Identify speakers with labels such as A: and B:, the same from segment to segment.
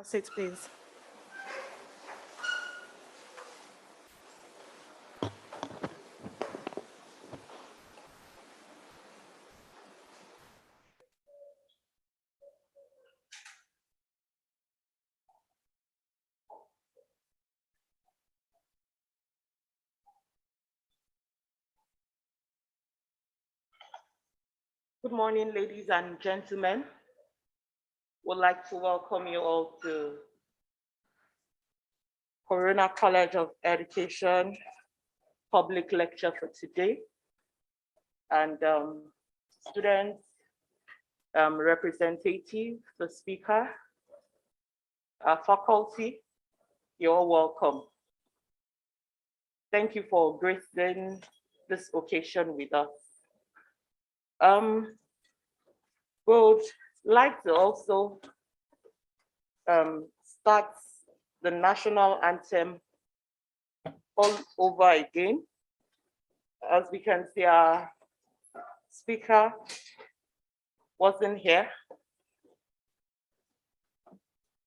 A: Sit, please.
B: Good morning, ladies and gentlemen. Would like to welcome you all to Corona College of Education public lecture for today. And students, representative, the speaker, our faculty, you're all welcome. Thank you for gracing this occasion with us. Would like to also start the national anthem all over again. As we can see, our speaker wasn't here.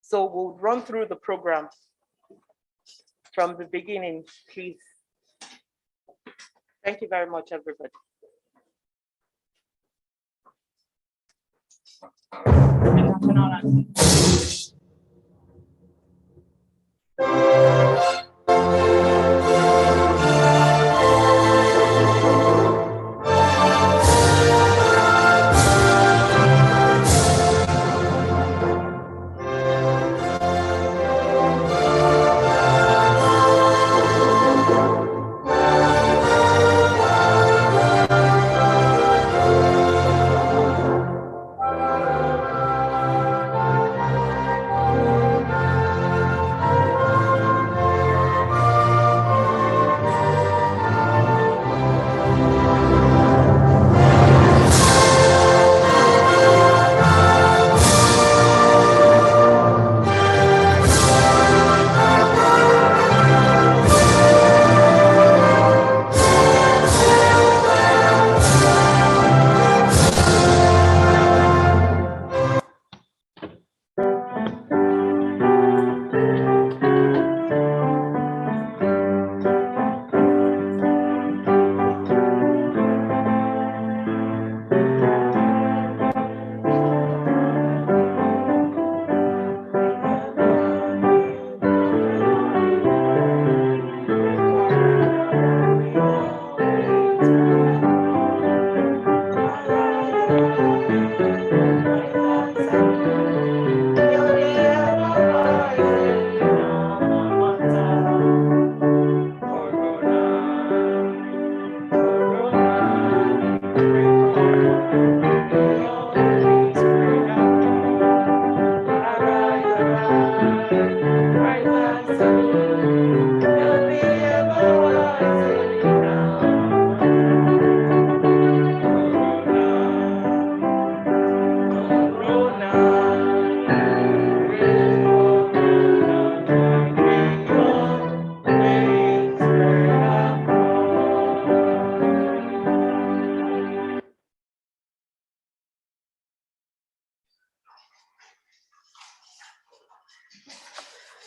B: So we'll run through the program from the beginning, please. Thank you very much, everybody. The national anthem.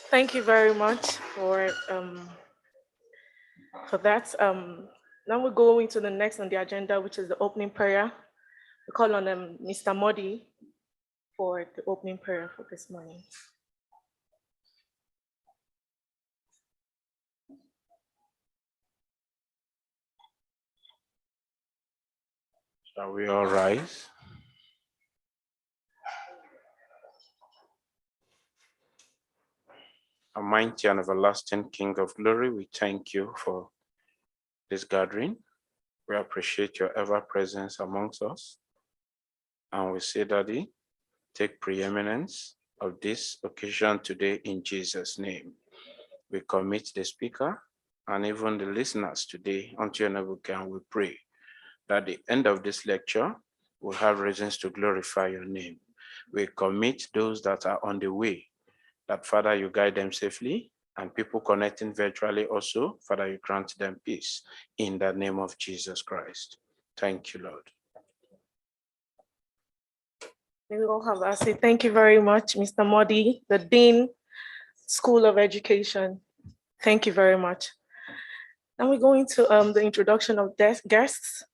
A: Thank you very much for that. Now we're going to the next on the agenda, which is the opening prayer. We call on Mr. Modi for the opening prayer for this morning.
C: Shall we all rise? Almighty and everlasting King of glory, we thank you for this gathering. We appreciate your ever presence amongst us. And we say, Daddy, take preeminence of this occasion today in Jesus' name. We commit the speaker and even the listeners today unto your noble care. We pray that at the end of this lecture, we'll have reasons to glorify your name. We commit those that are on the way, that Father, you guide them safely, and people connecting virtually also, Father, you grant them peace in the name of Jesus Christ. Thank you, Lord.
A: May we all have a say thank you very much, Mr. Modi, the Dean, School of Education. Thank you very much. Now we're going to the introduction of guests.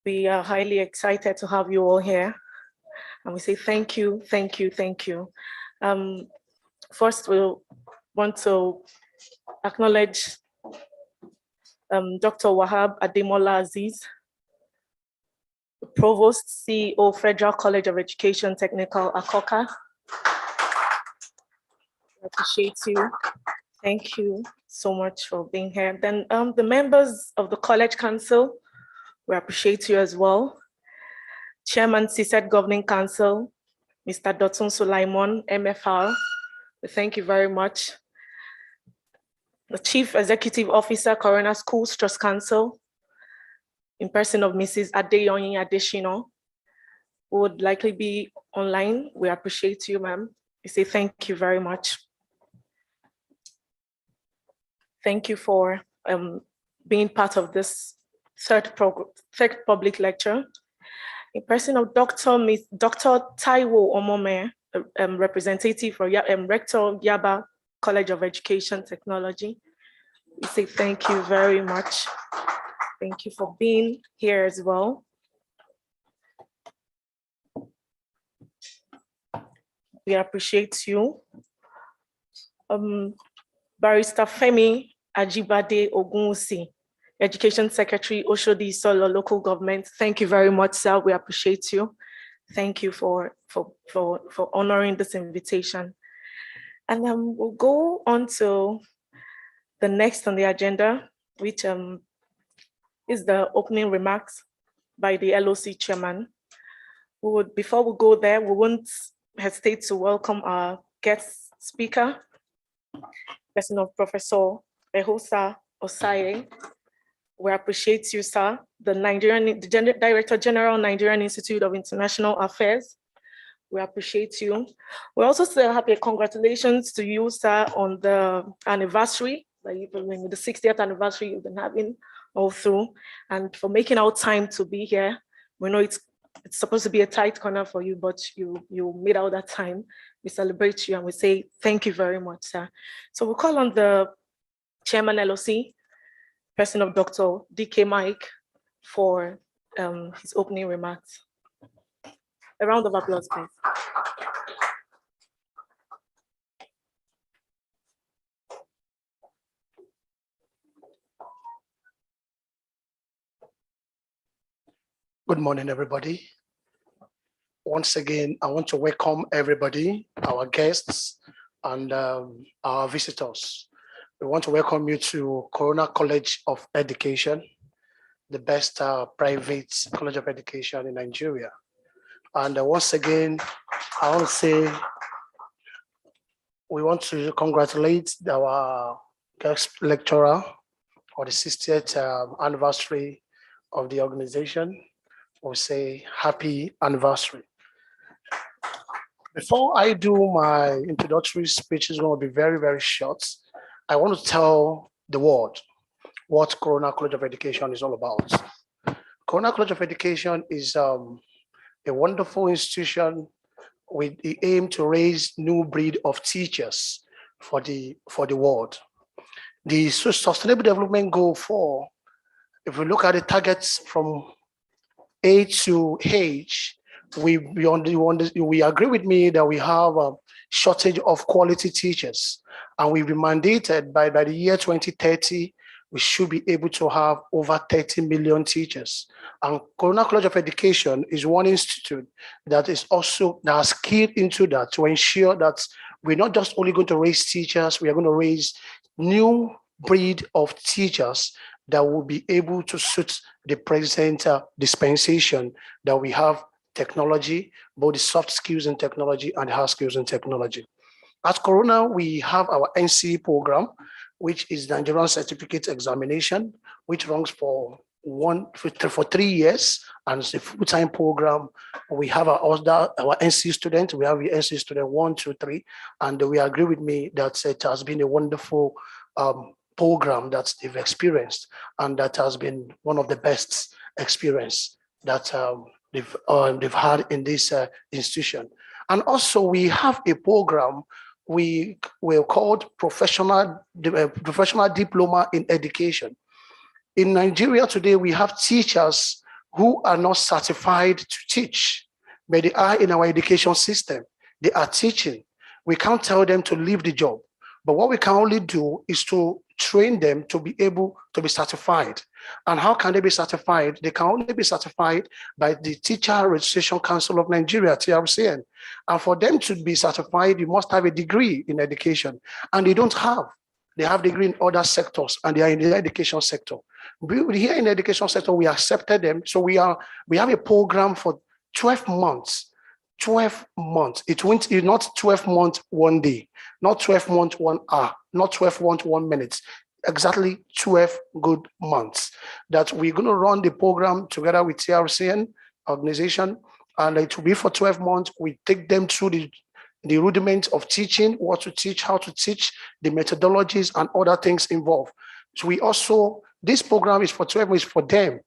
A: We are highly excited to have you all here. And we say thank you, thank you, thank you. First, we'll want to acknowledge Dr. Wahab Ademola Aziz, the Provost, CEO, Federal College of Education, Technical, Akoka. I appreciate you. Thank you so much for being here. Then the members of the College Council, we appreciate you as well. Chairman, CSET Governing Council, Mr. Dotun Sulaimon, MFR, we thank you very much. The Chief Executive Officer, Corona Schools Trust Council, in person of Mrs. Adeyoyin Adeshino, who would likely be online. We appreciate you, ma'am. We say thank you very much. Thank you for being part of this third public lecture. In person of Dr. Taiwo Omome, representative for Rector Yaba College of Education Technology. We say thank you very much. Thank you for being here as well. We appreciate you. Barrister Femi Ajibade Ogunwusi, Education Secretary, Oshodi Solo Local Government. Thank you very much, sir. We appreciate you. Thank you for honoring this invitation. And we'll go on to the next on the agenda, which is the opening remarks by the LOC chairman. Before we go there, we won't hesitate to welcome our guest speaker, person of Professor Ehosa Osaye. We appreciate you, sir, the Director General, Nigerian Institute of International Affairs. We appreciate you. We also say happy congratulations to you, sir, on the anniversary, the 60th anniversary you've been having all through, and for making our time to be here. We know it's supposed to be a tight corner for you, but you made out that time. We celebrate you and we say thank you very much, sir. So we'll call on the Chairman LOC, person of Dr. DK Mike, for his opening remarks. A round of applause, please.
D: Good morning, everybody. Once again, I want to welcome everybody, our guests and our visitors. We want to welcome you to Corona College of Education, the best private college of education in Nigeria. And once again, I want to say, we want to congratulate our guest lecturer for the 60th anniversary of the organization. We'll say happy anniversary. Before I do my introductory speech, is going to be very, very short. I want to tell the world what Corona College of Education is all about. Corona College of Education is a wonderful institution with the aim to raise new breed of teachers for the world. The Sustainable Development Goal 4, if we look at the targets from A to H, we agree with me that we have a shortage of quality teachers, and we've been mandated by the year 2030, we should be able to have over 30 million teachers. And Corona College of Education is one institute that is also that has keyed into that to ensure that we're not just only going to raise teachers, we are going to raise new breed of teachers that will be able to suit the present dispensation that we have technology, both the soft skills in technology and hard skills in technology. At Corona, we have our NCE program, which is Nigerian Certificate Examination, which runs for 3 years, and it's a full-time program. We have our NCE students. We have the NCE student 1, 2, 3, and we agree with me that it has been a wonderful program that they've experienced, and that has been one of the best experience that they've had in this institution. And also we have a program we called professional diploma in education. In Nigeria today, we have teachers who are not certified to teach, but they are in our education system. They are teaching. We can't tell them to leave the job, but what we can only do is to train them to be able to be certified. And how can they be certified? They can only be certified by the Teacher Registration Council of Nigeria, TRCN. And for them to be certified, you must have a degree in education. And they don't have. They have degree in other sectors, and they are in the education sector. Here in the education sector, we accepted them. So we have a program for 12 months. 12 months. It's not 12 months 1 day, not 12 months 1 hour, not 12 months 1 minute. Exactly 12 good months that we're going to run the program together with TRCN organization, and it will be for 12 months. We take them through the rudiments of teaching, what to teach, how to teach, the methodologies and other things involved. So this program is for 12 months for them.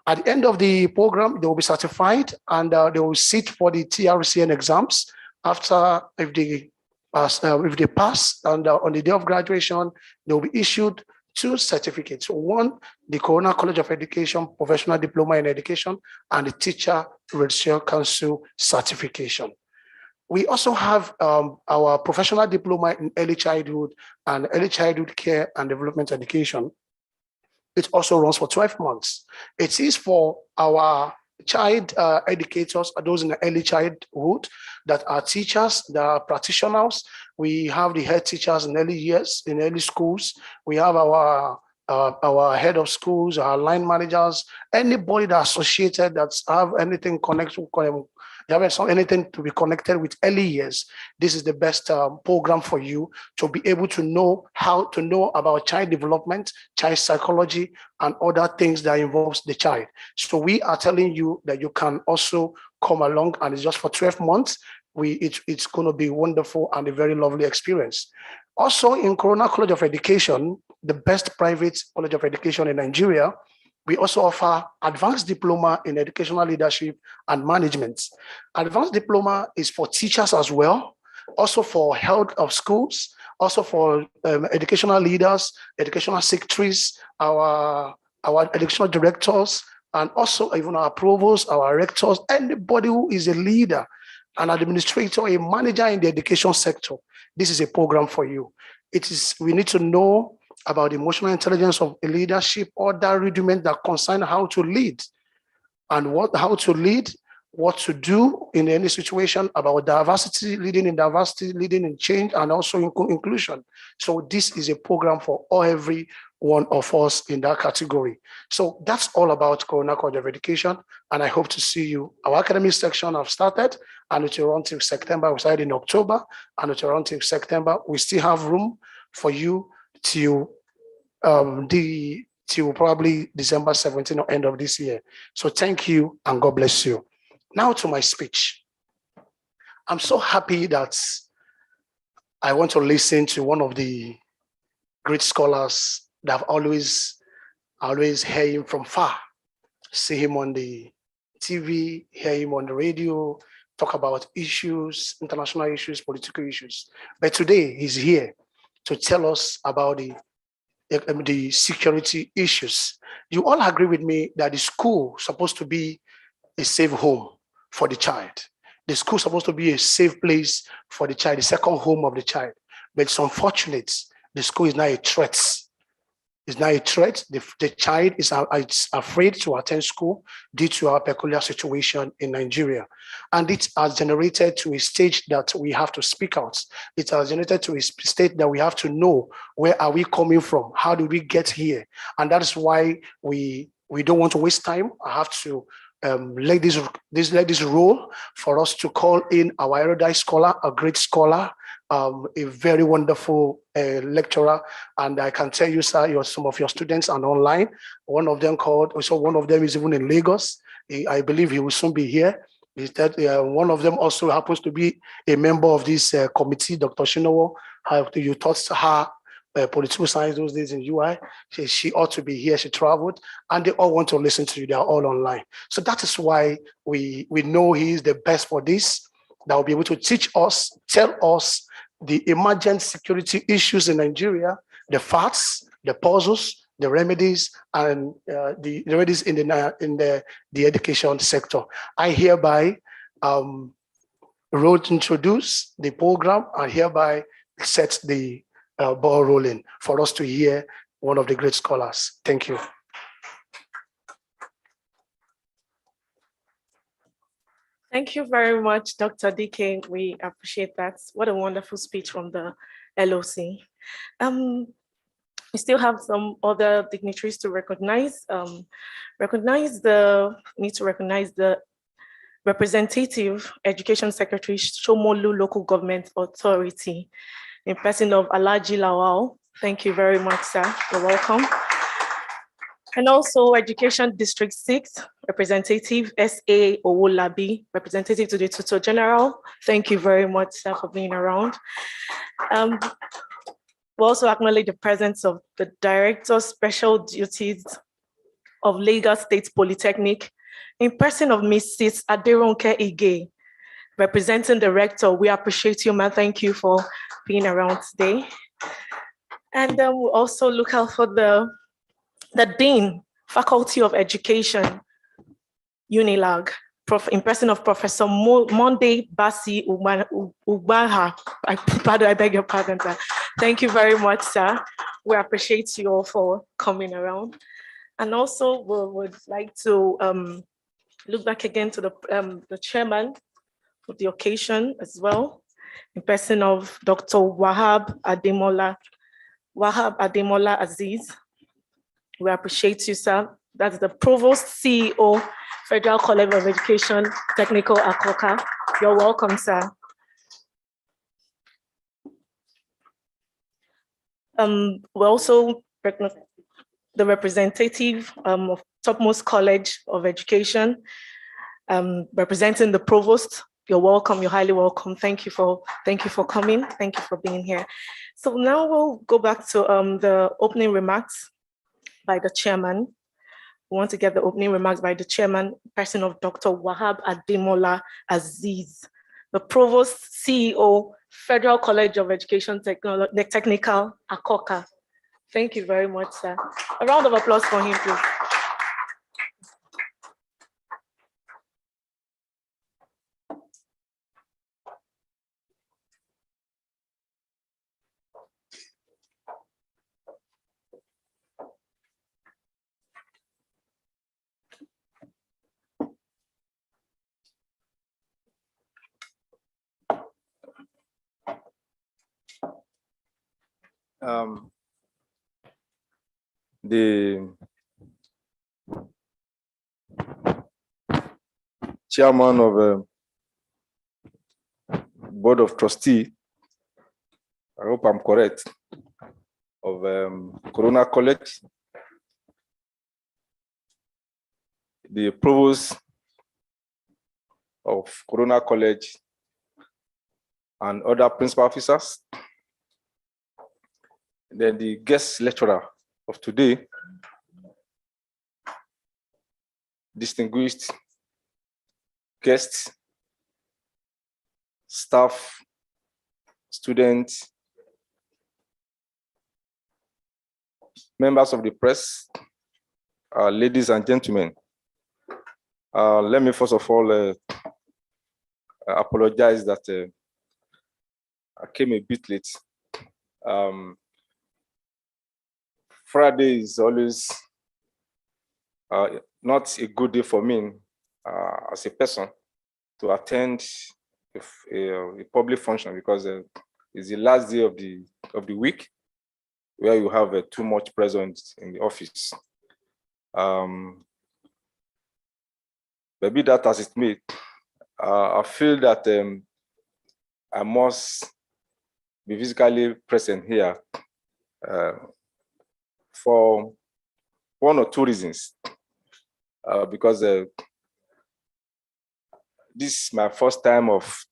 D: At the end of the program, they will be certified, and they will sit for the TRCN exams. After, if they pass, and on the day of graduation, they will be issued 2 certificates. One, the Corona College of Education Professional Diploma in Education, and the Teacher Registration Council certification. We also have our Professional Diploma in Early Childhood and Early Childhood Care and Development Education. It also runs for 12 months. It is for our child educators, those in the early childhood, that are teachers, that are practitioners. We have the head teachers in early years, in early schools. We have our head of schools, our line managers, anybody that associated that have anything connected, anything to be connected with early years. This is the best program for you to be able to know how to know about child development, child psychology, and other things that involves the child. So we are telling you that you can also come along, and it's just for 12 months. It's going to be wonderful and a very lovely experience. Also, in Corona College of Education, the best private college of education in Nigeria, we also offer advanced diploma in educational leadership and management. Advanced diploma is for teachers as well, also for head of schools, also for educational leaders, educational secretaries, our educational directors, and also even our provosts, our rectors, anybody who is a leader, an administrator, a manager in the education sector. This is a program for you. We need to know about the emotional intelligence of a leadership, or that rudiment that concern how to lead, and how to lead, what to do in any situation, about diversity, leading in change, and also inclusion. So this is a program for every one of us in that category. So that's all about Corona College of Education, and I hope to see you. Our academic section have started, and it will run till September. We started in October, and it will run till September. We still have room for you till probably December 17 or end of this year. So thank you, and God bless you. Now to my speech. I'm so happy that I want to listen to one of the great scholars that I've always hear him from far, see him on the TV, hear him on the radio, talk about issues, international issues, political issues. But today he's here to tell us about the security issues. You all agree with me that the school is supposed to be a safe home for the child. The school is supposed to be a safe place for the child, the second home of the child. But it's unfortunate, the school is now a threat. It's now a threat. The child is afraid to attend school due to our peculiar situation in Nigeria. And it has generated to a stage that we have to speak out. It has generated to a state that we have to know, where are we coming from? How do we get here? And that is why we don't want to waste time. I have to let this role for us to call in our erudite scholar, a great scholar, a very wonderful lecturer. And I can tell you, sir, some of your students are online. One of them is even in Lagos. I believe he will soon be here. One of them also happens to be a member of this committee, Dr. Shinowo. You taught her political science those days in UI. She ought to be here. She traveled, and they all want to listen to you. They are all online. So that is why we know he is the best for this. That will be able to teach us, tell us the emergent security issues in Nigeria, the facts, the puzzles, the remedies, and the remedies in the education sector. I hereby wrote introduce the program and hereby set the ball rolling for us to hear one of the great scholars. Thank you.
A: Thank you very much, Dr. DK. We appreciate that. What a wonderful speech from the LOC. We still have some other dignitaries to recognize. Need to recognize the Representative Education Secretary, Shomolu Local Government Authority, in person of Alhaji Lawal. Thank you very much, sir. You're welcome. And also Education District 6, Representative S.A. Owolabi, representative to the Tutor General. Thank you very much, sir, for being around. We also acknowledge the presence of the Director of Special Duties of Lagos State Polytechnic, in person of Mrs. Aderonke Ige, representing the Rector. We appreciate you, ma'am. Thank you for being around today. And then we'll also look out for the Dean, Faculty of Education, UNILAG, in person of Professor Monday Basi Ugbaha. I beg your pardon, sir. Thank you very much, sir. We appreciate you all for coming around. And also we would like to look back again to the chairman of the occasion as well, in person of Dr. Wahab Ademola Aziz. We appreciate you, sir. That's the Provost CEO, Federal College of Education, Technical Akoka. You're welcome, sir. We also the representative of Topmost College of Education, representing the Provost. You're welcome. You're highly welcome. Thank you for coming. Thank you for being here. So now we'll go back to the opening remarks by the chairman. We want to get the opening remarks by the chairman, person of Dr. Wahab Ademola Aziz, the Provost CEO, Federal College of Education, Technical Akoka. Thank you very much, sir. A round of applause for him, please.
E: The chairman of Board of Trustee, I hope I'm correct, of Corona College, the provost of Corona College, and other principal officers, then the guest lecturer of today, distinguished guests, staff, students, members of the press, ladies and gentlemen. Let me first of all apologize that I came a bit late. Friday is always not a good day for me as a person to attend a public function, because it's the last day of the week where you have too much presence in the office. Maybe that as it may, I feel that I must be physically present here for one or two reasons. Because this is my first time of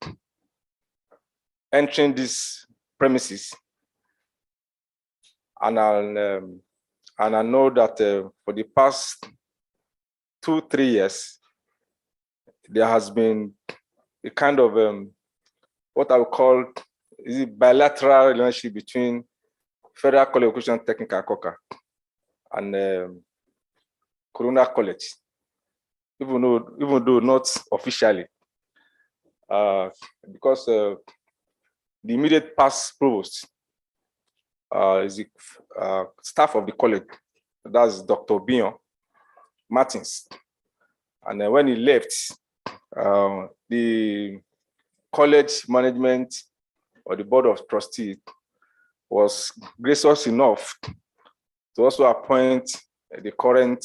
E: entering these premises And I know that for the past 2-3 years, there has been a kind of what I would call is it bilateral relationship between Federal College of Education Technical Koka and Corona College, even though not officially, because the immediate past provost is the staff of the college, that's Dr. Bion Martins. And when he left, the college management or the board of trustees was gracious enough to also appoint the current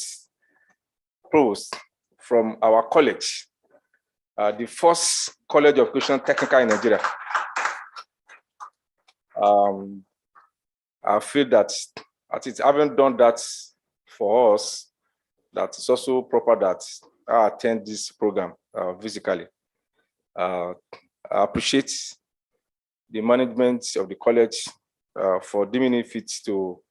E: provost from our college, the first college of education technical in Nigeria. I feel that at least having done that for us, that it's also proper that I attend this program physically. I appreciate the management of the college for deeming it fit to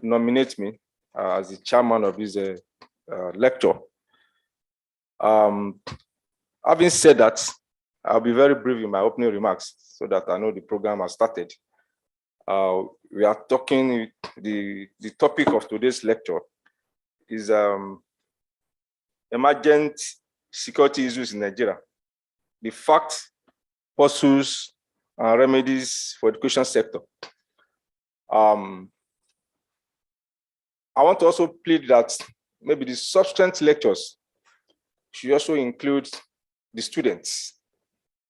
E: nominate me as the chairman of this lecture. Having said that, I'll be very brief in my opening remarks so that I know the program has started. We are talking, the topic of today's lecture is emergent security issues in Nigeria, the facts, pursuits, and remedies for education sector. I want to also plead that maybe the subsequent lectures should also include the students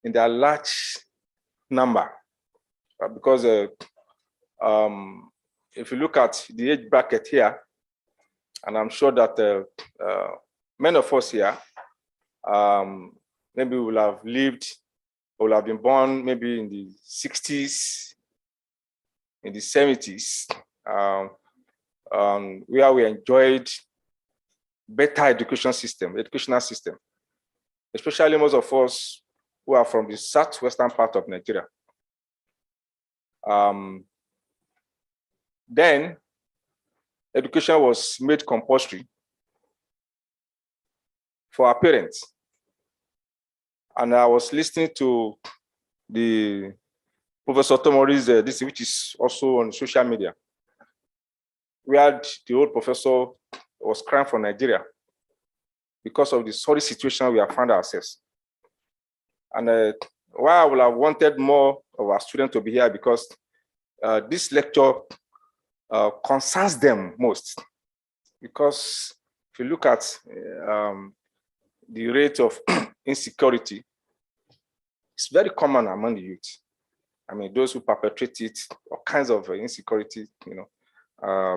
E: in their large number, because if you look at the age bracket here, and I'm sure that many of us here maybe will have lived, or will have been born maybe in the 60s, in the 70s, where we enjoyed better educational system, especially most of us who are from the southwestern part of Nigeria. Then education was made compulsory for our parents. And I was listening to the Professor Tomori's this, which is also on social media. We had the old professor was crying for Nigeria because of the sorry situation we have found ourselves. And why I would have wanted more of our students to be here, because this lecture concerns them most. Because if you look at the rate of insecurity, it's very common among the youth. I mean, those who perpetrate it, all kinds of insecurity,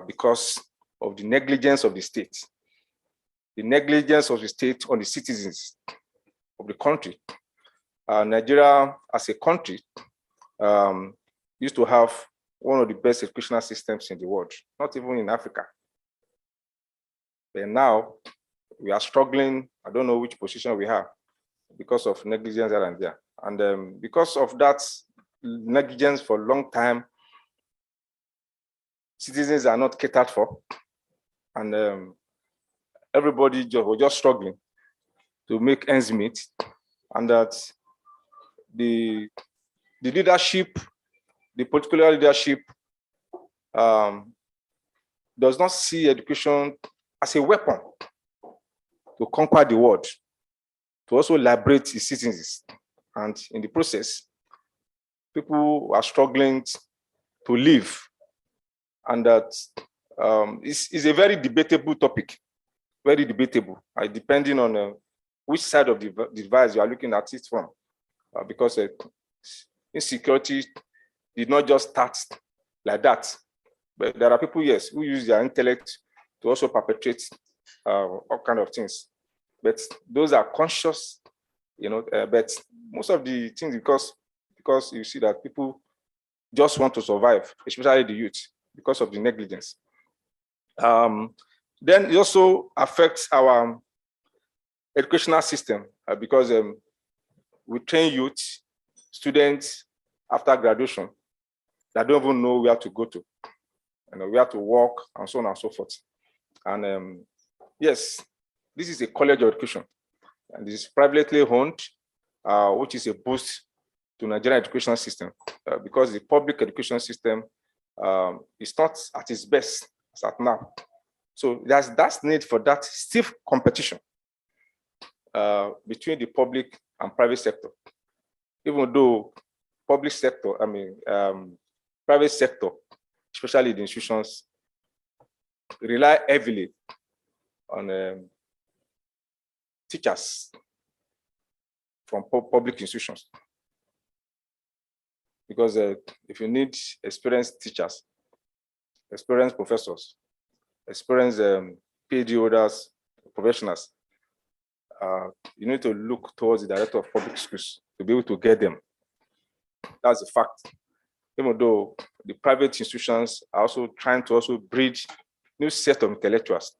E: because of the negligence of the state. The negligence of the state on the citizens of the country. Nigeria, as a country, used to have one of the best educational systems in the world, not even in Africa. But now, we are struggling. I don't know which position we have because of negligence here and there. And because of that negligence for a long time, citizens are not catered for. And everybody was just struggling to make ends meet. And that the leadership, the political leadership, does not see education as a weapon to conquer the world, to also liberate its citizens. And in the process, people are struggling to live. And that is a very debatable topic, very debatable, depending on which side of the device you are looking at it from. Because insecurity did not just start like that. But there are people, yes, who use their intellect to also perpetrate all kinds of things. But those are conscious, but most of the things, because you see that people just want to survive, especially the youth, because of the negligence. Then it also affects our educational system, because we train youth, students after graduation that don't even know where to go to. where to work, and so on and so forth. And yes, this is a college of education, and this is privately owned, which is a boost to Nigerian education system, because the public education system is not at its best as at now. So that's need for that stiff competition between the public and private sector. Even though public sector, private sector, especially the institutions, rely heavily on teachers from public institutions. Because if you need experienced teachers, experienced professors, experienced PhD holders, professionals, you need to look towards the director of public schools to be able to get them. That's a fact. Even though the private institutions are also trying to also breed new set of intellectuals,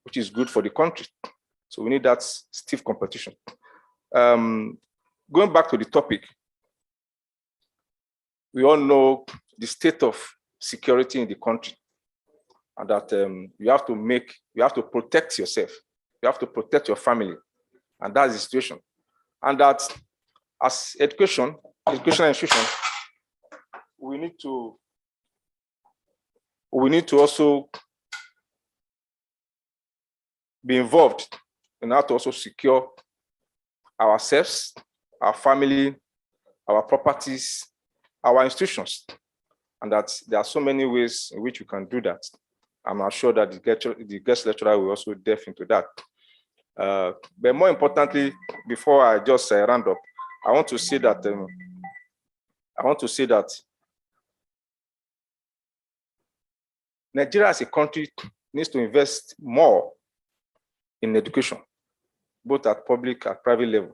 E: which is good for the country. So we need that stiff competition. Going back to the topic, we all know the state of security in the country, and that you have to protect yourself, you have to protect your family, and that's the situation. And that as educational institution, we need to also be involved in how to also secure ourselves, our family, our properties, our institutions, and that there are so many ways in which we can do that. I'm not sure that the guest lecturer will also delve into that. But more importantly, before I just round up, I want to say that Nigeria as a country needs to invest more in education, both at public and private level,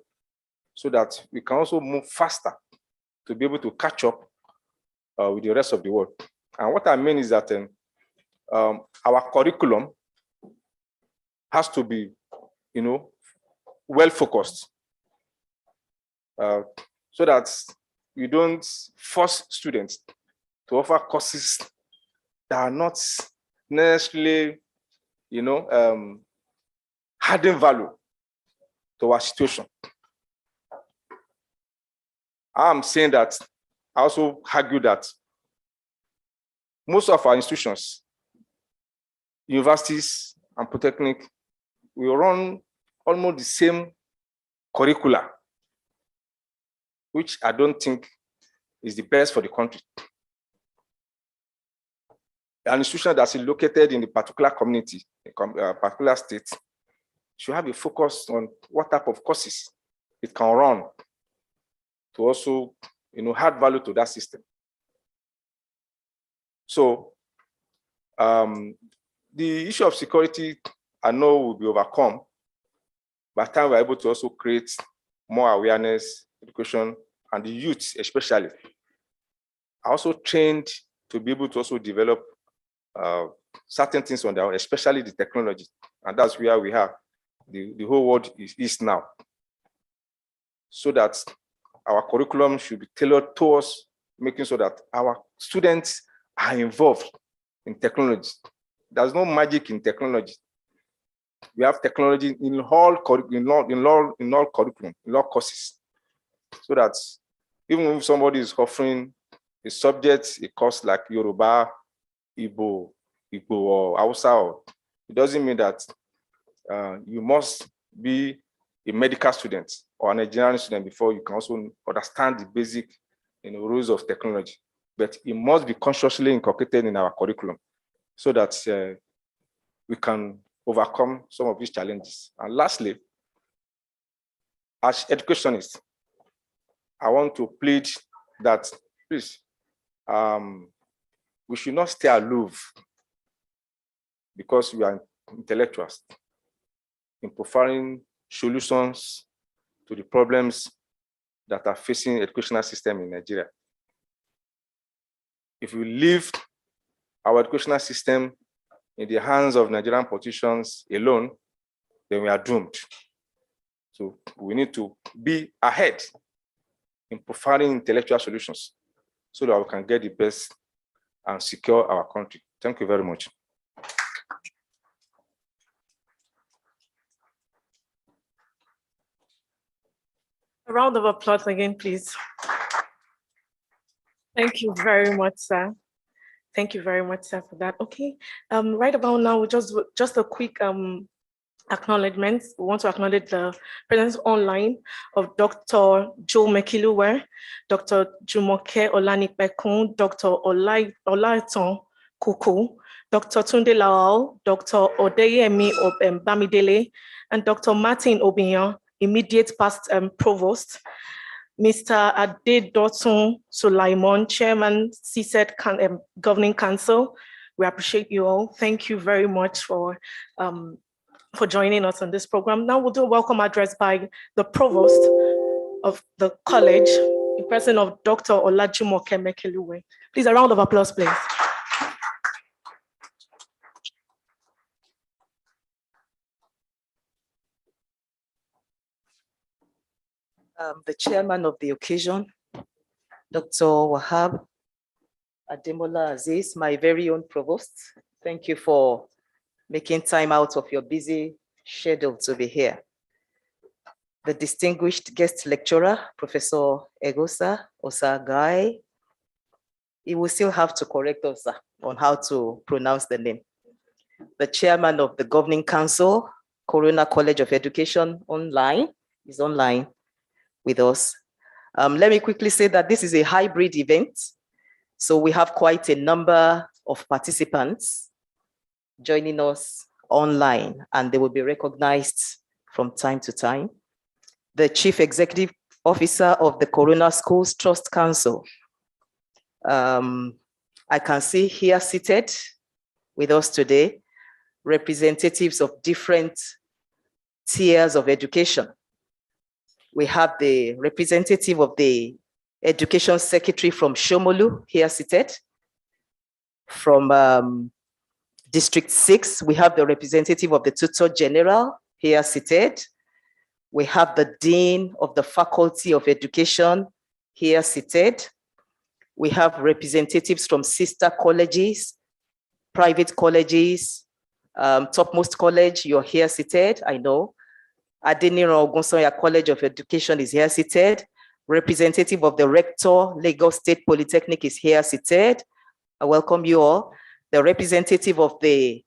E: so that we can also move faster to be able to catch up with the rest of the world. And what I mean is that our curriculum has to be, well focused, so that we don't force students to offer courses that are not necessarily, adding value to our situation. I'm saying that, I also argue that most of our institutions, universities and polytechnic, will run almost the same curricula, which I don't think is the best for the country. An institution that's located in a particular community, a particular state, should have a focus on what type of courses it can run to also, add value to that system. So the issue of security, I know, will be overcome by the time we're able to also create more awareness, education, and the youth especially are also trained to be able to also develop certain things on their own, especially the technology. And that's where we have the whole world is now. So that our curriculum should be tailored towards making sure that our students are involved in technology. There's no magic in technology. We have technology in all curriculum, in all courses, so that even if somebody is offering a subject, a course like Yoruba, Igbo or Hausa, it doesn't mean that you must be a medical student or an engineering student before you can also understand the basic rules of technology. But it must be consciously inculcated in our curriculum so that we can overcome some of these challenges. And lastly, as educationists, I want to plead that, please, we should not stay aloof because we are intellectuals in providing solutions to the problems that are facing the educational system in Nigeria. If we leave our educational system in the hands of Nigerian politicians alone, then we are doomed. So we need to be ahead in providing intellectual solutions so that we can get the best and secure our country. Thank you very much.
A: A round of applause again, please. Thank you very much, sir. Thank you very much, sir, for that. Okay, right about now, just a quick acknowledgement. We want to acknowledge the presence online of Dr. Joe Mekiluwe, Dr. Jumoke Olanipekun, Dr. Olaiton Kuku, Dr. Tunde Lawal, Dr. Odeyemi Bamidele, and Dr. Martin Obiyan, immediate past provost, Mr. Adedotun Sulaimon, Chairman, CSED Governing Council. We appreciate you all. Thank you very much for joining us on this program. Now we'll do a welcome address by the provost of the college, in person of Dr. Olajumoke Mekiluwe. Please, a round of applause, please.
F: The chairman of the occasion, Dr. Wahab Ademola Aziz, my very own provost. Thank you for making time out of your busy schedule to be here. The distinguished guest lecturer, Professor Egosa Osagai, he will still have to correct us on how to pronounce the name. The chairman of the Governing Council, Corona College of Education is online with us. Let me quickly say that this is a hybrid event. So we have quite a number of participants joining us online, and they will be recognized from time to time. The Chief Executive Officer of the Corona Schools Trust Council. I can see here seated with us today, representatives of different tiers of education. We have the representative of the Education Secretary from Shomolu here seated. From District 6, we have the representative of the Tutor General here seated. We have the Dean of the Faculty of Education here seated. We have representatives from sister colleges, private colleges, Topmost College, you're here seated, I know. Adeniro Ogunsoya College of Education is here seated. Representative of the Rector, Lagos State Polytechnic is here seated. I welcome you all. The representative of the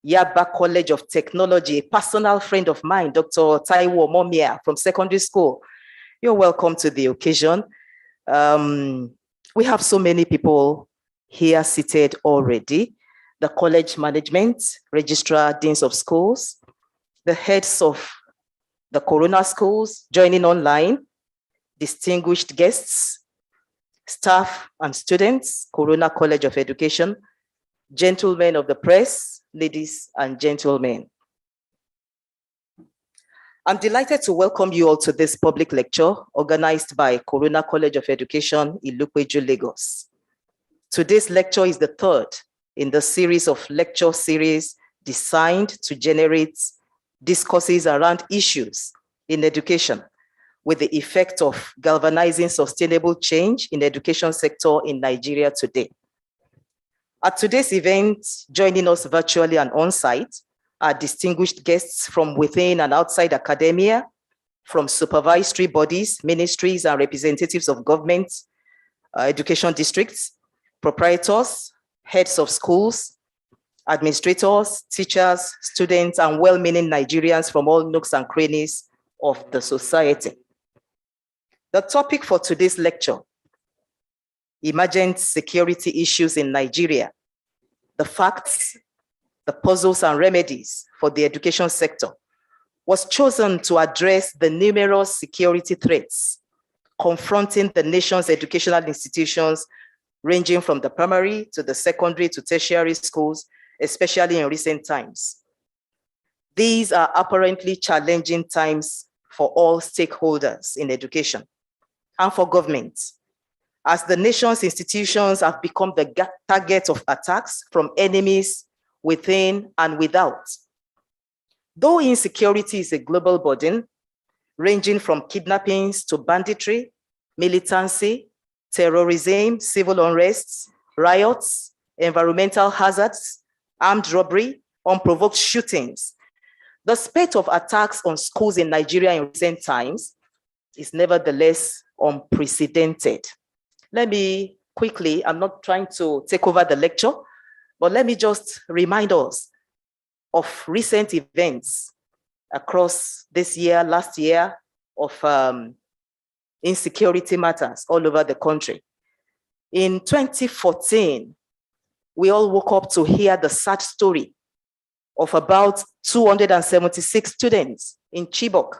F: Yaba College of Technology, a personal friend of mine, Dr. Taiwo Momia from secondary school. You're welcome to the occasion. We have so many people here seated already. The college management, registrar, deans of schools, the heads of the Corona schools joining online, distinguished guests, staff and students, Corona College of Education, gentlemen of the press, ladies and gentlemen. I'm delighted to welcome you all to this public lecture organized by Corona College of Education, Ilupeju, Lagos. Today's lecture is the third in the series of lecture series designed to generate discourses around issues in education with the effect of galvanizing sustainable change in the education sector in Nigeria today. At today's event, joining us virtually and on-site are distinguished guests from within and outside academia, from supervisory bodies, ministries, and representatives of government, education districts, proprietors, heads of schools, administrators, teachers, students, and well-meaning Nigerians from all nooks and crannies of the society. The topic for today's lecture, emergent security issues in Nigeria, the facts, the puzzles and remedies for the education sector, was chosen to address the numerous security threats confronting the nation's educational institutions, ranging from the primary to the secondary to tertiary schools, especially in recent times. These are apparently challenging times for all stakeholders in education and for government, as the nation's institutions have become the target of attacks from enemies within and without. Though insecurity is a global burden, ranging from kidnappings to banditry, militancy, terrorism, civil unrests, riots, environmental hazards, armed robbery, unprovoked shootings. The spate of attacks on schools in Nigeria in recent times is nevertheless unprecedented. Let me quickly, I'm not trying to take over the lecture, but let me just remind us of recent events across this year, last year, of insecurity matters all over the country. In 2014, we all woke up to hear the sad story of about 276 students in Chibok,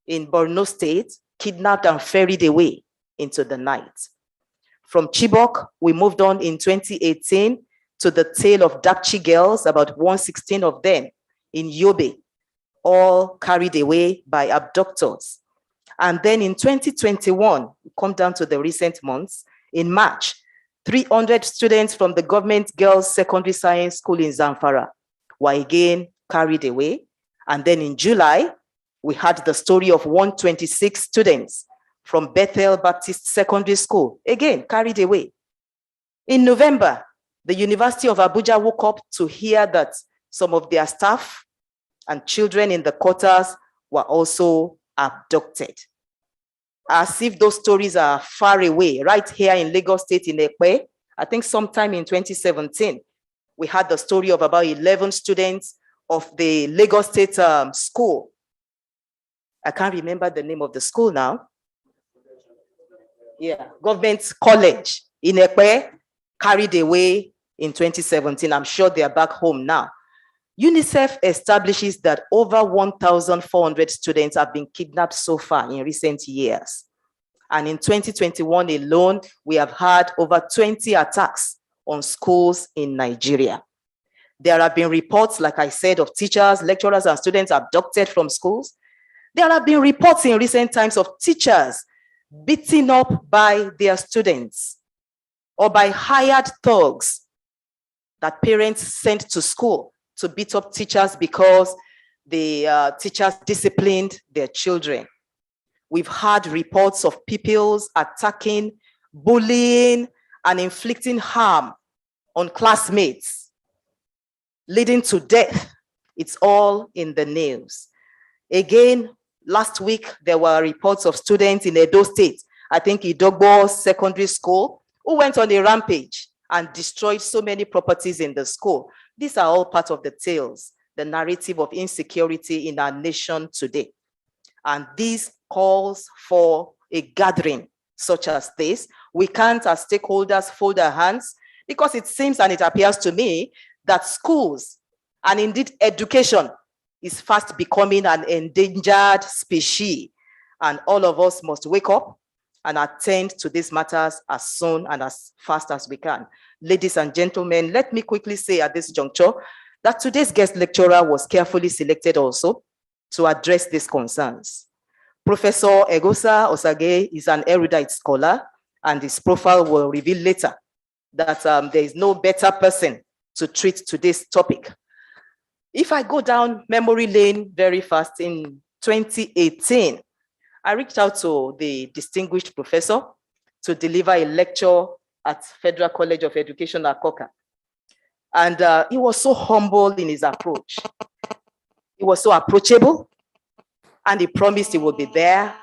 F: in Borno State, kidnapped and ferried away into the night. From Chibok, we moved on in 2018 to the tale of Dapchi girls, about 116 of them in Yobe, all carried away by abductors. And then in 2021, we come down to the recent months, in March, 300 students from the government girls secondary science school in Zamfara were again carried away. And then in July, we had the story of 126 students from Bethel Baptist Secondary School, again carried away. In November, the University of Abuja woke up to hear that some of their staff and children in the quarters were also abducted. As if those stories are far away, right here in Lagos State in Ekpe, I think sometime in 2017, we had the story of about 11 students of the Lagos State school. I can't remember the name of the school now. Yeah, Government College in Ekpe, carried away in 2017. I'm sure they are back home now. UNICEF establishes that over 1,400 students have been kidnapped so far in recent years. And in 2021 alone, we have had over 20 attacks on schools in Nigeria. There have been reports, like I said, of teachers, lecturers, and students abducted from schools. There have been reports in recent times of teachers beaten up by their students or by hired thugs that parents sent to school to beat up teachers because the teachers disciplined their children. We've had reports of pupils attacking, bullying, and inflicting harm on classmates, leading to death. It's all in the news. Again, last week, there were reports of students in Edo State, I think Idogbo Secondary School, who went on a rampage and destroyed so many properties in the school. These are all part of the tales, the narrative of insecurity in our nation today. And this calls for a gathering such as this. We can't, as stakeholders, fold our hands, because it seems and it appears to me that schools and indeed education is fast becoming an endangered species. And all of us must wake up and attend to these matters as soon and as fast as we can. Ladies and gentlemen, let me quickly say at this juncture that today's guest lecturer was carefully selected also to address these concerns. Professor Egosa Osage is an erudite scholar, and his profile will reveal later that there is no better person to treat today's topic. If I go down memory lane very fast, in 2018, I reached out to the distinguished professor to deliver a lecture at Federal College of Education, Akoka. And he was so humble in his approach. He was so approachable, and he promised he would be there.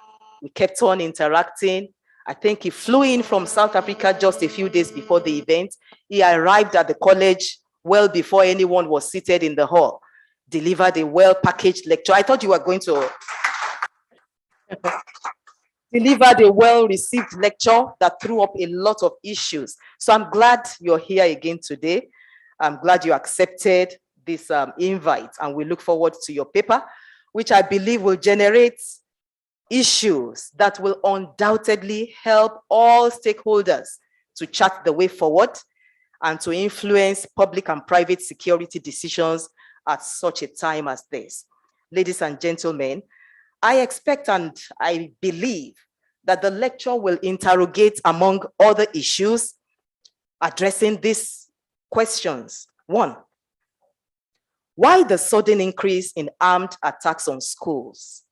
F: We kept on interacting. I think he flew in from South Africa just a few days before the event. He arrived at the college well before anyone was seated in the hall, delivered a well-packaged lecture. I thought you were going to delivered a well-received lecture that threw up a lot of issues. So I'm glad you're here again today. I'm glad you accepted this invite, and we look forward to your paper, which I believe will generate issues that will undoubtedly help all stakeholders to chart the way forward and to influence public and private security decisions at such a time as this. Ladies and gentlemen, I expect and I believe that the lecture will interrogate, among other issues, addressing these questions. One, why the sudden increase in armed attacks on schools?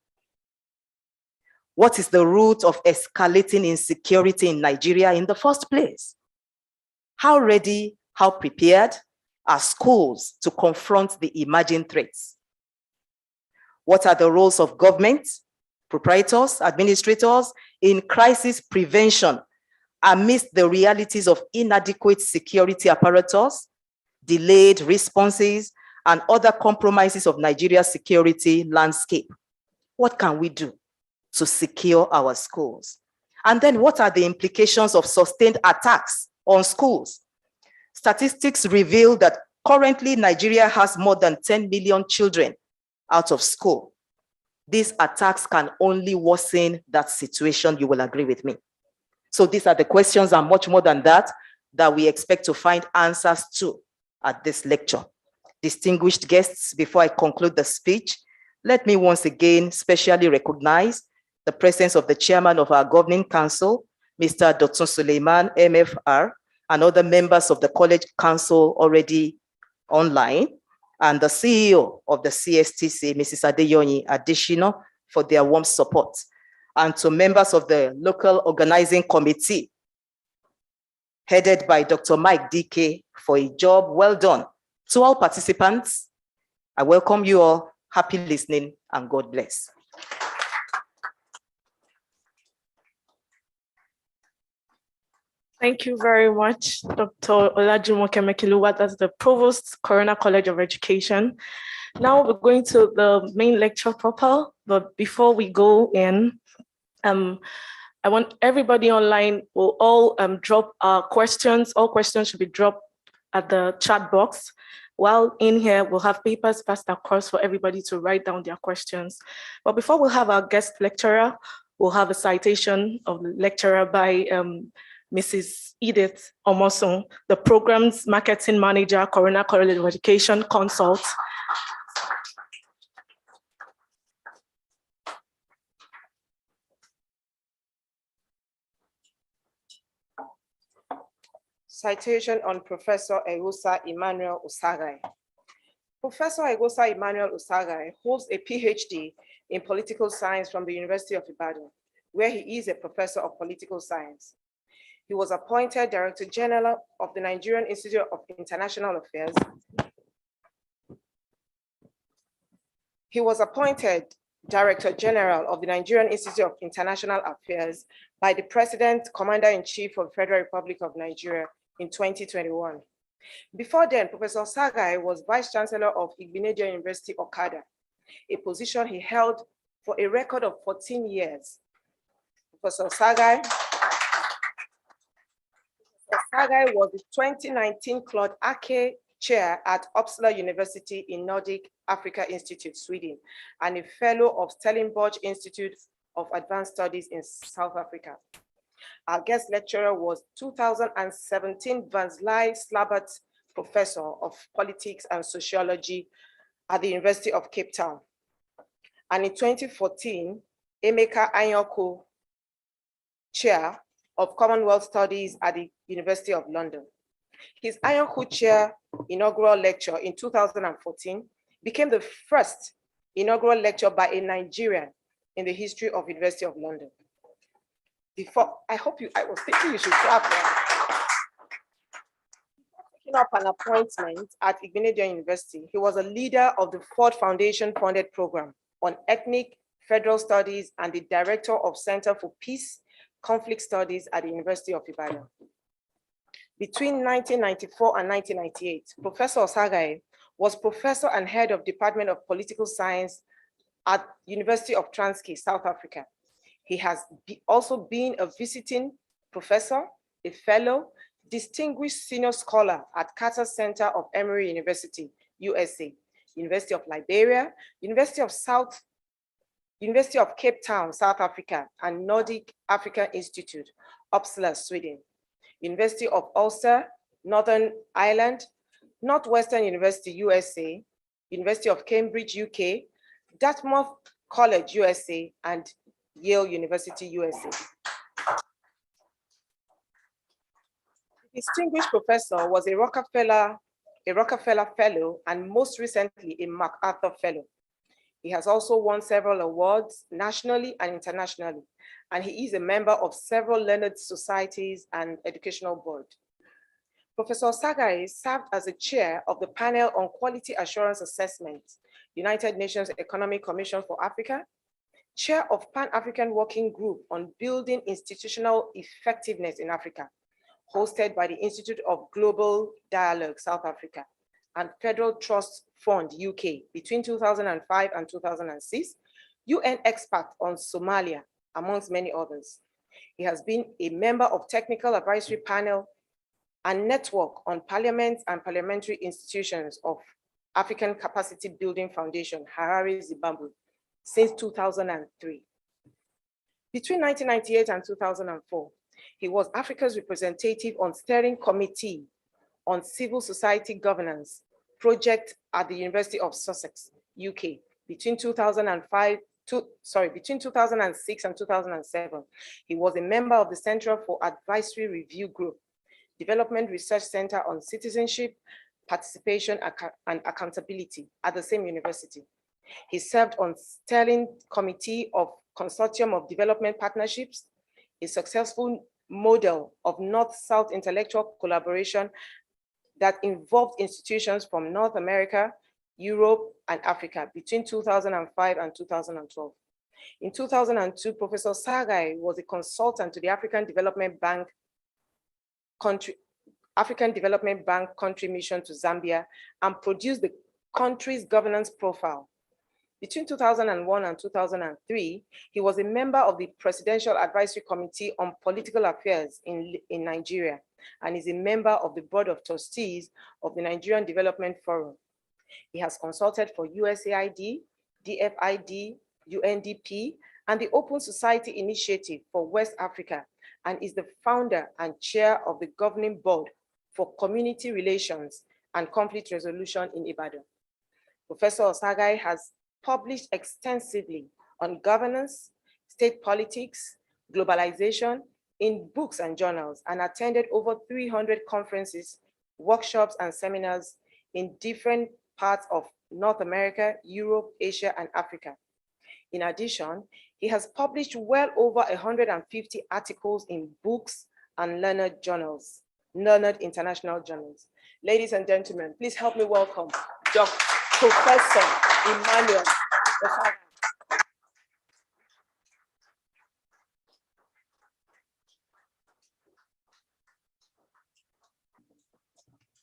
F: What is the root of escalating insecurity in Nigeria in the first place? How ready How prepared are schools to confront the emerging threats? What are the roles of government, proprietors, administrators in crisis prevention amidst the realities of inadequate security apparatus, delayed responses, and other compromises of Nigeria's security landscape? What can we do to secure our schools? And then what are the implications of sustained attacks on schools? Statistics reveal that currently Nigeria has more than 10 million children out of school. These attacks can only worsen that situation, you will agree with me. So these are the questions, and much more than that, that we expect to find answers to at this lecture. Distinguished guests, before I conclude the speech, let me once again specially recognize the presence of the chairman of our governing council, Mr. Dotun Suleiman, MFR, and other members of the College Council already online, and the CEO of the CSTC, Mrs. Adeyoni Adeshino, for their warm support, and to members of the local organizing committee, headed by Dr. Mike DK, for a job well done. To all participants, I welcome you all. Happy listening, and God bless.
A: Thank you very much, Dr. Olajumoke Mekiluwa. That's the Provost, Corona College of Education. Now we're going to the main lecture proper, but before we go in, I want everybody online will all drop questions. All questions should be dropped at the chat box. While in here, we'll have papers passed across for everybody to write down their questions. But before we have our guest lecturer, we'll have a citation of the lecturer by Mrs. Edith Omosun, the Programs Marketing Manager, Corona College of Education Consult.
B: Citation on Professor Egosa Emmanuel Usagai. Professor Egosa Emmanuel Usagai holds a PhD in political science from the University of Ibadan, where he is a professor of political science. He was appointed Director General of the Nigerian Institute of International Affairs. He was appointed Director General of the Nigerian Institute of International Affairs by the President, Commander-in-Chief of the Federal Republic of Nigeria in 2021. Before then, Professor Usagai was Vice Chancellor of Igbenedion University, Okada, a position he held for a record of 14 years. Professor Usagai was the 2019 Claude Ake Chair at Uppsala University in Nordic Africa Institute, Sweden, and a Fellow of Stellenbosch Institute of Advanced Studies in South Africa. Our guest lecturer was 2017 Vansley Slabbert Professor of Politics and Sociology at the University of Cape Town. And in 2014, Emeka Anyoko Chair of Commonwealth Studies at the University of London. His Anyoko Chair inaugural lecture in 2014 became the first inaugural lecture by a Nigerian in the history of University of London. Before, I was thinking you should clap. Taking up an appointment at Igbenedion University, he was a leader of the Ford Foundation funded program on ethnic federal studies and the director of Center for Peace Conflict Studies at the University of Ibadan. Between 1994 and 1998, Professor Usagai was professor and head of Department of Political Science at University of Transkei, South Africa. He has also been a visiting professor, a fellow, distinguished senior scholar at Carter Center of Emory University, USA, University of Liberia, University of Cape Town, South Africa, and Nordic African Institute, Uppsala, Sweden, University of Ulster, Northern Ireland, Northwestern University, USA, University of Cambridge, UK, Dartmouth College, USA, and Yale University, USA. The distinguished professor was a Rockefeller Fellow, and most recently a MacArthur Fellow. He has also won several awards nationally and internationally, and he is a member of several learned societies and educational boards. Professor Sagai served as the chair of the panel on quality assurance assessment, United Nations Economic Commission for Africa, chair of Pan-African Working Group on Building Institutional Effectiveness in Africa, hosted by the Institute of Global Dialogue, South Africa, and Federal Trust Fund, UK, between 2005 and 2006, UN expert on Somalia, amongst many others. He has been a member of technical advisory panel and network on parliaments and parliamentary institutions of African Capacity Building Foundation, Harare, Zimbabwe, since 2003. Between 1998 and 2004, he was Africa's representative on Steering Committee on Civil Society Governance project at the University of Sussex, UK, between 2006 and 2007. He was a member of the Centre for Advisory Review Group, Development Research Center on Citizenship, Participation and Accountability at the same university. He served on Steering Committee of Consortium of Development Partnerships, a successful model of North-South intellectual collaboration that involved institutions from North America, Europe, and Africa between 2005 and 2012. In 2002, Professor Sagai was a consultant to the African Development Bank country mission to Zambia and produced the country's governance profile. Between 2001 and 2003, he was a member of the Presidential Advisory Committee on Political Affairs in Nigeria and is a member of the Board of Trustees of the Nigerian Development Forum. He has consulted for USAID, DFID, UNDP, and the Open Society Initiative for West Africa, and is the founder and chair of the governing board for community relations and conflict resolution in Ibadan. Professor Osagai has published extensively on governance, state politics, globalization in books and journals, and attended over 300 conferences, workshops, and seminars in different parts of North America, Europe, Asia, and Africa. In addition, he has published well over 150 articles in books and learned international journals. Ladies and gentlemen, please help me welcome Professor Emmanuel Osagai.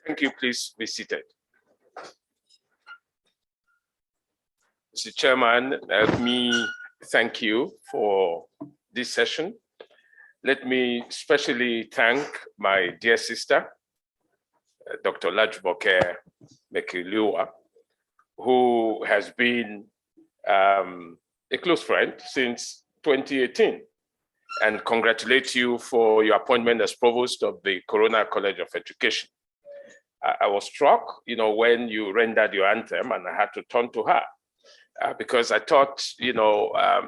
G: Thank you. Please be seated. Mr. Chairman, let me thank you for this session. Let me especially thank my dear sister, Dr. Lajboke Mekiliwa, who has been a close friend since 2018, and congratulate you for your appointment as Provost of the Corona College of Education. I was struck, when you rendered your anthem, and I had to turn to her because I thought,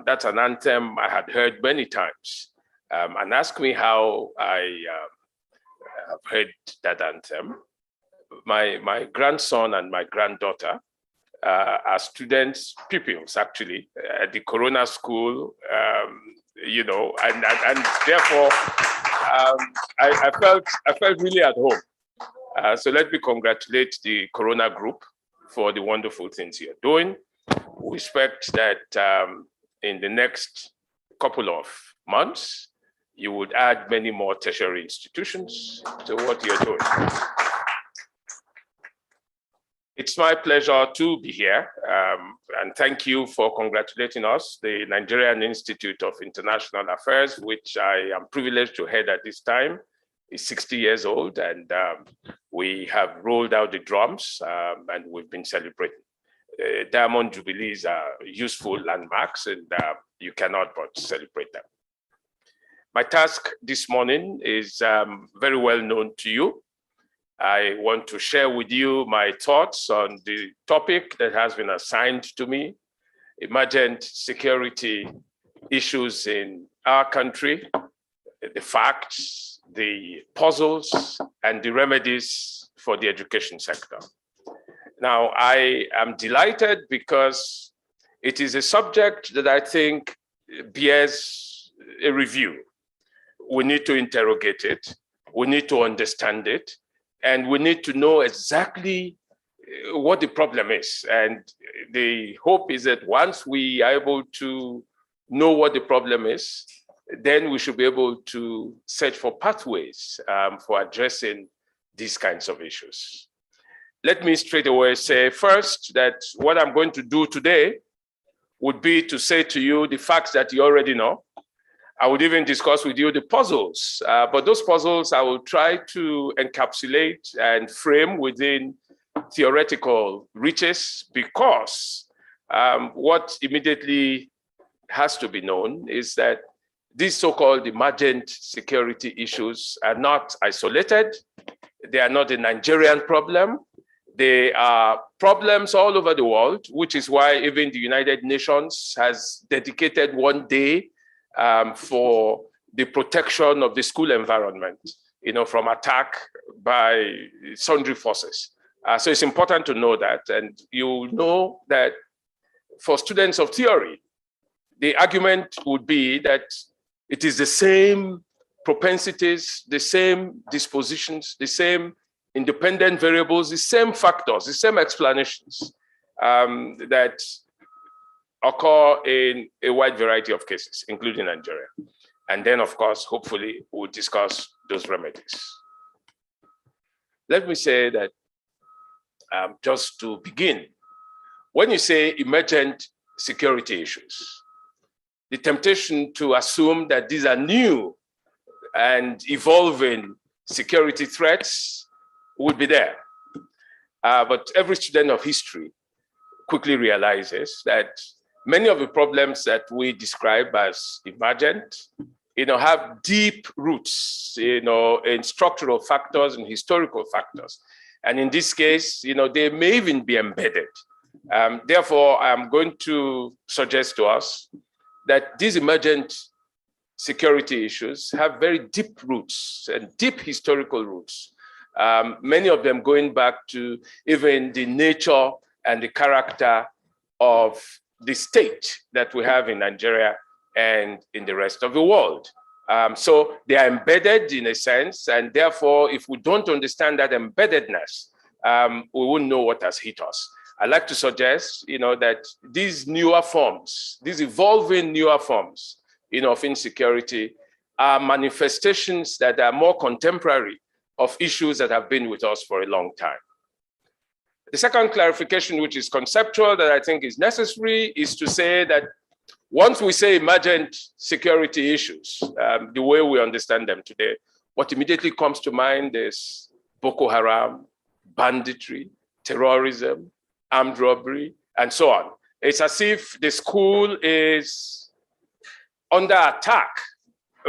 G: that's an anthem I had heard many times, and asked me how I have heard that anthem. My grandson and my granddaughter are students, pupils actually, at the Corona School, and therefore I felt really at home. So let me congratulate the Corona Group for the wonderful things you're doing. We expect that in the next couple of months, you would add many more tertiary institutions to what you're doing. It's my pleasure to be here, and thank you for congratulating us. The Nigerian Institute of International Affairs, which I am privileged to head at this time, is 60 years old, and we have rolled out the drums, and we've been celebrating. Diamond Jubilees are useful landmarks, and you cannot but celebrate them. My task this morning is very well known to you. I want to share with you my thoughts on the topic that has been assigned to me, emergent security issues in our country, the facts, the puzzles, and the remedies for the education sector. Now, I am delighted because it is a subject that I think bears a review. We need to interrogate it. We need to understand it. and we need to know exactly what the problem is. And the hope is that once we are able to know what the problem is, then we should be able to search for pathways for addressing these kinds of issues. Let me straight away say first that what I'm going to do today would be to say to you the facts that you already know. I would even discuss with you the puzzles, but those puzzles I will try to encapsulate and frame within theoretical reaches, because what immediately has to be known is that these so-called emergent security issues are not isolated. They are not a Nigerian problem. They are problems all over the world, which is why even the United Nations has dedicated one day for the protection of the school environment, from attack by sundry forces. So it's important to know that. And you know that for students of theory, the argument would be that it is the same propensities, the same dispositions, the same independent variables, the same factors, the same explanations that occur in a wide variety of cases, including Nigeria. And then, of course, hopefully, we'll discuss those remedies. Let me say that just to begin, when you say emergent security issues, the temptation to assume that these are new and evolving security threats would be there. But every student of history quickly realizes that many of the problems that we describe as emergent, have deep roots, in structural factors and historical factors. And in this case, they may even be embedded. Therefore, I'm going to suggest to us that these emergent security issues have very deep roots and deep historical roots. Many of them going back to even the nature and the character of the state that we have in Nigeria and in the rest of the world. So they are embedded in a sense, and therefore, if we don't understand that embeddedness, we won't know what has hit us. I like to suggest, that these newer forms, these evolving newer forms, of insecurity are manifestations that are more contemporary of issues that have been with us for a long time. The second clarification, which is conceptual, that I think is necessary, is to say that once we say emergent security issues, the way we understand them today, what immediately comes to mind is Boko Haram, banditry, terrorism, armed robbery, and so on. It's as if the school is under attack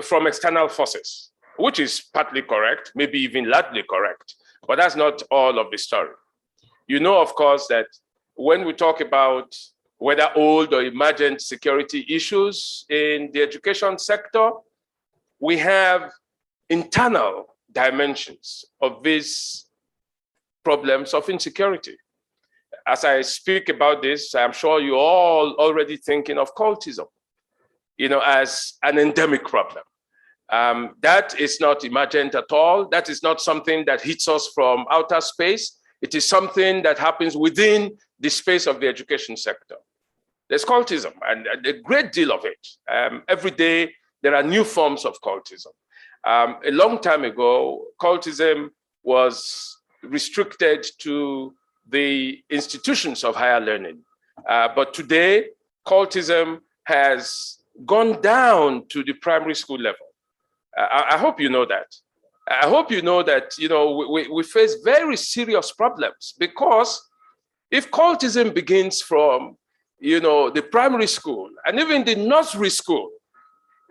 G: from external forces, which is partly correct, maybe even largely correct, but that's not all of the story. You know, of course, that when we talk about whether old or emergent security issues in the education sector, we have internal dimensions of these problems of insecurity. As I speak about this, I'm sure you're all already thinking of cultism, as an endemic problem. That is not emergent at all. That is not something that hits us from outer space. It is something that happens within the space of the education sector. There's cultism, and a great deal of it. Every day, there are new forms of cultism. A long time ago, cultism was restricted to the institutions of higher learning. But today, cultism has gone down to the primary school level. I hope you know that. I hope you know that, we face very serious problems, because if cultism begins from, the primary school and even the nursery school,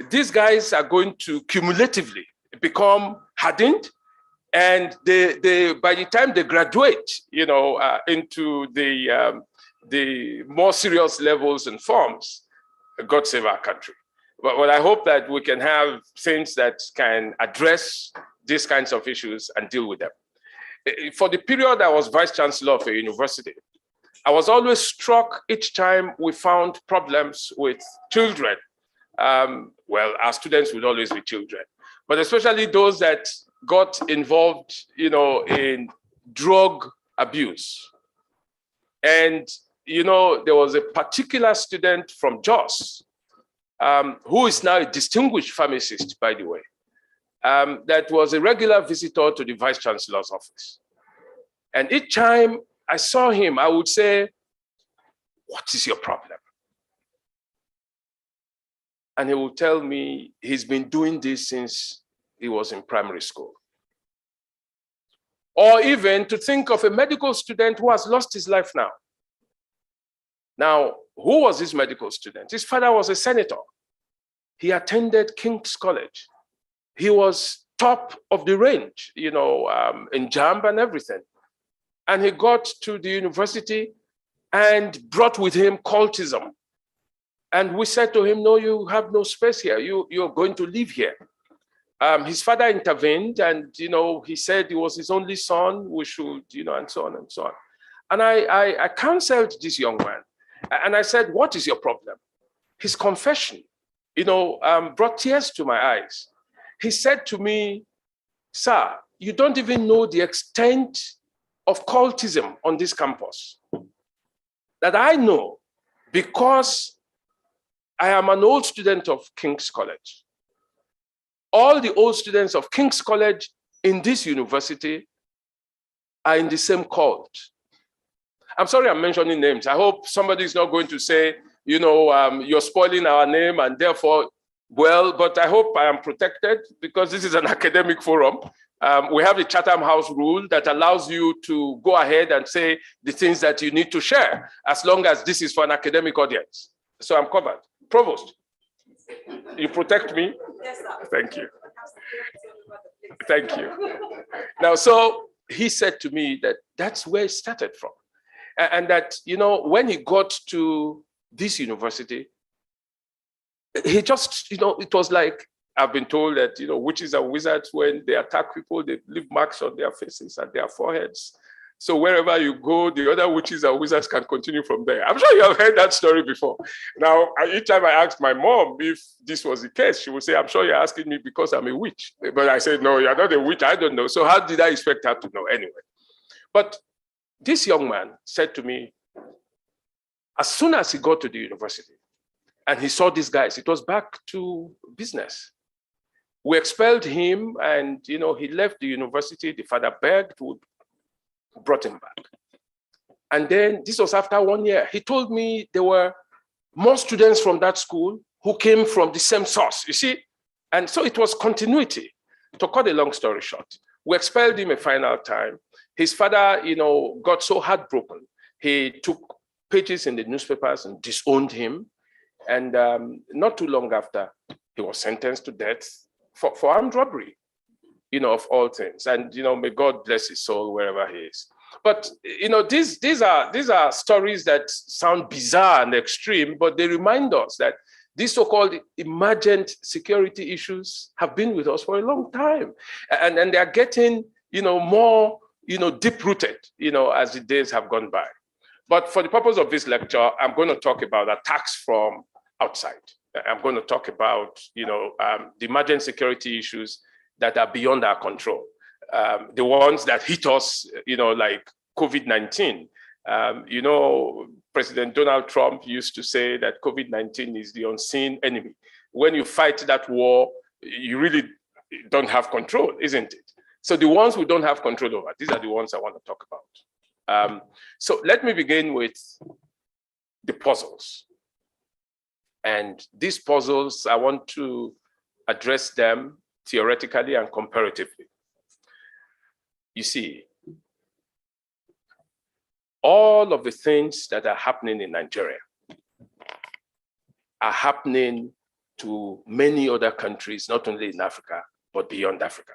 G: these guys are going to cumulatively become hardened, and they by the time they graduate, into the more serious levels and forms, God save our country. But I hope that we can have things that can address these kinds of issues and deal with them. For the period I was Vice Chancellor of a university, I was always struck each time we found problems with children. Well, our students would always be children, but especially those that got involved, in drug abuse. And, there was a particular student from Jos, who is now a distinguished pharmacist, by the way, that was a regular visitor to the Vice Chancellor's office. And each time I saw him, I would say, "What is your problem?" And he would tell me he's been doing this since he was in primary school. Or even to think of a medical student who has lost his life now. Now, who was this medical student? His father was a senator. He attended King's College. He was top of the range, in JAMB and everything. And he got to the university and brought with him cultism. And we said to him, "No, you have no space here. You're going to live here." His father intervened, and he said he was his only son. We should, and so on and so on. And I counseled this young man, and I said, "What is your problem?" His confession, brought tears to my eyes. He said to me, "Sir, you don't even know the extent of cultism on this campus that I know, because I am an old student of King's College. All the old students of King's College in this university are in the same cult." I'm sorry I'm mentioning names. I hope somebody is not going to say, you're spoiling our name and therefore, but I hope I am protected because this is an academic forum. We have the Chatham House rule that allows you to go ahead and say the things that you need to share, as long as this is for an academic audience. So I'm covered. Provost, you protect me?
B: Yes, sir.
G: Thank you. Thank you. Now, so he said to me that that's where it started from. And that, when he got to this university, he just, it was like, I've been told that, witches and wizards, when they attack people, they leave marks on their faces and their foreheads. So wherever you go, the other witches and wizards can continue from there. I'm sure you have heard that story before. Now, each time I asked my mom if this was the case, she would say, "I'm sure you're asking me because I'm a witch." But I said, "No, you're not a witch. I don't know." So how did I expect her to know anyway? But this young man said to me, as soon as he got to the university and he saw these guys, it was back to business. We expelled him and, he left the university. The father begged, we brought him back. And then this was after 1 year. He told me there were more students from that school who came from the same source, you see? And so it was continuity. To cut a long story short, we expelled him a final time. His father, got so heartbroken. He took pages in the newspapers and disowned him. And not too long after, he was sentenced to death for armed robbery, of all things. And, may God bless his soul wherever he is. But, these are stories that sound bizarre and extreme, but they remind us that these so-called emergent security issues have been with us for a long time. And they are getting, more, deep-rooted, as the days have gone by. But for the purpose of this lecture, I'm going to talk about attacks from outside. I'm going to talk about, the emergent security issues that are beyond our control. The ones that hit us, like COVID-19. President Donald Trump used to say that COVID-19 is the unseen enemy. When you fight that war, you really don't have control, isn't it? So the ones we don't have control over, these are the ones I want to talk about. So let me begin with the puzzles. And these puzzles, I want to address them theoretically and comparatively. You see, all of the things that are happening in Nigeria are happening to many other countries, not only in Africa, but beyond Africa.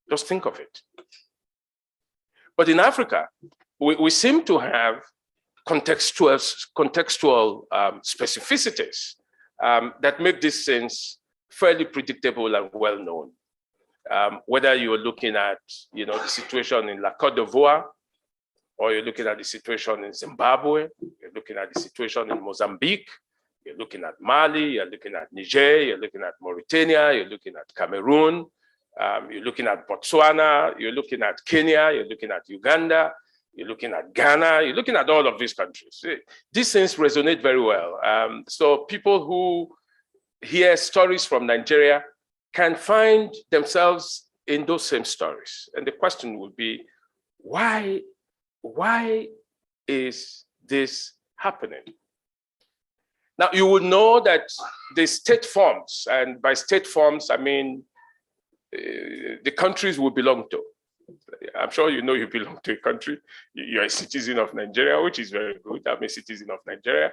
G: Just think of it. But in Africa, we seem to have contextual specificities that make these things fairly predictable and well-known. Whether you're looking at, the situation in La Côte d'Ivoire, or you're looking at the situation in Zimbabwe, you're looking at the situation in Mozambique, you're looking at Mali, you're looking at Niger, you're looking at Mauritania, you're looking at Cameroon, You're looking at Botswana, you're looking at Kenya, you're looking at Uganda, you're looking at Ghana, you're looking at all of these countries. These things resonate very well. So people who hear stories from Nigeria can find themselves in those same stories. And the question would be, why is this happening? Now, you will know that the state forms, and by state forms, I mean the countries we belong to. I'm sure you know you belong to a country. You're a citizen of Nigeria, which is very good. I'm a citizen of Nigeria.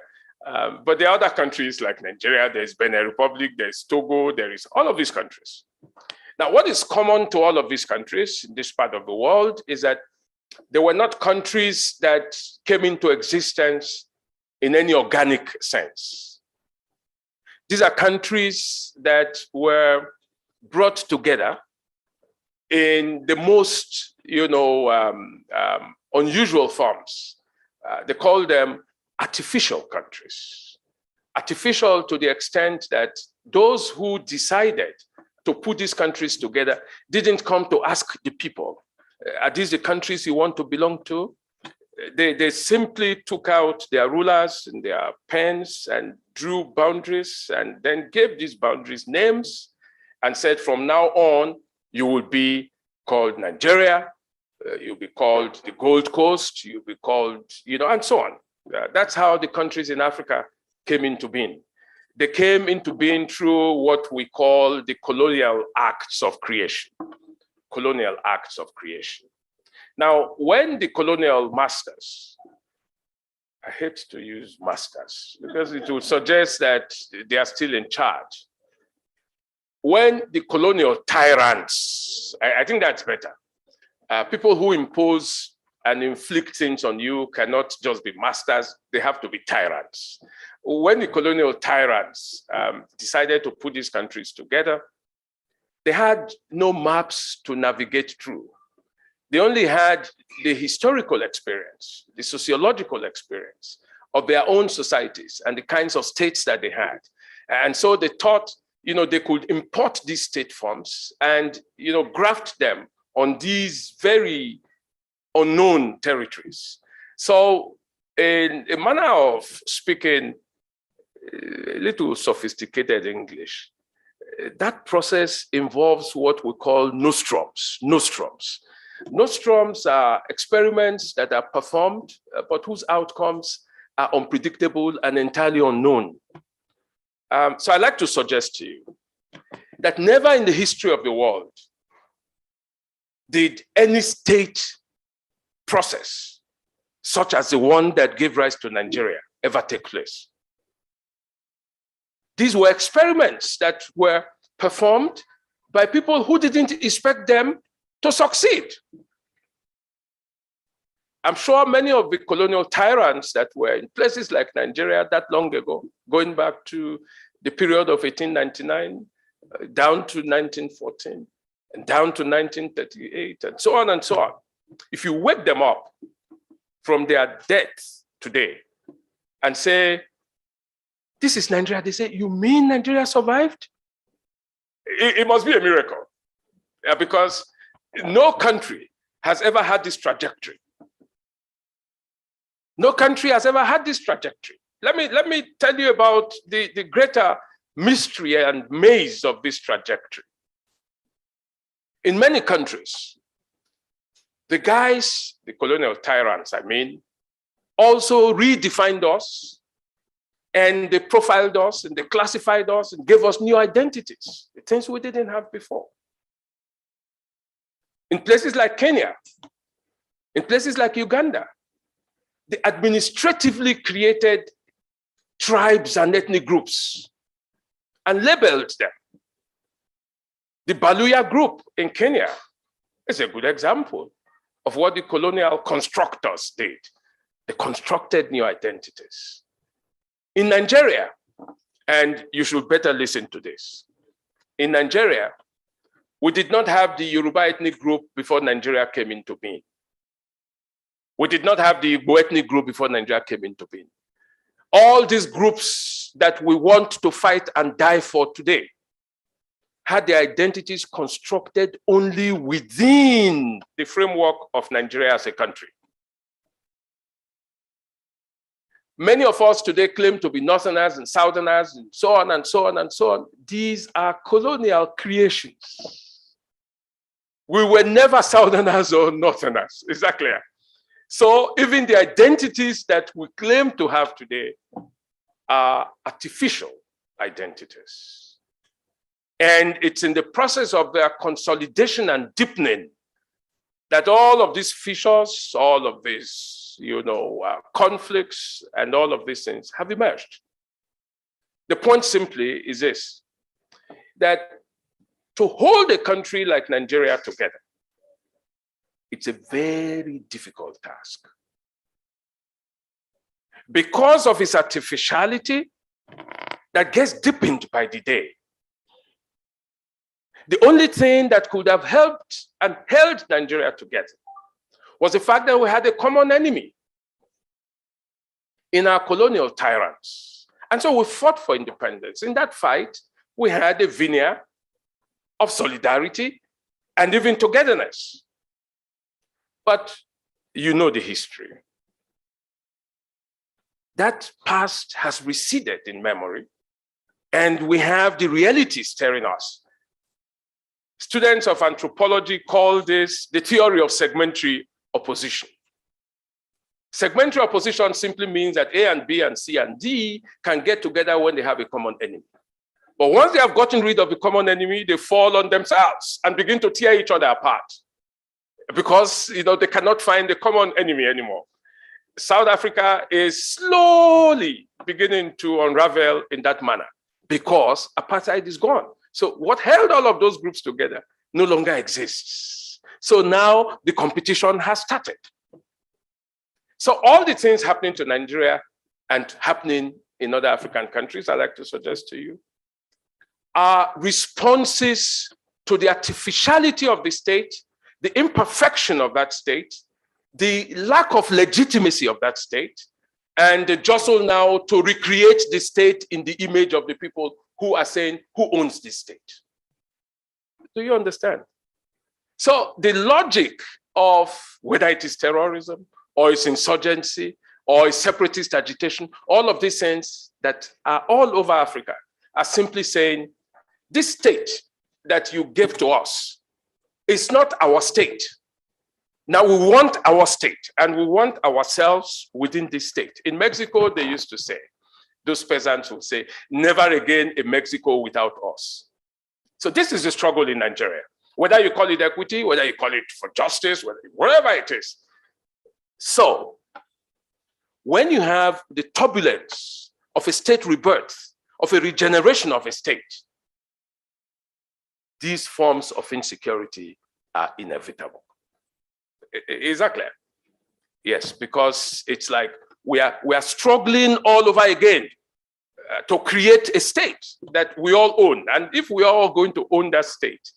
G: But there are other countries like Nigeria, there's Benin Republic, there's Togo, there is all of these countries. Now, what is common to all of these countries in this part of the world is that they were not countries that came into existence in any organic sense. These are countries that were brought together in the most, unusual forms. They call them artificial countries. Artificial to the extent that those who decided to put these countries together didn't come to ask the people, are these the countries you want to belong to? They simply took out their rulers and their pens and drew boundaries and then gave these boundaries names and said, from now on, you will be called Nigeria, you'll be called the Gold Coast, you'll be called, and so on. That's how the countries in Africa came into being. They came into being through what we call the colonial acts of creation. Colonial acts of creation. Now, when the colonial masters, I hate to use masters because it would suggest that they are still in charge. When the colonial tyrants, I think that's better. People who impose and inflict things on you cannot just be masters, they have to be tyrants. When the colonial tyrants decided to put these countries together, they had no maps to navigate through. They only had the historical experience, the sociological experience of their own societies and the kinds of states that they had. And so they thought, they could import these state forms and, graft them on these very unknown territories. So in a manner of speaking a little sophisticated English, that process involves what we call nostrums. Nostrums are experiments that are performed, but whose outcomes are unpredictable and entirely unknown. So I'd like to suggest to you that never in the history of the world did any state process, such as the one that gave rise to Nigeria, ever take place. These were experiments that were performed by people who didn't expect them to succeed. I'm sure many of the colonial tyrants that were in places like Nigeria that long ago, going back to the period of 1899, down to 1914, and down to 1938, and so on and so on. If you wake them up from their death today and say, this is Nigeria, they say, you mean Nigeria survived? It must be a miracle, because no country has ever had this trajectory. No country has ever had this trajectory. Let me tell you about the greater mystery and maze of this trajectory. In many countries, the guys, the colonial tyrants, also redefined us, and they profiled us, and they classified us, and gave us new identities, the things we didn't have before. In places like Kenya, in places like Uganda, they administratively created tribes and ethnic groups and labeled them. The Baluya group in Kenya is a good example of what the colonial constructors did. They constructed new identities. In Nigeria, and you should better listen to this, in Nigeria, we did not have the Yoruba ethnic group before Nigeria came into being. We did not have the Igbo ethnic group before Nigeria came into being. All these groups that we want to fight and die for today had their identities constructed only within the framework of Nigeria as a country. Many of us today claim to be Northerners and Southerners and so on and so on and so on. These are colonial creations. We were never Southerners or Northerners. Is that clear? So even the identities that we claim to have today are artificial identities. And it's in the process of their consolidation and deepening that all of these fissures, all of these conflicts and all of these things have emerged. The point simply is this, that to hold a country like Nigeria together, it's a very difficult task. Because of its artificiality that gets deepened by the day. The only thing that could have helped and held Nigeria together was the fact that we had a common enemy in our colonial tyrants. And so we fought for independence. In that fight, we had a veneer of solidarity and even togetherness. But you know the history. That past has receded in memory, and we have the reality staring us. Students of anthropology call this the theory of segmentary opposition. Segmentary opposition simply means that A and B and C and D can get together when they have a common enemy. But once they have gotten rid of the common enemy, they fall on themselves and begin to tear each other apart because they cannot find the common enemy anymore. South Africa is slowly beginning to unravel in that manner because apartheid is gone. So what held all of those groups together no longer exists. So now the competition has started. So all the things happening to Nigeria and happening in other African countries, I'd like to suggest to you, are responses to the artificiality of the state, the imperfection of that state, the lack of legitimacy of that state, and the jostle now to recreate the state in the image of the people who are saying, who owns this state? Do you understand? So the logic of whether it is terrorism, or it's insurgency, or it's separatist agitation, all of these things that are all over Africa are simply saying, this state that you gave to us is not our state. Now we want our state, and we want ourselves within this state. In Mexico, they used to say, those peasants would say, never again a Mexico without us. So this is the struggle in Nigeria. Whether you call it equity, whether you call it for justice, whatever it is. So when you have the turbulence of a state rebirth, of a regeneration of a state, these forms of insecurity are inevitable. Is that clear? Yes, because it's like we are struggling all over again to create a state that we all own. And if we are all going to own that state,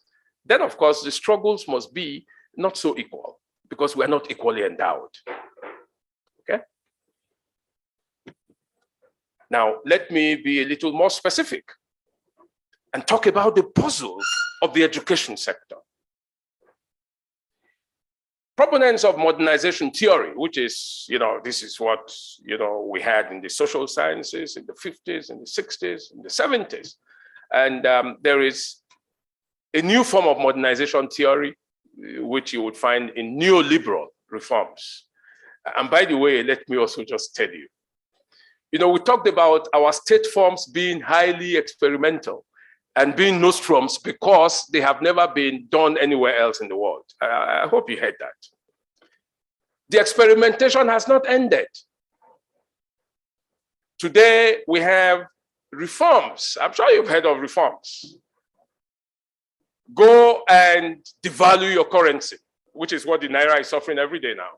G: then of course the struggles must be not so equal because we are not equally endowed. Okay? Now, let me be a little more specific and talk about the puzzle of the education sector. Proponents of modernization theory, which is, this is what, we had in the social sciences in the 50s, in the 60s, in the 70s. And there is a new form of modernization theory, which you would find in neoliberal reforms. And by the way, let me also just tell you, we talked about our state forms being highly experimental and being nostrums because they have never been done anywhere else in the world. I hope you heard that. The experimentation has not ended. Today, we have reforms. I'm sure you've heard of reforms. Go and devalue your currency, which is what the Naira is suffering every day now.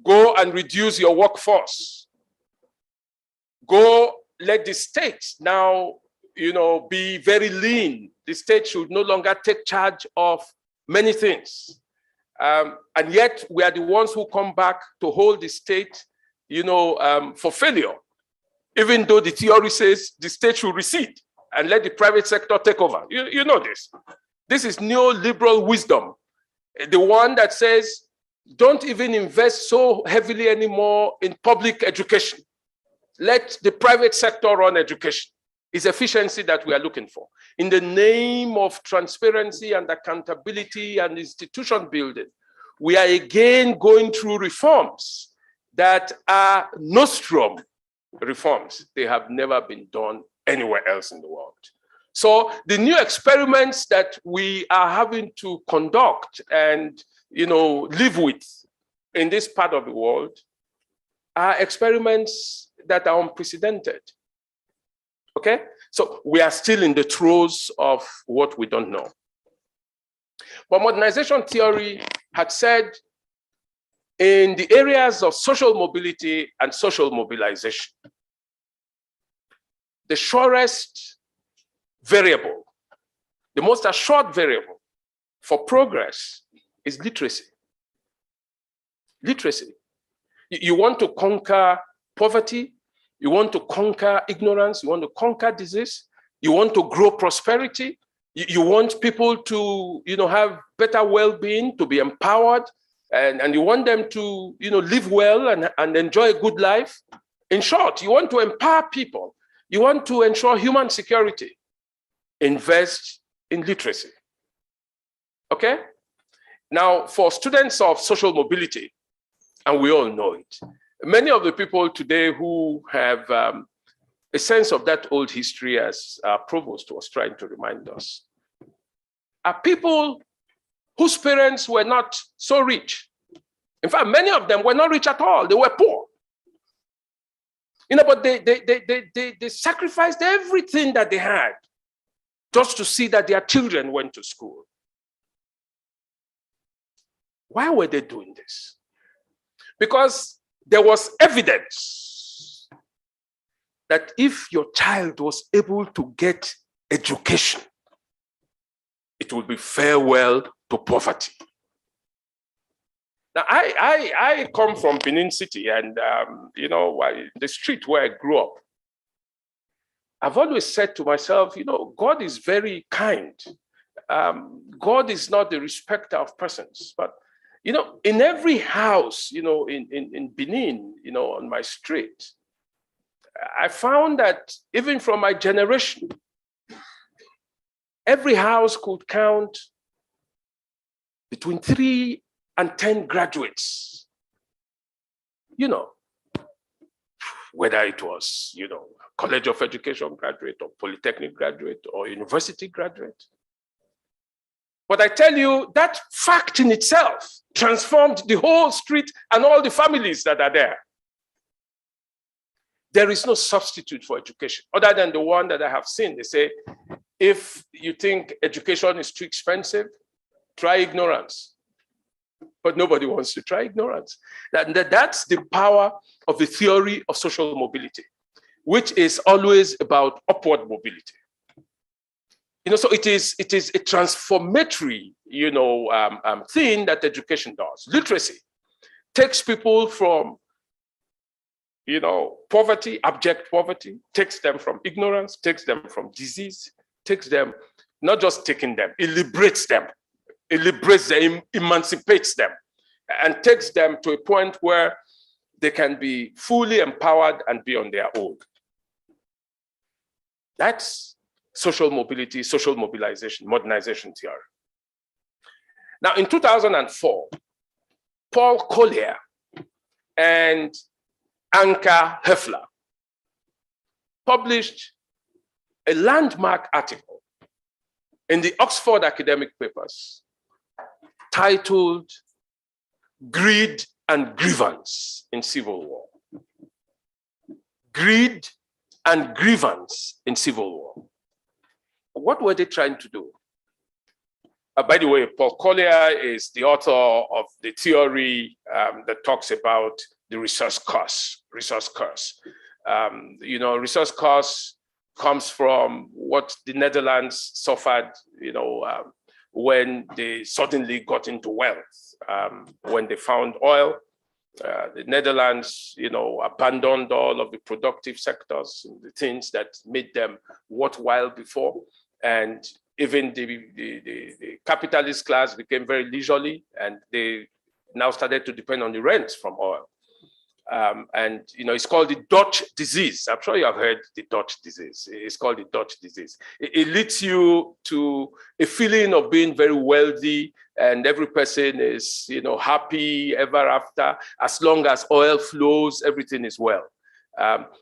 G: Go and reduce your workforce. Go let the state now, be very lean. The state should no longer take charge of many things. And yet we are the ones who come back to hold the state, for failure, even though the theory says the state should recede and let the private sector take over. You know this. This is neoliberal wisdom. The one that says, don't even invest so heavily anymore in public education. Let the private sector run education. It's efficiency that we are looking for. In the name of transparency and accountability and institution building, we are again going through reforms that are nostrum reforms. They have never been done anywhere else in the world. So the new experiments that we are having to conduct and live with in this part of the world are experiments that are unprecedented. Okay? So we are still in the throes of what we don't know. But modernization theory had said in the areas of social mobility and social mobilization, the surest variable, the most assured variable for progress is literacy. Literacy. You want to conquer poverty, you want to conquer ignorance, you want to conquer disease, you want to grow prosperity, you want people to have better well-being, to be empowered, and you want them to live well and enjoy a good life. In short, you want to empower people, you want to ensure human security. Invest in literacy. Okay? Now, for students of social mobility, and we all know it, many of the people today who have a sense of that old history, as our provost was trying to remind us, are people whose parents were not so rich. In fact, many of them were not rich at all. They were poor. But they sacrificed everything that they had just to see that their children went to school. Why were they doing this? Because there was evidence that if your child was able to get education, it would be farewell to poverty. Now, I come from Benin City, and the street where I grew up, I've always said to myself, God is very kind. God is not the respecter of persons, but in every house, in Benin, on my street, I found that even from my generation, every house could count between 3 and 10 graduates. Whether it was, College of Education graduate or Polytechnic graduate or university graduate. But I tell you, that fact in itself transformed the whole street and all the families that are there. There is no substitute for education other than the one that I have seen. They say, if you think education is too expensive, try ignorance. But nobody wants to try ignorance. That's the power of the theory of social mobility, which is always about upward mobility. So it is a transformatory, thing that education does. Literacy takes people from, poverty, abject poverty, takes them from ignorance, takes them from disease, takes them, not just taking them, it liberates them, emancipates them, and takes them to a point where they can be fully empowered and be on their own. That's social mobility, social mobilization, modernization theory. Now, in 2004, Paul Collier and Anka Hefler published a landmark article in the Oxford Academic Papers titled Greed and Grievance in Civil War. Greed and grievance in civil war. What were they trying to do? By the way, Paul Collier is the author of the theory that talks about the resource curse. Resource curse comes from what the Netherlands suffered, when they suddenly got into wealth, when they found oil, The Netherlands, abandoned all of the productive sectors, the things that made them worthwhile before. And even the capitalist class became very leisurely, and they now started to depend on the rents from oil. It's called the Dutch disease. I'm sure you have heard the Dutch disease. It's called the Dutch disease. It leads you to a feeling of being very wealthy, and every person is, happy ever after. As long as oil flows, everything is well.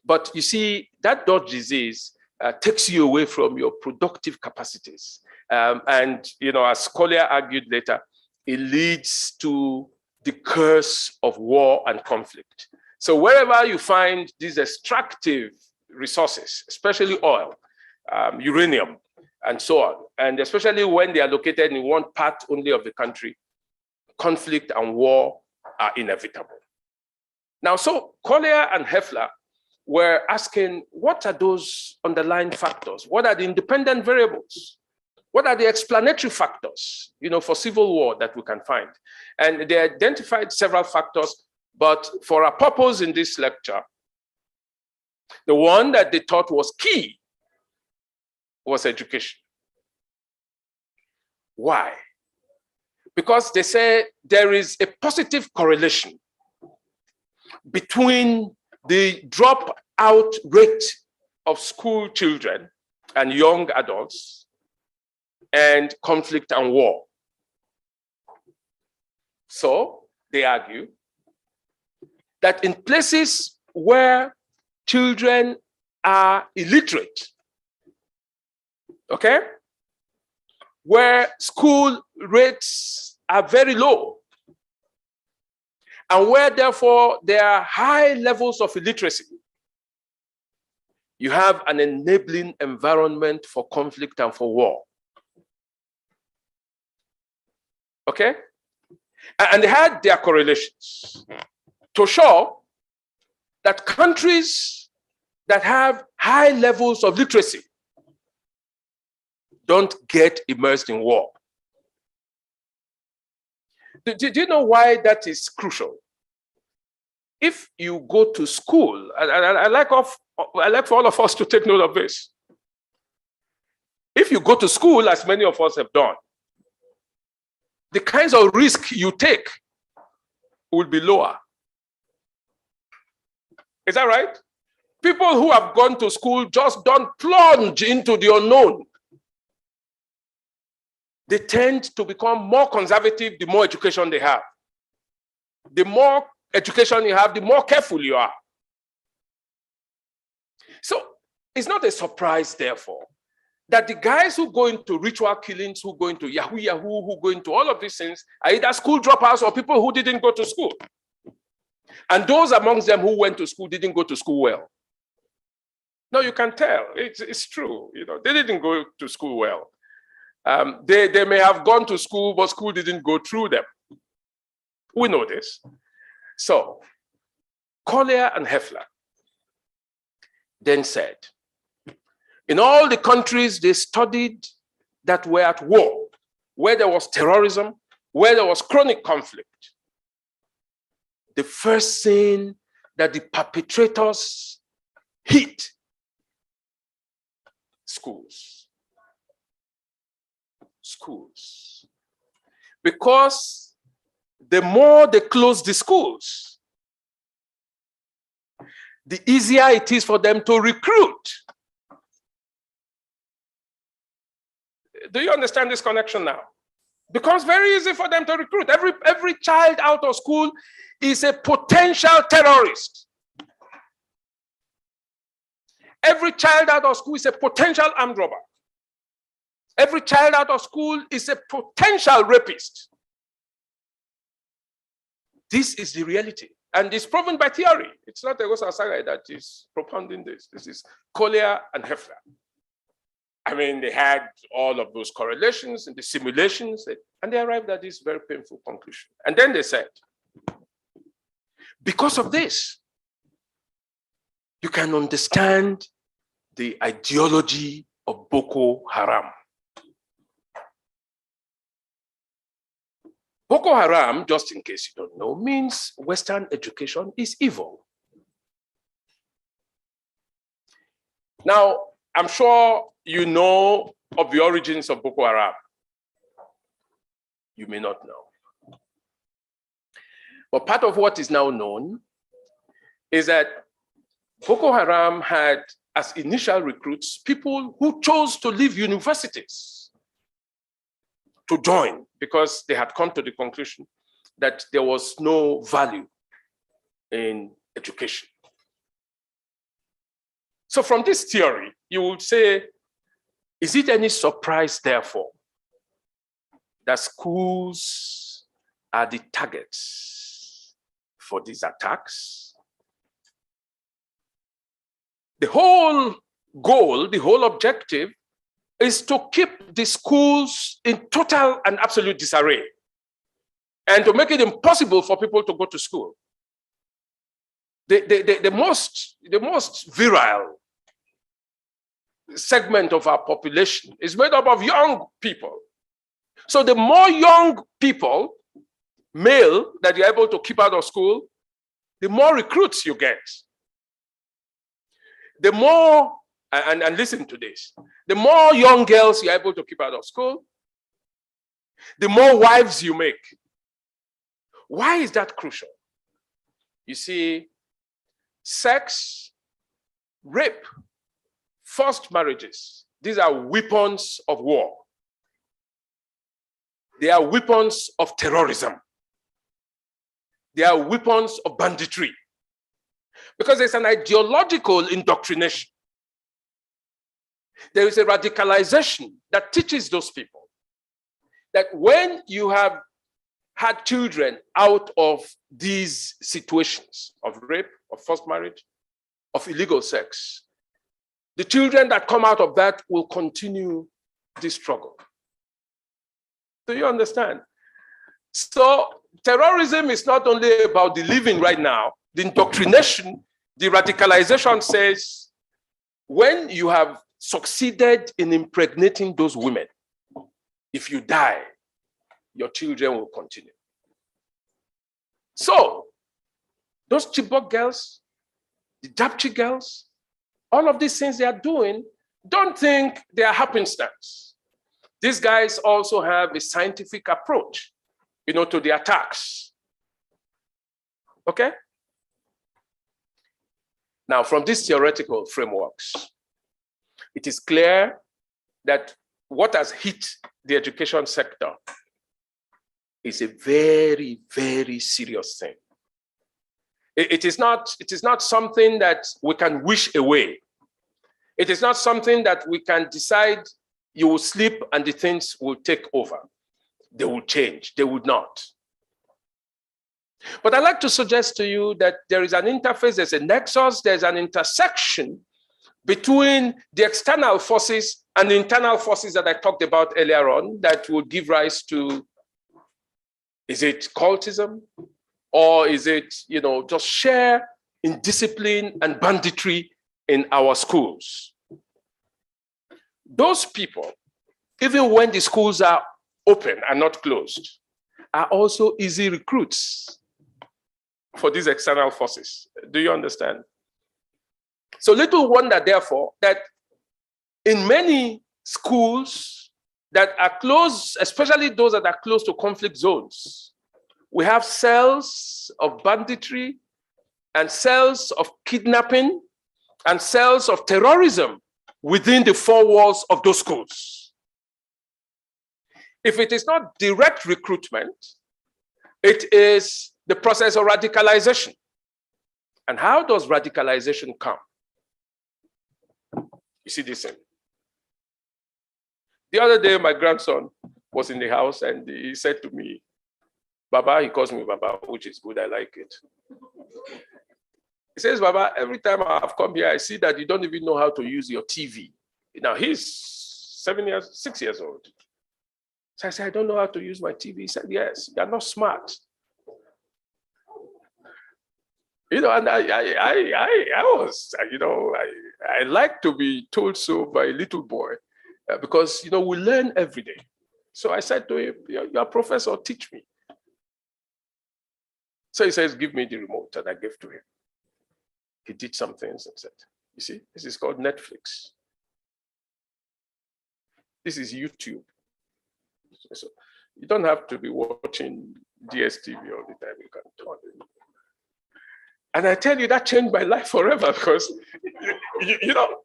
G: But you see, that Dutch disease takes you away from your productive capacities. As Collier argued later, it leads to the curse of war and conflict. So wherever you find these extractive resources, especially oil, uranium, and so on, and especially when they are located in one part only of the country, conflict and war are inevitable. Now, so Collier and Heffler were asking, what are those underlying factors? What are the independent variables? What are the explanatory factors, for civil war that we can find? And they identified several factors, but for our purpose in this lecture, the one that they thought was key was education. Why? Because they say there is a positive correlation between the dropout rate of school children and young adults and conflict and war. So they argue that in places where children are illiterate, okay, where school rates are very low, and where therefore there are high levels of illiteracy, you have an enabling environment for conflict and for war. Okay? And they had their correlations to show that countries that have high levels of literacy don't get immersed in war. Do you know why that is crucial? If you go to school, and I like for all of us to take note of this. If you go to school, as many of us have done, the kinds of risk you take will be lower. Is that right? People who have gone to school just don't plunge into the unknown. They tend to become more conservative the more education they have. The more education you have, the more careful you are. So it's not a surprise, therefore, that the guys who go into ritual killings, who go into Yahoo, who go into all of these things, are either school dropouts or people who didn't go to school. And those amongst them who went to school didn't go to school well. No, you can tell. It's true. They didn't go to school well. They may have gone to school, but school didn't go through them. We know this. So Collier and Heffler then said, in all the countries they studied that were at war, where there was terrorism, where there was chronic conflict, the first thing that the perpetrators hit, schools. Schools. Because the more they close the schools, the easier it is for them to recruit. Do you understand this connection now? Becomes very easy for them to recruit. Every child out of school is a potential terrorist. Every child out of school is a potential armed robber. Every child out of school is a potential rapist. This is the reality. And it's proven by theory. It's not Egosa Asagai that is propounding this. This is Collier and Heffler. I mean, they had all of those correlations and the simulations, and they arrived at this very painful conclusion. And then they said, because of this, you can understand the ideology of Boko Haram. Boko Haram, just in case you don't know, means Western education is evil. Now, I'm sure you know of the origins of Boko Haram. You may not know. But part of what is now known is that Boko Haram had as initial recruits people who chose to leave universities to join because they had come to the conclusion that there was no value in education. So from this theory, you would say, is it any surprise, therefore, that schools are the targets for these attacks? The whole goal, the whole objective is to keep the schools in total and absolute disarray and to make it impossible for people to go to school. The most virile segment of our population is made up of young people. So the more young people, male, that you're able to keep out of school, the more recruits you get. The more, and listen to this, the more young girls you're able to keep out of school, the more wives you make. Why is that crucial? You see, sex, rape, forced marriages, these are weapons of war. They are weapons of terrorism. They are weapons of banditry. Because there's an ideological indoctrination. There is a radicalization that teaches those people that when you have had children out of these situations of rape, of forced marriage, of illegal sex, the children that come out of that will continue this struggle. Do you understand? So terrorism is not only about the living right now, the indoctrination, the radicalization says, when you have succeeded in impregnating those women, if you die, your children will continue. So those Chibok girls, the Japchi girls, all of these things they are doing, don't think they are happenstance. These guys also have a scientific approach, to the attacks. Okay? Now, from these theoretical frameworks, it is clear that what has hit the education sector is a very, very serious thing. It is not something that we can wish away. It is not something that we can decide you will sleep and the things will take over. They will change. They would not. But I'd like to suggest to you that there is an interface, there's a nexus, there's an intersection between the external forces and the internal forces that I talked about earlier on that will give rise to, is it cultism? Or is it, just share indiscipline and banditry in our schools? Those people, even when the schools are open and not closed, are also easy recruits for these external forces. Do you understand? So little wonder, therefore, that in many schools that are close, especially those that are close to conflict zones, we have cells of banditry and cells of kidnapping and cells of terrorism within the four walls of those schools. If it is not direct recruitment, it is the process of radicalization. And how does radicalization come? You see this thing. The other day, my grandson was in the house and he said to me, Baba, he calls me Baba, which is good, I like it. He says, Baba, every time I've come here, I see that you don't even know how to use your TV. Now he's 6 years old. So I said, I don't know how to use my TV. He said, yes, you're not smart. And I was, I like to be told so by a little boy because, we learn every day. So I said to him, you're a professor, teach me. So he says, give me the remote, and I gave to him. He did some things and said, you see, this is called Netflix. This is YouTube. So you don't have to be watching DSTV all the time. You can turn it. And I tell you, that changed my life forever because, you know,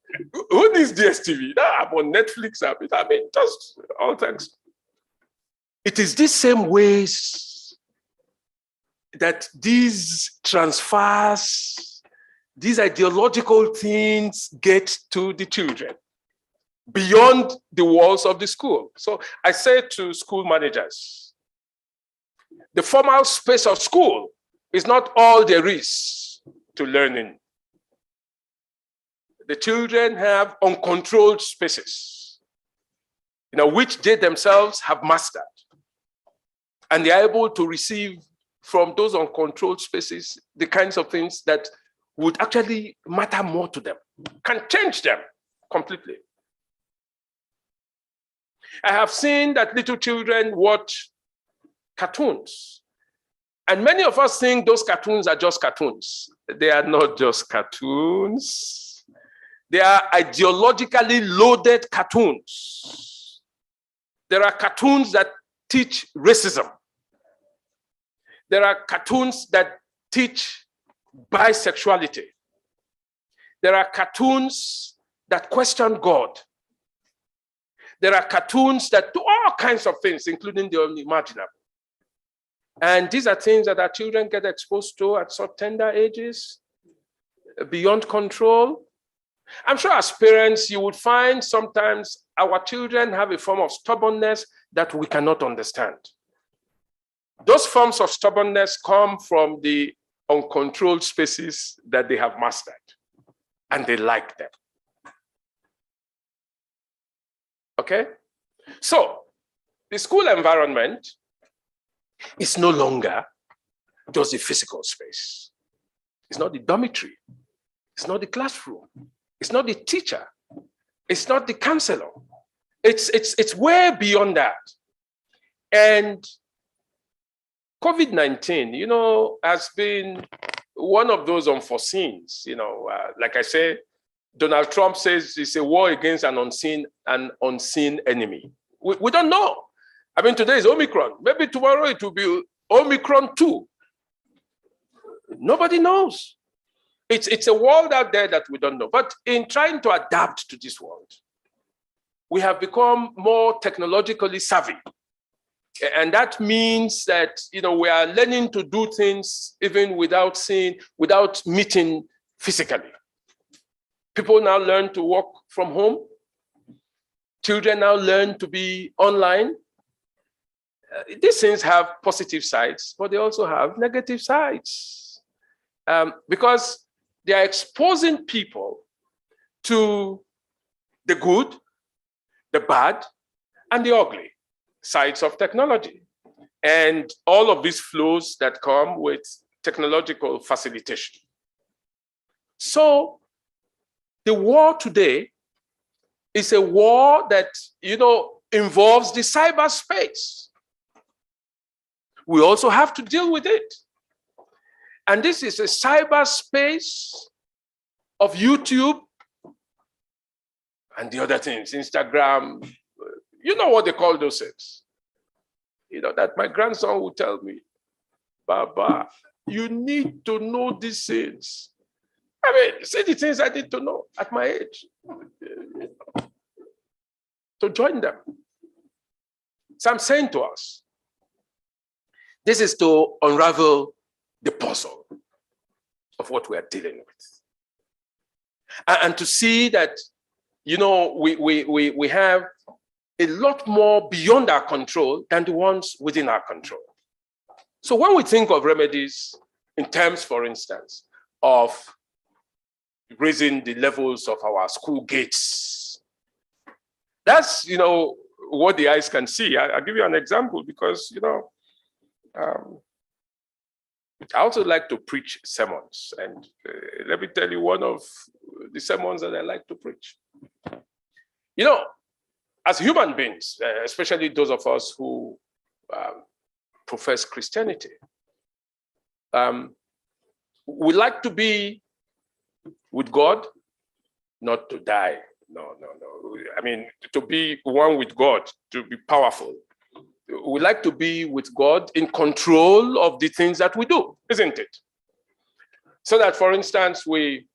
G: who needs DSTV? I'm on Netflix. I mean, just all thanks. It is these same ways that these transfers, these ideological things get to the children beyond the walls of the school. So I say to school managers, the formal space of school is not all there is to learning. The children have uncontrolled spaces, which they themselves have mastered. And they are able to receive from those uncontrolled spaces the kinds of things that would actually matter more to them, can change them completely. I have seen that little children watch cartoons. And many of us think those cartoons are just cartoons. They are not just cartoons. They are ideologically loaded cartoons. There are cartoons that teach racism. There are cartoons that teach bisexuality. There are cartoons that question God. There are cartoons that do all kinds of things, including the unimaginable. And these are things that our children get exposed to at such tender ages, beyond control. I'm sure as parents, you would find sometimes our children have a form of stubbornness that we cannot understand. Those forms of stubbornness come from the uncontrolled spaces that they have mastered, and they like them. Okay? So, the school environment is no longer just a physical space. It's not the dormitory. It's not the classroom. It's not the teacher. It's not the counselor. It's way beyond that. And COVID-19, has been one of those unforeseens. Like I say, Donald Trump says it's a war against an unseen enemy. We don't know. I mean, today is Omicron. Maybe tomorrow it will be Omicron 2. Nobody knows. It's a world out there that we don't know. But in trying to adapt to this world, we have become more technologically savvy. And that means that, we are learning to do things even without meeting physically. People now learn to work from home. Children now learn to be online. These things have positive sides, but they also have negative sides because they are exposing people to the good, the bad, and the ugly sides of technology, and all of these flows that come with technological facilitation. So the war today is a war that, involves the cyberspace. We also have to deal with it. And this is a cyberspace of YouTube and the other things, Instagram, you know what they call those things. That my grandson will tell me, Baba, you need to know these things. I mean, say the things I need to know at my age. To join them. So I'm saying to us, this is to unravel the puzzle of what we are dealing with. And to see that, we have a lot more beyond our control than the ones within our control. So when we think of remedies in terms, for instance, of raising the levels of our school gates, that's, what the eyes can see. I'll give you an example because, I also like to preach sermons. And let me tell you one of the sermons that I like to preach. As human beings, especially those of us who profess Christianity, We like to be with God, not to die. No. I mean, to be one with God, to be powerful. We like to be with God in control of the things that we do, isn't it? So that, for instance, we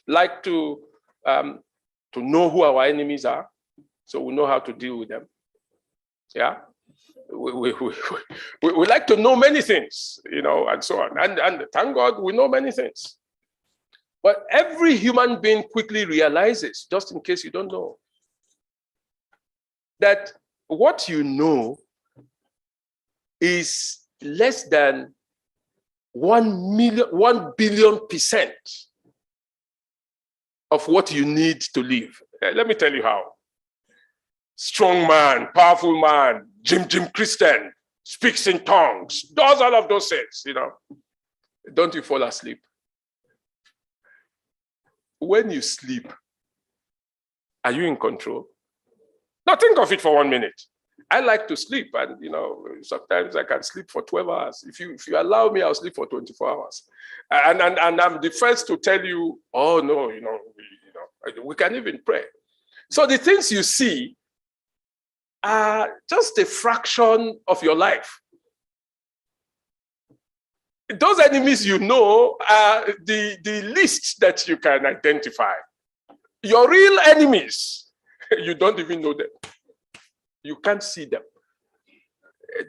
G: like to know who our enemies are, so we know how to deal with them. Yeah, we like to know many things, and so on. And thank God we know many things. But every human being quickly realizes, just in case you don't know, that what you know is less than 1 billion% of what you need to live. Let me tell you how. Strong man, powerful man, Jim Christian, speaks in tongues, does all of those things, Don't you fall asleep? When you sleep, are you in control? Now think of it for 1 minute. I like to sleep, and sometimes I can sleep for 12 hours. If you allow me, I'll sleep for 24 hours. And I'm the first to tell you, oh no, we can even pray. So the things you see are just a fraction of your life. Those enemies are the least that you can identify. Your real enemies, you don't even know them. You can't see them.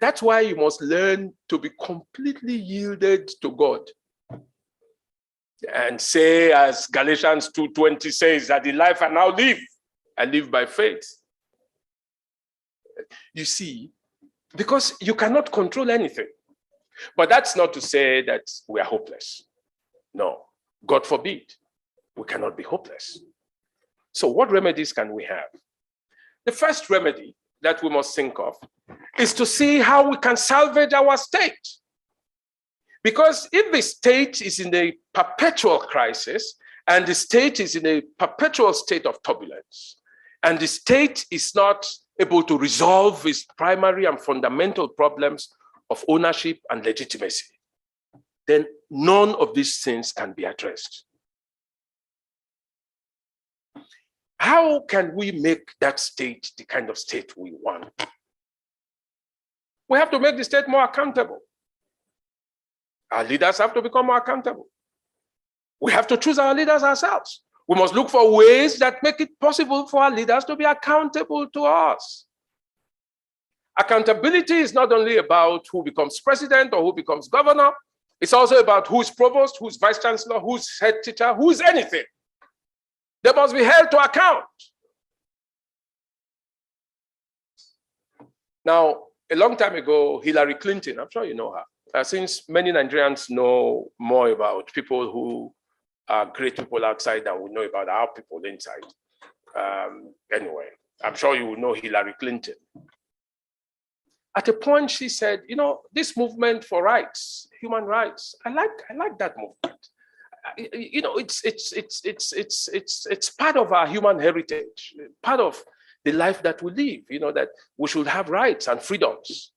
G: That's why you must learn to be completely yielded to God. And say, as Galatians 2:20 says, that the life I now live, I live by faith. You see, because you cannot control anything. But that's not to say that we are hopeless. No, God forbid, we cannot be hopeless. So what remedies can we have? The first remedy that we must think of is to see how we can salvage our state. Because if the state is in a perpetual crisis, and the state is in a perpetual state of turbulence, and the state is not able to resolve its primary and fundamental problems of ownership and legitimacy, then none of these things can be addressed. How can we make that state the kind of state we want? We have to make the state more accountable. Our leaders have to become more accountable. We have to choose our leaders ourselves. We must look for ways that make it possible for our leaders to be accountable to us. Accountability is not only about who becomes president or who becomes governor. It's also about who's provost, who's vice chancellor, who's head teacher, who's anything. They must be held to account. Now, a long time ago, Hillary Clinton, I'm sure you know her, since many Nigerians know more about people who are great people outside than we know about our people inside. Anyway, I'm sure you will know Hillary Clinton. At a point, she said, this movement for rights, human rights, I like that movement. It's part of our human heritage, part of the life that we live, that we should have rights and freedoms.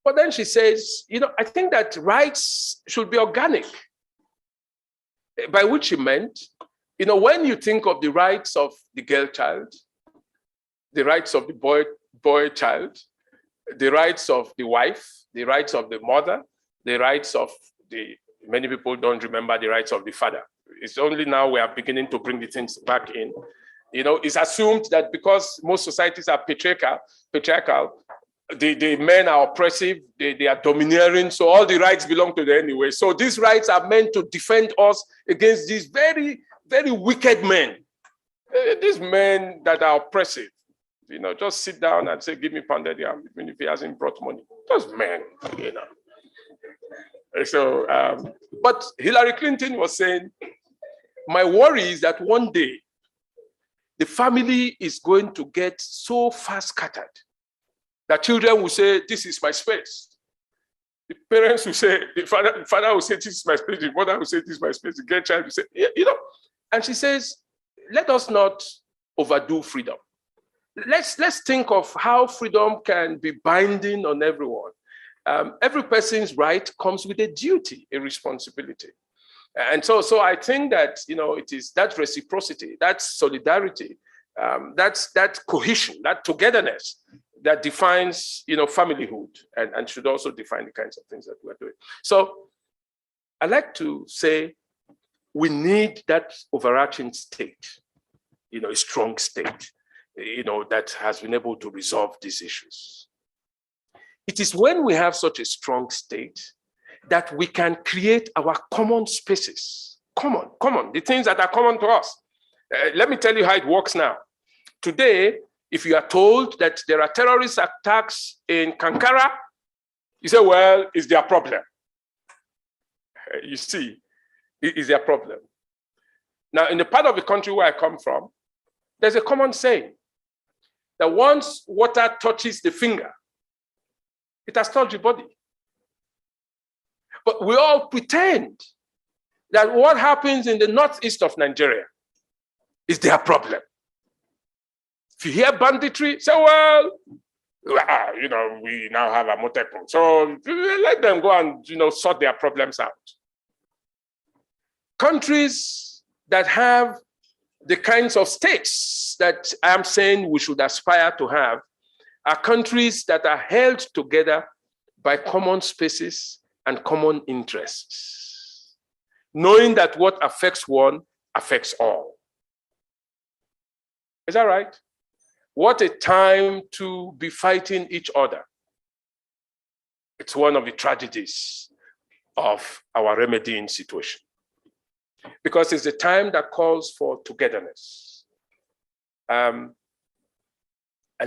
G: But then she says, I think that rights should be organic, by which she meant, when you think of the rights of the girl child, the rights of the boy child, the rights of the wife, the rights of the mother, the rights of many people don't remember the rights of the father. It's only now we are beginning to bring the things back in. It's assumed that because most societies are patriarchal, the men are oppressive, they are domineering, so all the rights belong to them anyway. So these rights are meant to defend us against these very, very wicked men. These men that are oppressive. Just sit down and say, give me pounded yam, even if he hasn't brought money. Those men, So, but Hillary Clinton was saying, my worry is that one day, the family is going to get so far scattered that children will say, this is my space. The parents will say, the father will say, this is my space. The mother will say, this is my space. The grandchild will say, And she says, let us not overdo freedom. Let's think of how freedom can be binding on everyone. every person's right comes with a duty, a responsibility. And so I think that, it is that reciprocity, that solidarity, that's that cohesion, that togetherness that defines, familyhood and should also define the kinds of things that we're doing. So I like to say we need that overarching state, a strong state, that has been able to resolve these issues. It is when we have such a strong state that we can create our common spaces, common, the things that are common to us. Let me tell you how it works now. Today, if you are told that there are terrorist attacks in Kankara, you say, well, it's their problem. You see, it is their problem. Now, in the part of the country where I come from, there's a common saying that once water touches the finger, it has touched the body. But we all pretend that what happens in the northeast of Nigeria is their problem. If you hear banditry, say, well, we now have a Amotekun, so let them go and sort their problems out. Countries that have the kinds of states that I'm saying we should aspire to have are countries that are held together by common spaces and common interests, knowing that what affects one affects all. Is that right? What a time to be fighting each other. It's one of the tragedies of our remedying situation, because it's a time that calls for togetherness. And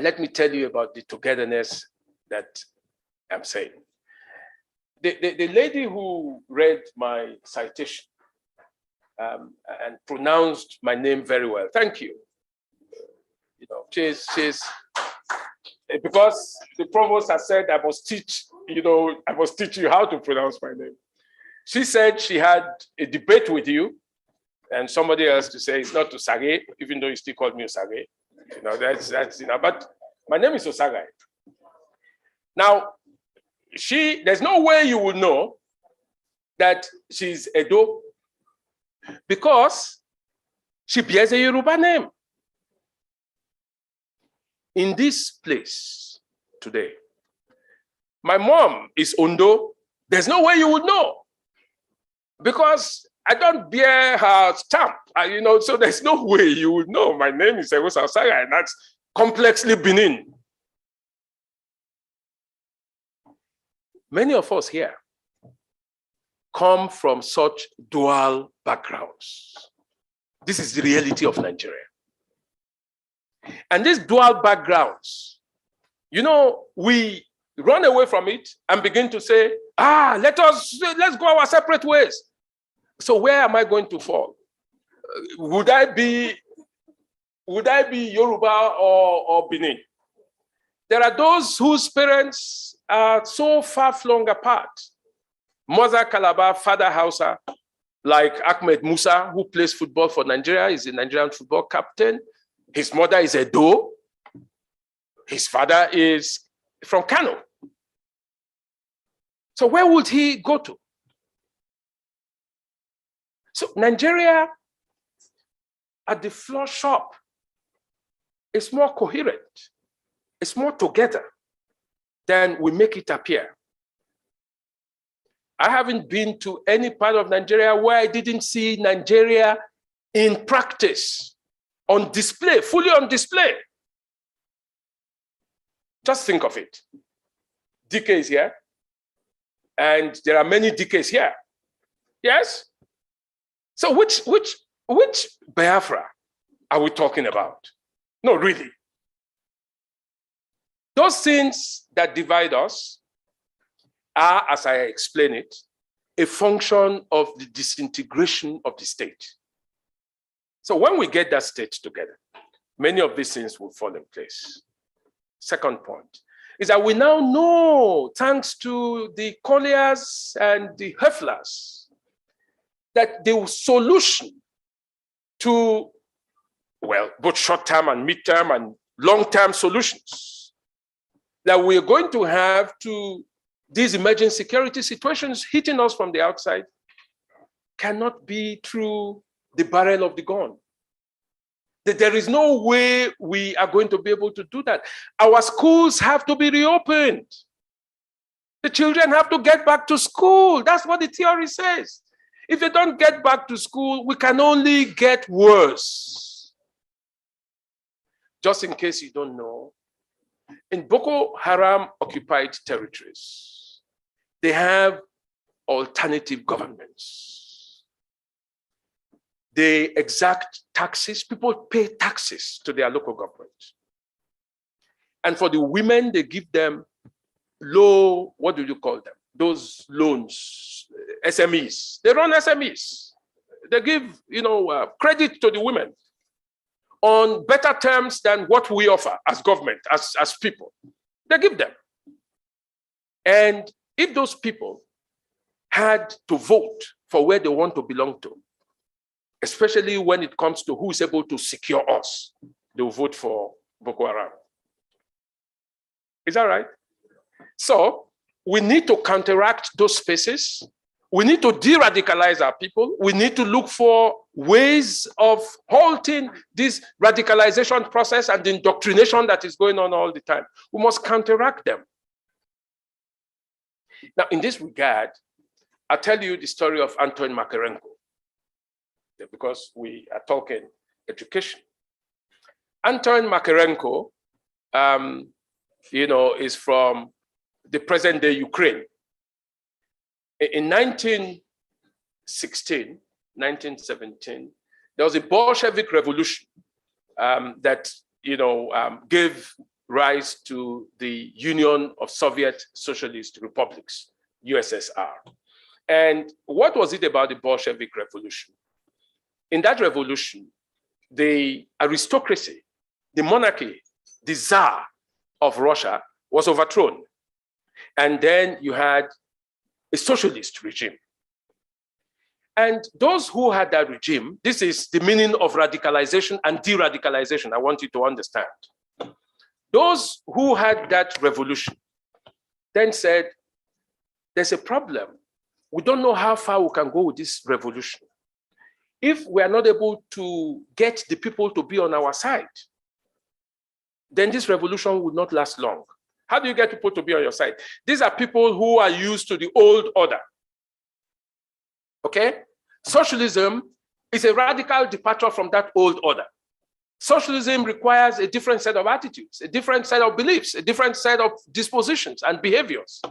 G: let me tell you about the togetherness that I'm saying. The lady who read my citation and pronounced my name very well, thank you. She's because the provost has said I must teach you how to pronounce my name. She said she had a debate with you, and somebody else to say it's not Usage, even though you still call me Usage. But my name is Osagai. Now, there's no way you will know that she's Edo because she bears a Yoruba name. In this place today, my mom is Ondo. There's no way you would know because I don't bear her stamp, so there's no way you would know. My name is Ewosa Osagai, and that's complexly Benin. Many of us here come from such dual backgrounds. This is the reality of Nigeria. And these dual backgrounds, we run away from it and begin to say, let's go our separate ways. So where am I going to fall? Would I be Yoruba or Benin? There are those whose parents are so far-flung apart. Mother Calabar, father Hausa, like Ahmed Musa, who plays football for Nigeria, is a Nigerian football captain. His mother is Edo. His father is from Kano. So where would he go to? So Nigeria, at the floor shop, is more coherent. It's more together than we make it appear. I haven't been to any part of Nigeria where I didn't see Nigeria in practice, on display, fully on display. Just think of it. DK is here, and there are many DKs here. Yes? So which Biafra are we talking about? No, really. Those things that divide us are, as I explain it, a function of the disintegration of the state. So when we get that state together, many of these things will fall in place. Second point is that we now know, thanks to the Colliers and the Hefflers, that the solution to, both short-term and mid-term and long-term solutions that we're going to have to these emerging security situations hitting us from the outside cannot be through the barrel of the gun. There is no way we are going to be able to do that. Our schools have to be reopened. The children have to get back to school. That's what the theory says. If they don't get back to school, we can only get worse. Just in case you don't know, in Boko Haram occupied territories, they have alternative governments. They exact taxes. People pay taxes to their local government. And for the women, they give them low, what do you call them? Those loans, SMEs. They run SMEs. They give, credit to the women on better terms than what we offer as government, as people. They give them. And if those people had to vote for where they want to belong to, especially when it comes to who is able to secure us, they will vote for Boko Haram. Is that right? So we need to counteract those spaces. We need to de-radicalize our people. We need to look for ways of halting this radicalization process and the indoctrination that is going on all the time. We must counteract them. Now, in this regard, I'll tell you the story of Antoine Makarenko, because we are talking education. Antoine Makarenko, is from the present-day Ukraine. In 1916, 1917, there was a Bolshevik revolution that gave rise to the Union of Soviet Socialist Republics, USSR. And what was it about the Bolshevik revolution? In that revolution, the aristocracy, the monarchy, the Tsar of Russia was overthrown. And then you had a socialist regime. And those who had that regime, this is the meaning of radicalization and de-radicalization, I want you to understand. Those who had that revolution then said, there's a problem. We don't know how far we can go with this revolution. If we are not able to get the people to be on our side, then this revolution will not last long. How do you get people to be on your side? These are people who are used to the old order. Okay? Socialism is a radical departure from that old order. Socialism requires a different set of attitudes, a different set of beliefs, a different set of dispositions and behaviors.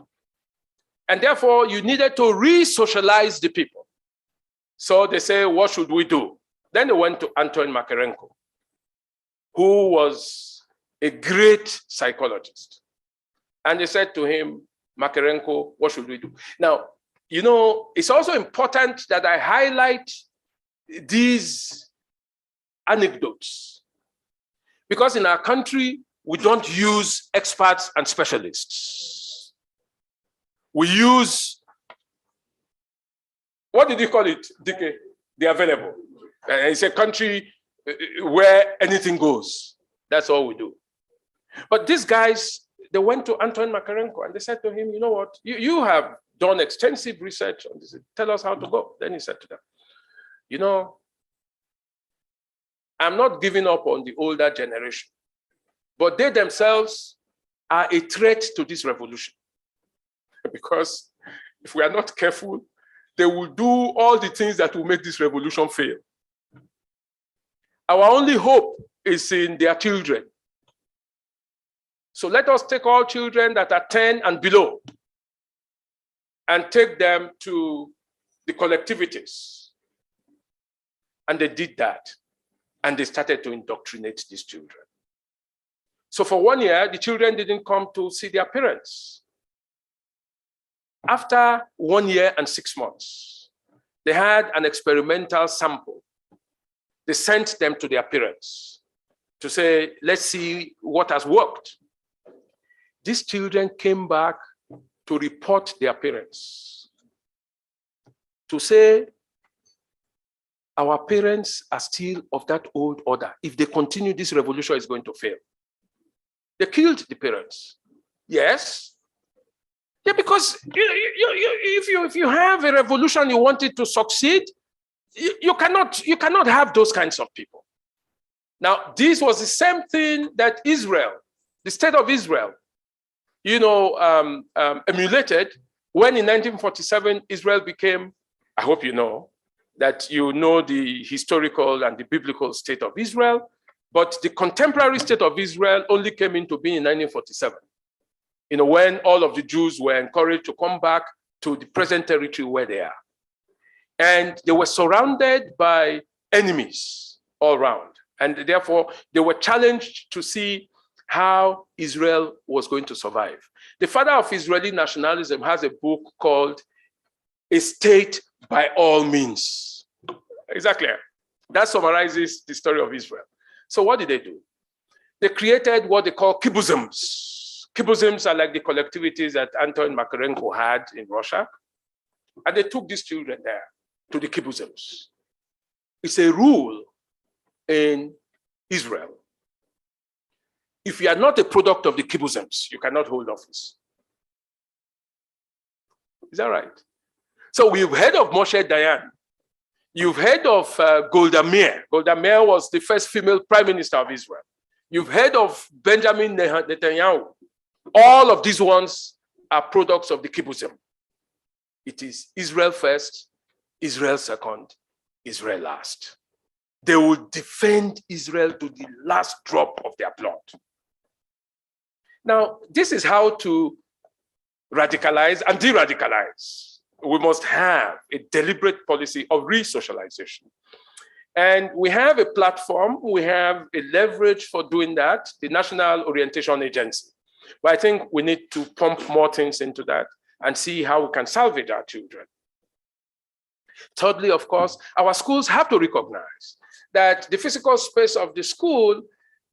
G: And therefore, you needed to re-socialize the people. So they say, what should we do? Then they went to Antoine Makarenko, who was a great psychologist. And they said to him, Makarenko, what should we do? Now, it's also important that I highlight these anecdotes, because in our country, we don't use experts and specialists. We use, what did you call it, DK? The available. It's a country where anything goes. That's all we do. But these guys, they went to Antoine Makarenko and they said to him, you know what, you have done extensive research on this. Tell us how to go. Then he said to them, I'm not giving up on the older generation, but they themselves are a threat to this revolution. Because if we are not careful, they will do all the things that will make this revolution fail. Our only hope is in their children. So let us take all children that are 10 and below and take them to the collectivities. And they did that. And they started to indoctrinate these children. So for 1 year, the children didn't come to see their parents. After 1 year and 6 months, they had an experimental sample. They sent them to their parents to say, let's see what has worked. These children came back to report their parents, to say, our parents are still of that old order. If they continue, this revolution is going to fail. They killed the parents. Yes, Yeah, because if you have a revolution, you want it to succeed, you cannot have those kinds of people. Now, this was the same thing that Israel, the state of Israel, emulated when in 1947 Israel became, I hope you know the historical and the biblical state of Israel, but the contemporary state of Israel only came into being in 1947. When all of the Jews were encouraged to come back to the present territory where they are. And they were surrounded by enemies all around. And therefore, they were challenged to see how Israel was going to survive. The father of Israeli nationalism has a book called A State by All Means. Exactly. That summarizes the story of Israel. So what did they do? They created what they call kibbutzim. Kibbutzim are like the collectivities that Anton Makarenko had in Russia. And they took these children there to the kibbutzim. It's a rule in Israel. If you are not a product of the kibbutzim, you cannot hold office. Is that right? So we've heard of Moshe Dayan. You've heard of Golda Meir. Golda Meir was the first female prime minister of Israel. You've heard of Benjamin Netanyahu. All of these ones are products of the kibbutzim. It is Israel first, Israel second, Israel last. They will defend Israel to the last drop of their blood. Now, this is how to radicalize and de-radicalize. We must have a deliberate policy of re-socialization. And we have a platform, we have a leverage for doing that, the National Orientation Agency. But I think we need to pump more things into that and see how we can salvage our children. Thirdly, of course, our schools have to recognize that the physical space of the school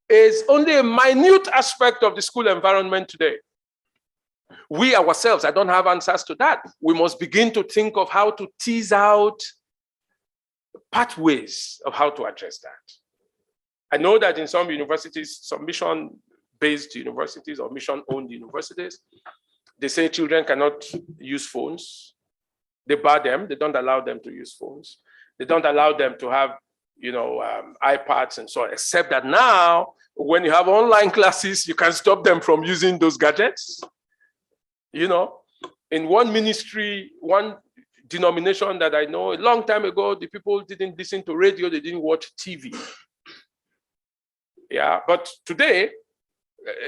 G: is only a minute aspect of the school environment today. We ourselves, I don't have answers to that. We must begin to think of how to tease out pathways of how to address that. I know that in some universities, some mission-based universities or mission-owned universities, they say children cannot use phones. They bar them, they don't allow them to use phones. They don't allow them to have, iPads and so on, except that now, when you have online classes, you can stop them from using those gadgets. In one ministry, one denomination that I know, a long time ago, the people didn't listen to radio, they didn't watch TV. Yeah, but today,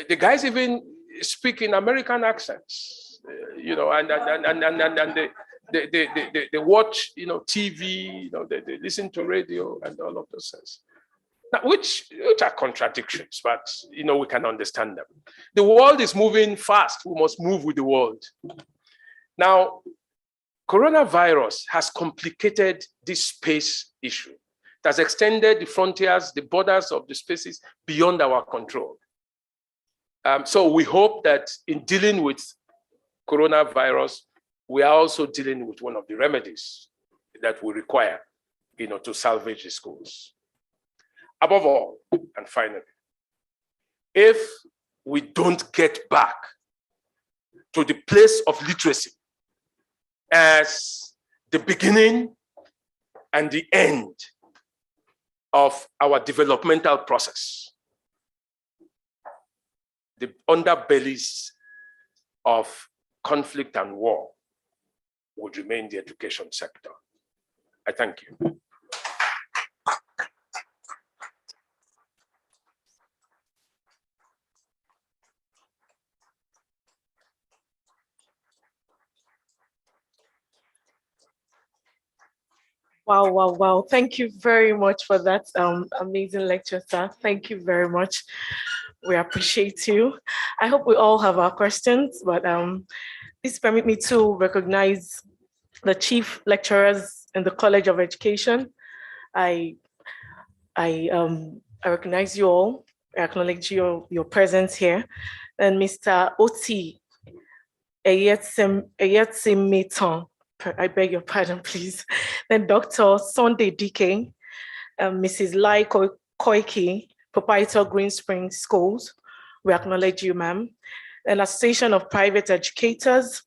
G: the guys even speak in American accents, and they watch, TV, they listen to radio and all of those things. Now, which are contradictions, but we can understand them. The world is moving fast. We must move with the world. Now, coronavirus has complicated this space issue. It has extended the frontiers, the borders of the spaces beyond our control. So we hope that in dealing with coronavirus, we are also dealing with one of the remedies that we require, to salvage the schools. Above all, and finally, if we don't get back to the place of literacy as the beginning and the end of our developmental process, the underbellies of conflict and war would remain the education sector. I thank you.
A: Wow, wow, wow. Thank you very much for that amazing lecture, sir. Thank you very much. We appreciate you. I hope we all have our questions, but please permit me to recognize the chief lecturers in the College of Education. I recognize you all. I acknowledge your presence here. And Mr. Oti Eyetsimiton, I beg your pardon, please. Then Dr. Sunday Dike, Mrs. Lai Koike, proprietor Green Springs Schools. We acknowledge you, ma'am. An Association of Private Educators,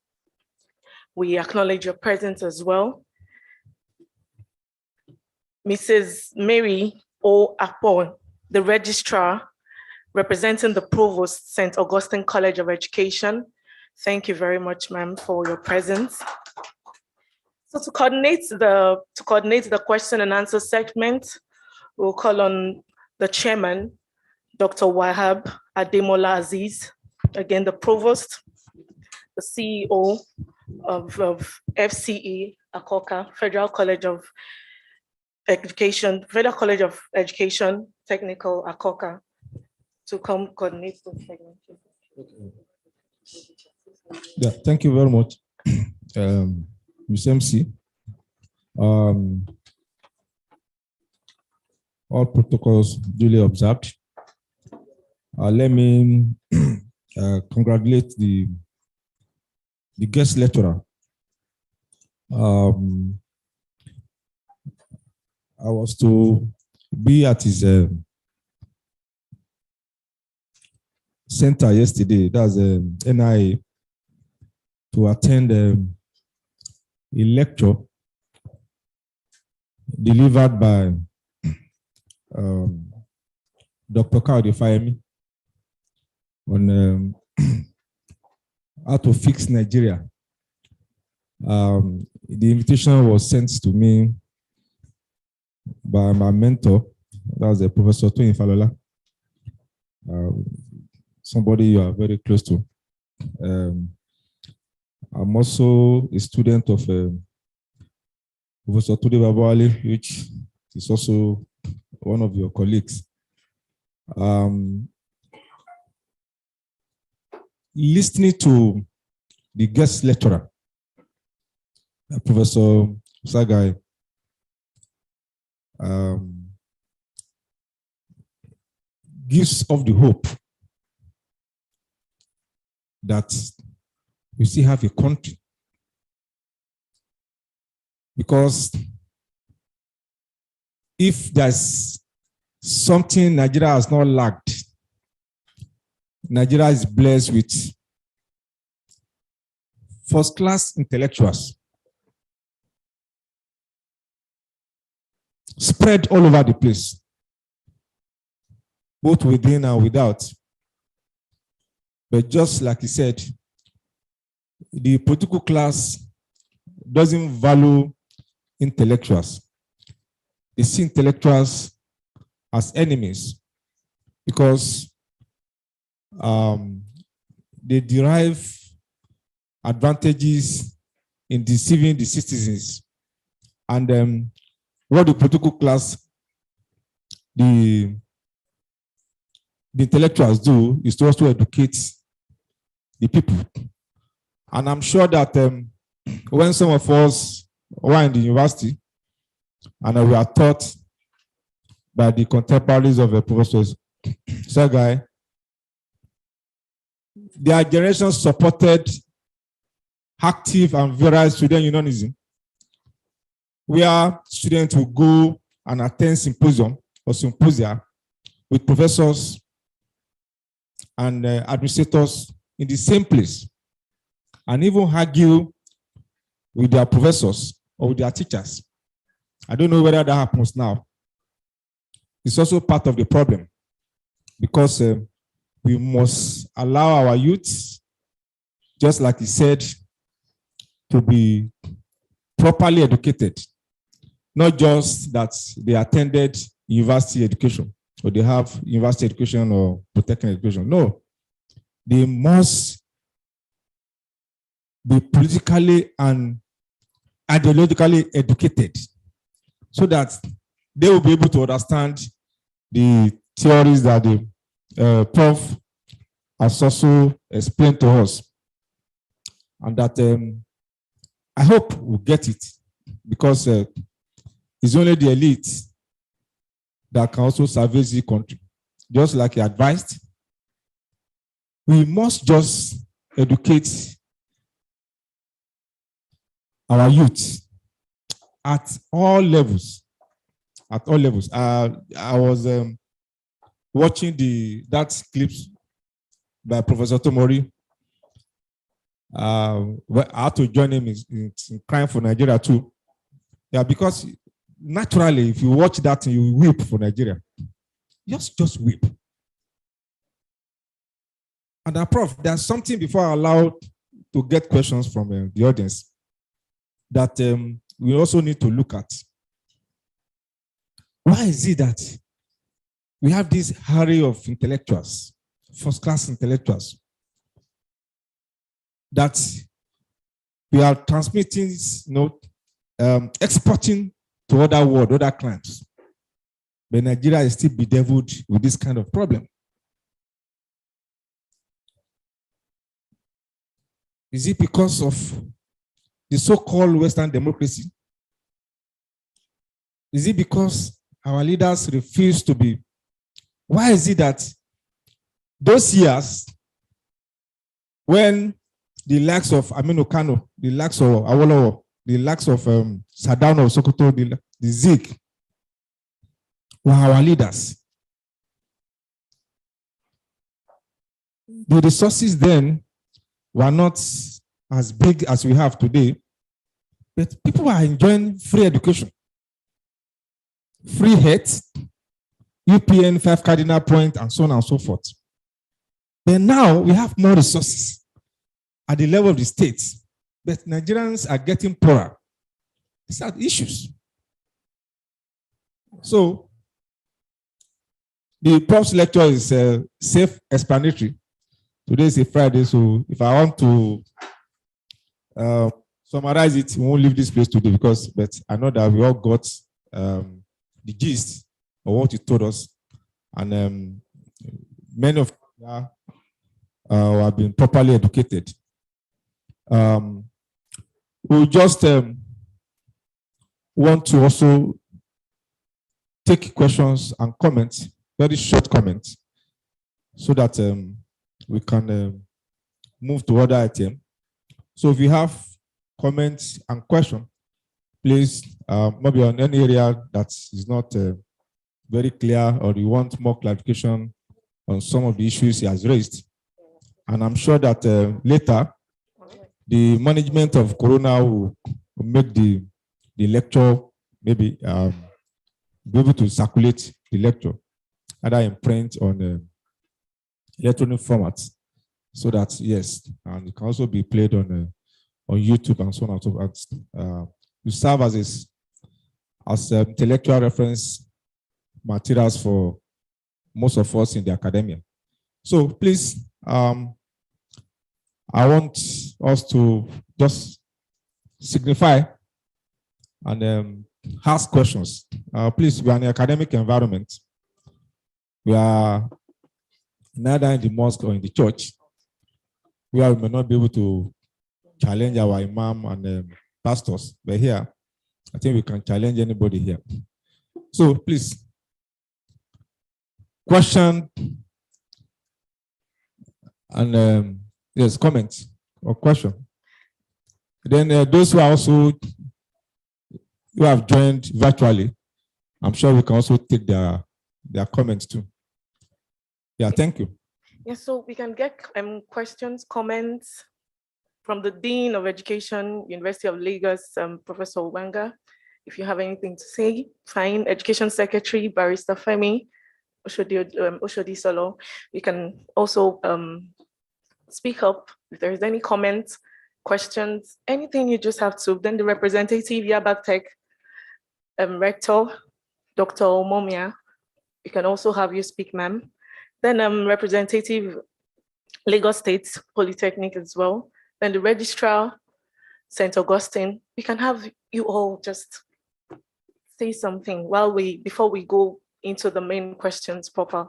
A: We acknowledge your presence as well. Mrs. Mary O. Apon, the registrar representing the Provost, St. Augustine College of Education. Thank you very much, ma'am, for your presence. So to coordinate the question and answer segment, we'll call on the chairman, Dr. Wahab Ademola Aziz, again, the provost, the CEO of FCE Akoka, Federal College of Education, Technical Akoka, to come coordinate the segment.
H: Yeah, thank you very much, Ms. MC. All protocols duly observed. Let me congratulate the guest lecturer. I was to be at his center yesterday, that's NIA, to attend a lecture delivered by Dr. Kaudi Fayemi on how to fix Nigeria. The invitation was sent to me by my mentor, that was Professor Toyin Falola, somebody you are very close to. I'm also a student of Professor Tude Babawale, which is also one of your colleagues. Listening to the guest lecturer, Professor Sagai, gives off the hope that we still have a country, because if there's something Nigeria has not lacked, Nigeria is blessed with first-class intellectuals spread all over the place, both within and without. But just like he said, the political class doesn't value intellectuals. They see intellectuals as enemies because they derive advantages in deceiving the citizens. And what the political class, the intellectuals do is to also educate the people. And I'm sure that when some of us were in the university and we are taught by the contemporaries of the Professor Sagai, their generation supported active and virile student unionism, where students will go and attend symposium or symposia with professors and administrators in the same place, and even argue with their professors or with their teachers. I don't know whether that happens now. It's also part of the problem, because we must allow our youth, just like he said, to be properly educated. Not just that they attended university education or they have university education or polytechnic education. No, they must be politically and ideologically educated so that they will be able to understand the theories that the Prof has also explained to us. And that I hope we'll get it, because it's only the elite that can also salvage the country. Just like he advised, we must just educate our youth at all levels. At all levels. I was watching that clips by Professor Tomori well, I had to join him in crying for Nigeria too. Yeah, because naturally, if you watch that, you weep for Nigeria. Just weep. And Prof, there's something before I allow to get questions from the audience that we also need to look at. Why is it that we have this array of intellectuals, first-class intellectuals, that we are transmitting, exporting to other world, other clients, but Nigeria is still bedeviled with this kind of problem? Is it because of the so-called Western democracy? Is it because our leaders refuse to be? Why is it that those years when the likes of Aminu Kano, the likes of Awolowo, the likes of Sardauna of Sokoto, the Zik were our leaders? The resources then were not as big as we have today, but people are enjoying free education, free health, UPN 5 cardinal point, and so on and so forth. But now we have more resources at the level of the states, but Nigerians are getting poorer. These are issues. So the Prof's lecture is self-explanatory. Today is a Friday, so if I want to summarize it, we won't leave this place today but I know that we all got the gist of what you told us, and many of you have been properly educated. We just want to also take questions and comments, very short comments, so that we can move to other item. So if you have comments and questions, please, maybe on any area that is not very clear, or you want more clarification on some of the issues he has raised. And I'm sure that later, the management of Corona will make the lecture, maybe be able to circulate the lecture, either in print on electronic format, so that, yes, and it can also be played on YouTube and so on and so forth. To serve as intellectual reference materials for most of us in the academia. So please, I want us to just signify and ask questions. Please, we are in an academic environment. We are neither in the mosque or in the church, where we may not be able to challenge our imam and pastors. But here, I think we can challenge anybody here. So please, question and yes, comments or question. Then those who are also who have joined virtually, I'm sure we can also take their comments too. Yeah, thank you.
A: Yes, so we can get questions, comments from the Dean of Education, University of Lagos, Professor Wanga. If you have anything to say, fine. Education Secretary, Barrister Femi Oshodi Solo. You can also speak up if there's any comments, questions, anything. You just have to. Then the representative, Yaba Tech Rector, Dr. Omomia, you can also have you speak, ma'am. Then representative, Lagos State Polytechnic as well. Then the registrar, St. Augustine. We can have you all just say something before we go into the main questions proper.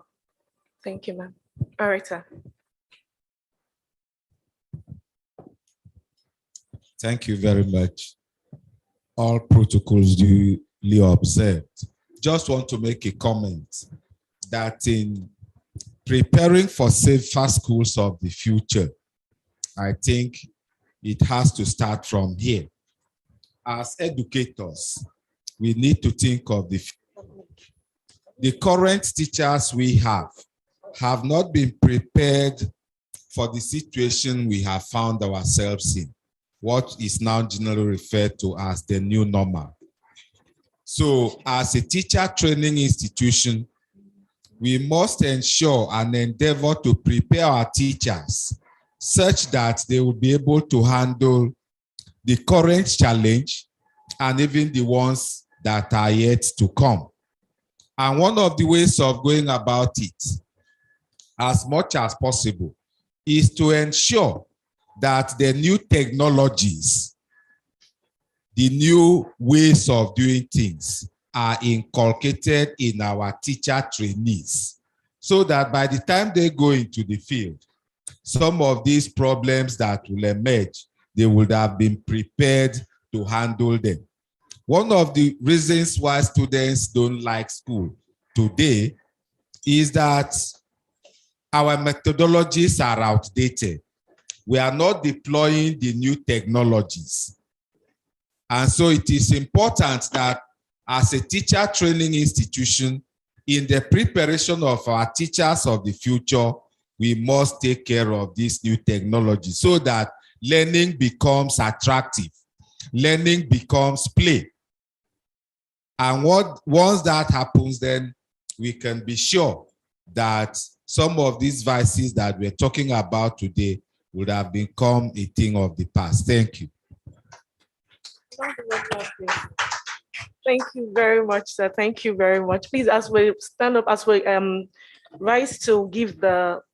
A: Thank you, ma'am. All right, sir.
I: Thank you very much. All protocols duly observed. Just want to make a comment that in preparing for safer schools of the future, I think it has to start from here. As educators, we need to think of the current teachers we have not been prepared for the situation we have found ourselves in, what is now generally referred to as the new normal. So as a teacher training institution, we must ensure and endeavor to prepare our teachers such that they will be able to handle the current challenge and even the ones that are yet to come. And one of the ways of going about it, as much as possible, is to ensure that the new technologies, the new ways of doing things are inculcated in our teacher trainees, so that by the time they go into the field, some of these problems that will emerge, they would have been prepared to handle them. One of the reasons why students don't like school today is that our methodologies are outdated. We are not deploying the new technologies. And so it is important that as a teacher training institution, in the preparation of our teachers of the future, we must take care of this new technology so that learning becomes attractive. Learning becomes play. And once that happens, then we can be sure that some of these vices that we're talking about today would have become a thing of the past. Thank you.
A: Thank you very much, sir. Thank you very much. Please, as we stand up, as we rise to give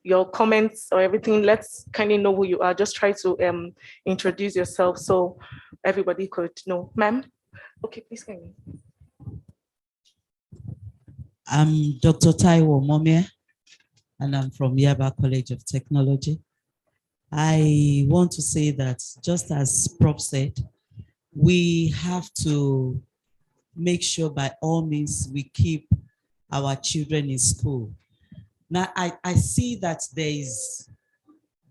A: your comments or everything, let's kind of know who you are. Just try to introduce yourself so everybody could know. Ma'am? Okay, please come in.
J: I'm Dr. Taiwo Momia, and I'm from Yaba College of Technology. I want to say that, just as Prof said, we have to make sure by all means we keep our children in school. Now, I see that there's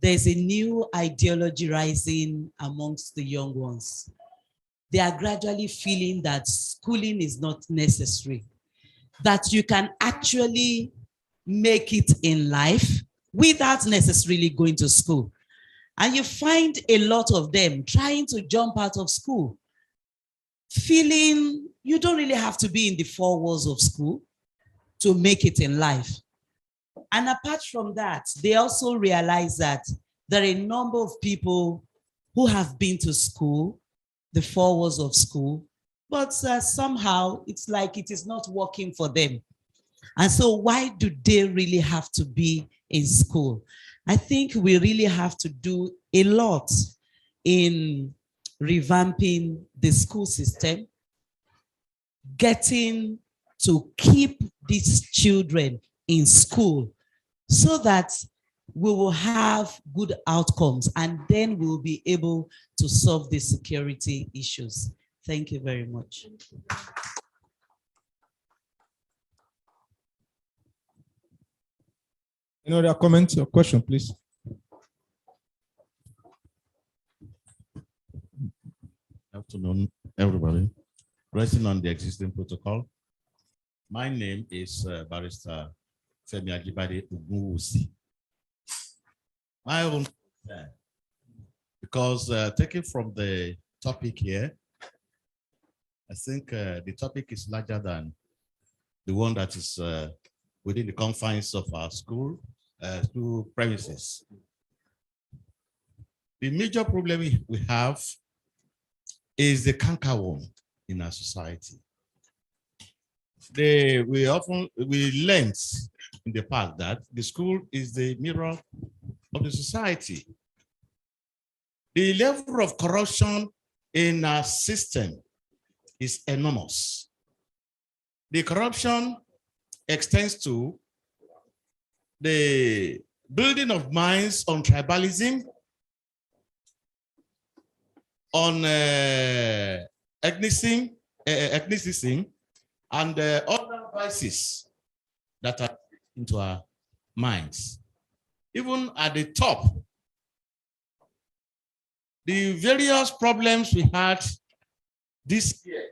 J: a new ideology rising amongst the young ones. They are gradually feeling that schooling is not necessary, that you can actually make it in life without necessarily going to school. And you find a lot of them trying to jump out of school, feeling you don't really have to be in the four walls of school to make it in life. And apart from that, they also realize that there are a number of people who have been to school, the four walls of school, but somehow it's like it is not working for them. And so why do they really have to be in school? I think we really have to do a lot in revamping the school system, getting to keep these children in school so that we will have good outcomes, and then we'll be able to solve the security issues. Thank you very much.
H: Any other comment or question, please?
K: Good afternoon, everybody. Resting on the existing protocol, my name is Barrister Femi Ajibade Ogunwusi. My own, because taking from the topic here, I think the topic is larger than the one that is within the confines of our school premises. The major problem we have is the cankerworm in our society. We learned in the past that the school is the mirror of the society. The level of corruption in our system is enormous. The corruption extends to the building of minds on tribalism, on ethnicism, and other vices that are into our minds. Even at the top, the various problems we had this year,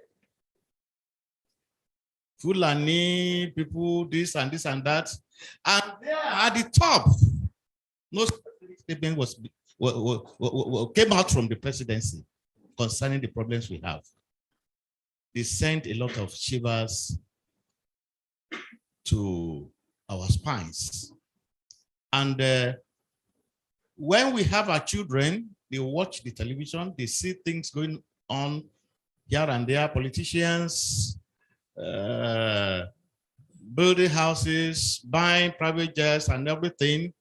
K: Fulani people, this and that, and there at the top, no specific statement came out from the presidency concerning the problems we have. They sent a lot of shivers to our spines. And when we have our children, they watch the television, they see things going on here and there, politicians, building houses, buying private jets and everything.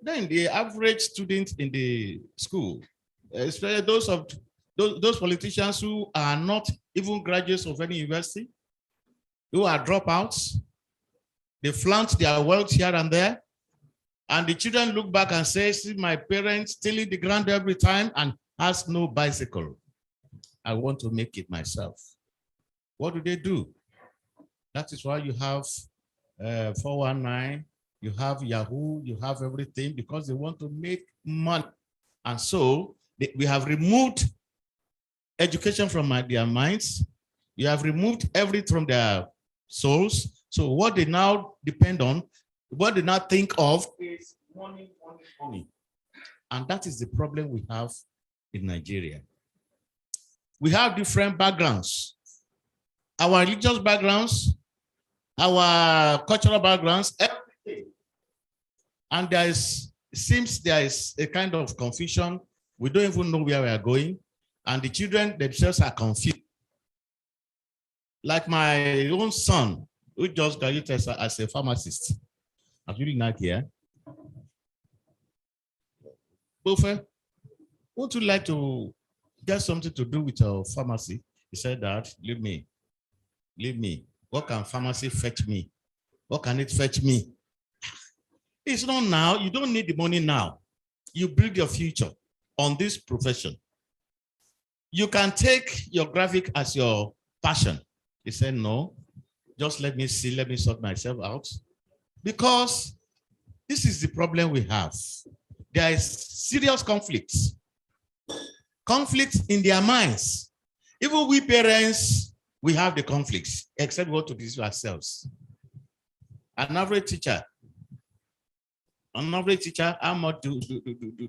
K: Then the average student in the school, especially those politicians who are not even graduates of any university, who are dropouts, they flaunt their wealth here and there. And the children look back and say, see my parents stealing the ground every time and has no bicycle. I want to make it myself. What do? That is why you have 419, you have Yahoo, you have everything, because they want to make money. And so we have removed education from their minds. You have removed everything from their souls. So what they now depend on, what they now think of is money, money, money. And that is the problem we have in Nigeria. We have different backgrounds. Our religious backgrounds, our cultural backgrounds, everything. And it seems there is a kind of confusion. We don't even know where we are going. And the children themselves are confused. Like my own son, who just graduated as a pharmacist. I'm really not here. Bofe, would you like to get something to do with your pharmacy? He said that, leave me. What can pharmacy fetch me? What can it fetch me? It's not now. You don't need the money now. You build your future on this profession. You can take your graphic as your passion. He said, no, just let me see, let me sort myself out. Because this is the problem we have. There is serious conflicts. Conflicts in their minds. Even we parents, we have the conflicts, except we want to deceive ourselves. An average teacher, how much do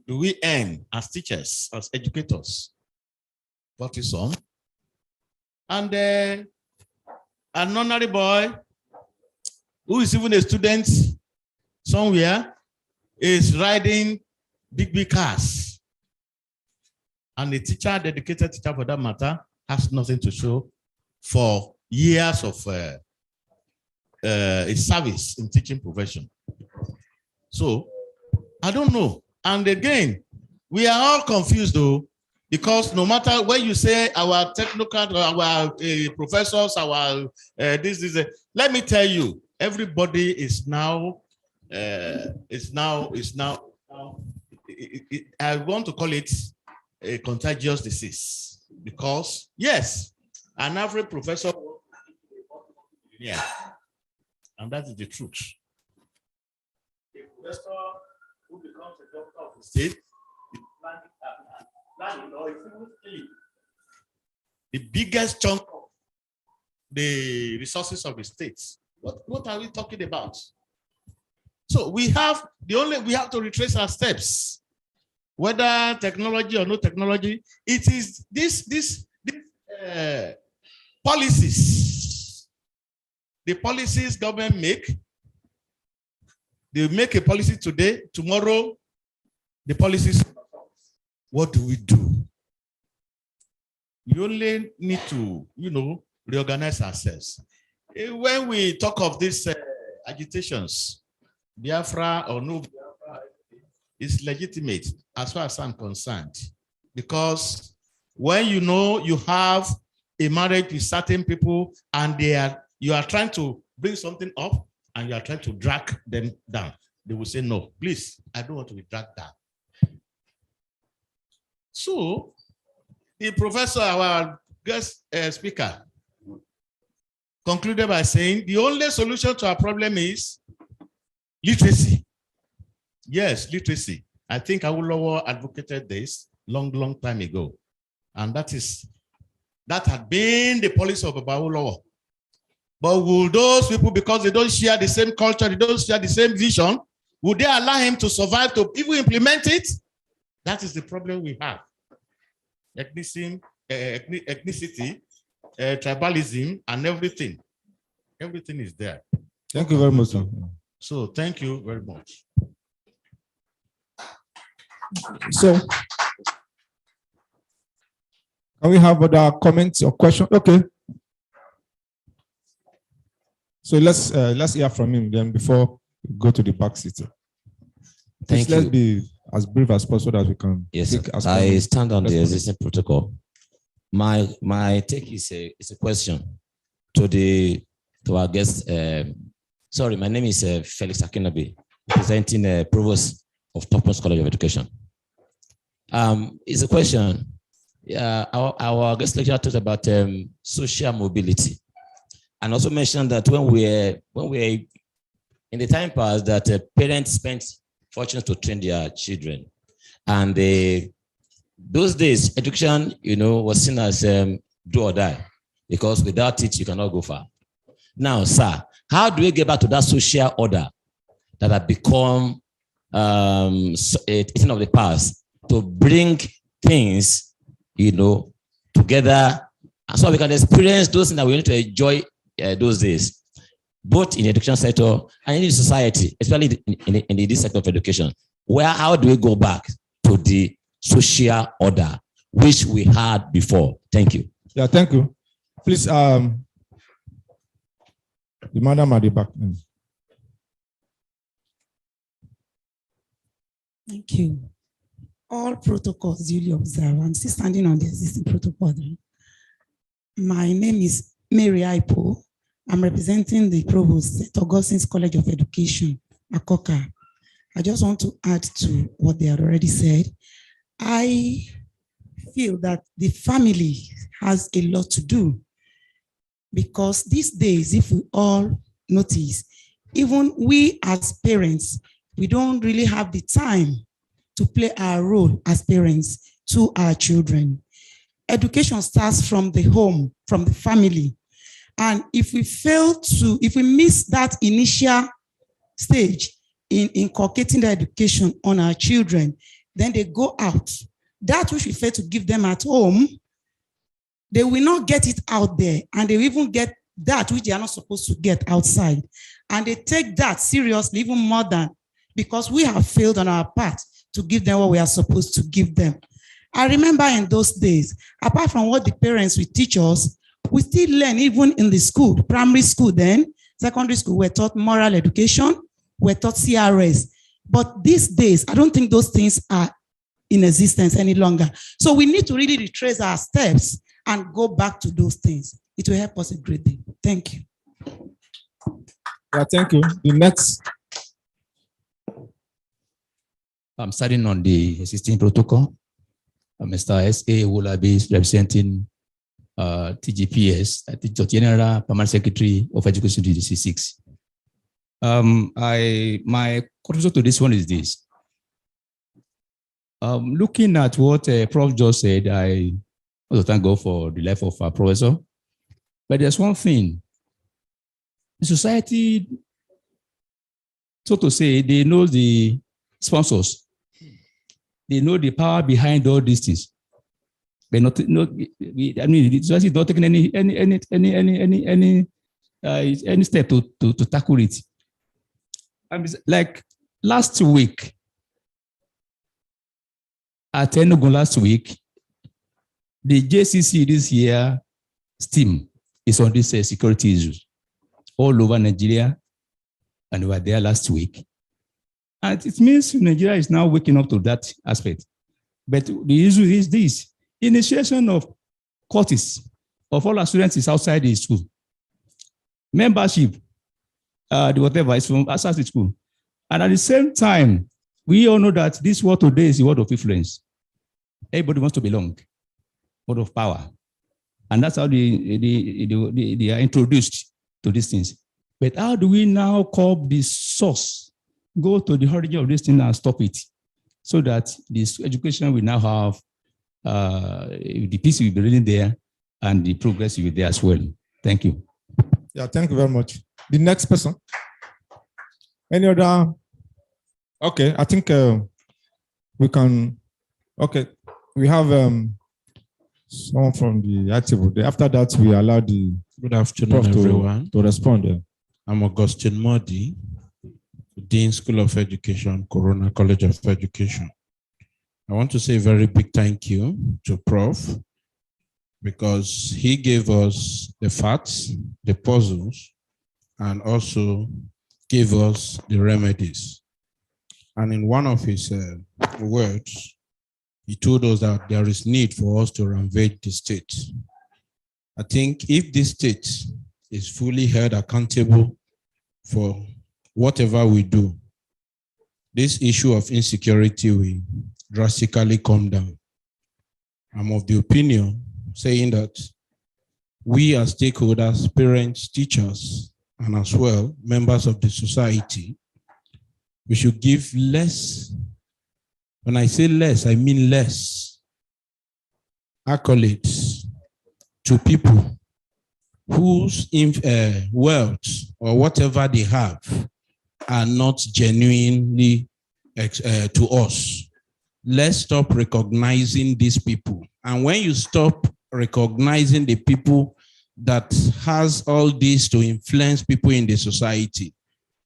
K: we earn as teachers, as educators? 40 some. And an ordinary boy who is even a student somewhere is riding big cars. And the teacher, dedicated teacher for that matter, has nothing to show for years of his service in teaching profession. So, I don't know. And again, we are all confused though, because no matter when you say our technocrat, our professors, our let me tell you, everybody is now, I want to call it a contagious disease, because yes, an average professor, yeah, and that is the truth. A professor who becomes a doctor of the state is planning or the biggest chunk of the resources of the states. What are we talking about? So we have to retrace our steps, whether technology or no technology. It is this policies, the policies government make. They make a policy today, tomorrow, the policies. What do we do? We only need to, reorganize ourselves. When we talk of these agitations, Biafra or no Biafra, is legitimate as far as I'm concerned. Because when you have a marriage with certain people and you are trying to bring something up and you are trying to drag them down, they will say, no, please, I don't want to be dragged down. So the professor, our guest speaker, concluded by saying the only solution to our problem is literacy. Yes, literacy. I think Awolowo advocated this long time ago. And that had been the policy of Awolowo. But will those people, because they don't share the same culture, they don't share the same vision, Would they allow him to survive to even implement it? That is the problem we have. Ethnicity, tribalism, and everything. Everything is there.
H: Thank you very much, sir.
K: So thank you very much.
H: So, can we have other comments or questions? Okay. So let's hear from him then before we go to the back seat.
L: Thank
H: Let's
L: you.
H: be as brief as possible as we can.
L: Yes,
H: take as
L: I
H: many
L: stand on the
H: responses.
L: existing protocol. My take is a question to our guest. Sorry, my name is Felix Akinabi, representing Provost of Topmost College of Education. It's a question. Our guest lecturer talked about social mobility, and also mentioned that when we in the time past that parents spent fortunes to train their children, and those days education, was seen as do or die, because without it you cannot go far. Now, sir, how do we get back to that social order that had become a thing of the past, to bring things, together, so we can experience those things that we need to enjoy those days, both in the education sector and in the society, especially in this sector of education? How do we go back to the social order which we had before? Thank you.
H: Yeah, thank you. Please, the madam at the back.
M: Thank you. All protocols duly observed. I'm still standing on the existing protocol. My name is Mary Aipo. I'm representing the Provost, St. Augustine's College of Education, Akoka. I just want to add to what they had already said. I feel that the family has a lot to do, because these days, if we all notice, even we as parents, we don't really have the time to play our role as parents to our children. Education starts from the home, from the family. And if we miss that initial stage in inculcating the education on our children, then they go out. That which we fail to give them at home, they will not get it out there, and they will even get that which they are not supposed to get outside. And they take that seriously, even more than, because we have failed on our part to give them what we are supposed to give them. I remember in those days, apart from what the parents will teach us, we still learn even in the school, primary school then, secondary school, we're taught moral education, we're taught CRS. But these days, I don't think those things are in existence any longer. So we need to really retrace our steps and go back to those things. It will help us a great deal. Thank you.
H: Yeah, thank you. The next.
N: I'm starting on the existing protocol. Mr. S.A. Wolabi is representing TGPS, the General Permanent Secretary of Education DDC 6. My contribution to this one is this. Looking at what Prof just said, I also thank God for the life of our professor. But there's one thing. The society, so to say, they know the sponsors. They know the power behind all these things. But the society is not taking any step to tackle it. Like last week, at Enugu last week, the JCC this year STEAM is on this security issues all over Nigeria, and we were there last week. And it means Nigeria is now waking up to that aspect. But the issue is this: initiation of courses of all our students is outside the school. Membership, whatever, is from outside the school. And at the same time, we all know that this world today is a world of influence. Everybody wants to belong, world of power. And that's how they are introduced to these things. But how do we now curb the source, go to the origin of this thing and stop it, so that this education will now have, the peace will be really there and the progress will be there as well. Thank you.
H: Yeah, thank you very much. The next person. Any other Okay, I think we can. Okay, we have someone from the active. After that, we allow the
O: Good afternoon,
H: prof
O: everyone.
H: to respond.
O: I'm Augustine Modi, Dean School of Education, Corona College of Education. I want to say a very big thank you to Prof because he gave us the facts, the puzzles, and also gave us the remedies. And in one of his words, he told us that there is need for us to reinvent the state. I think if this state is fully held accountable for whatever we do, this issue of insecurity will drastically come down. I'm of the opinion saying that we as stakeholders, parents, teachers, and as well members of the society, we should give less. When I say less, I mean less accolades to people whose wealth or whatever they have are not genuinely to us. Let's stop recognizing these people. And when you stop recognizing the people that has all this to influence people in the society,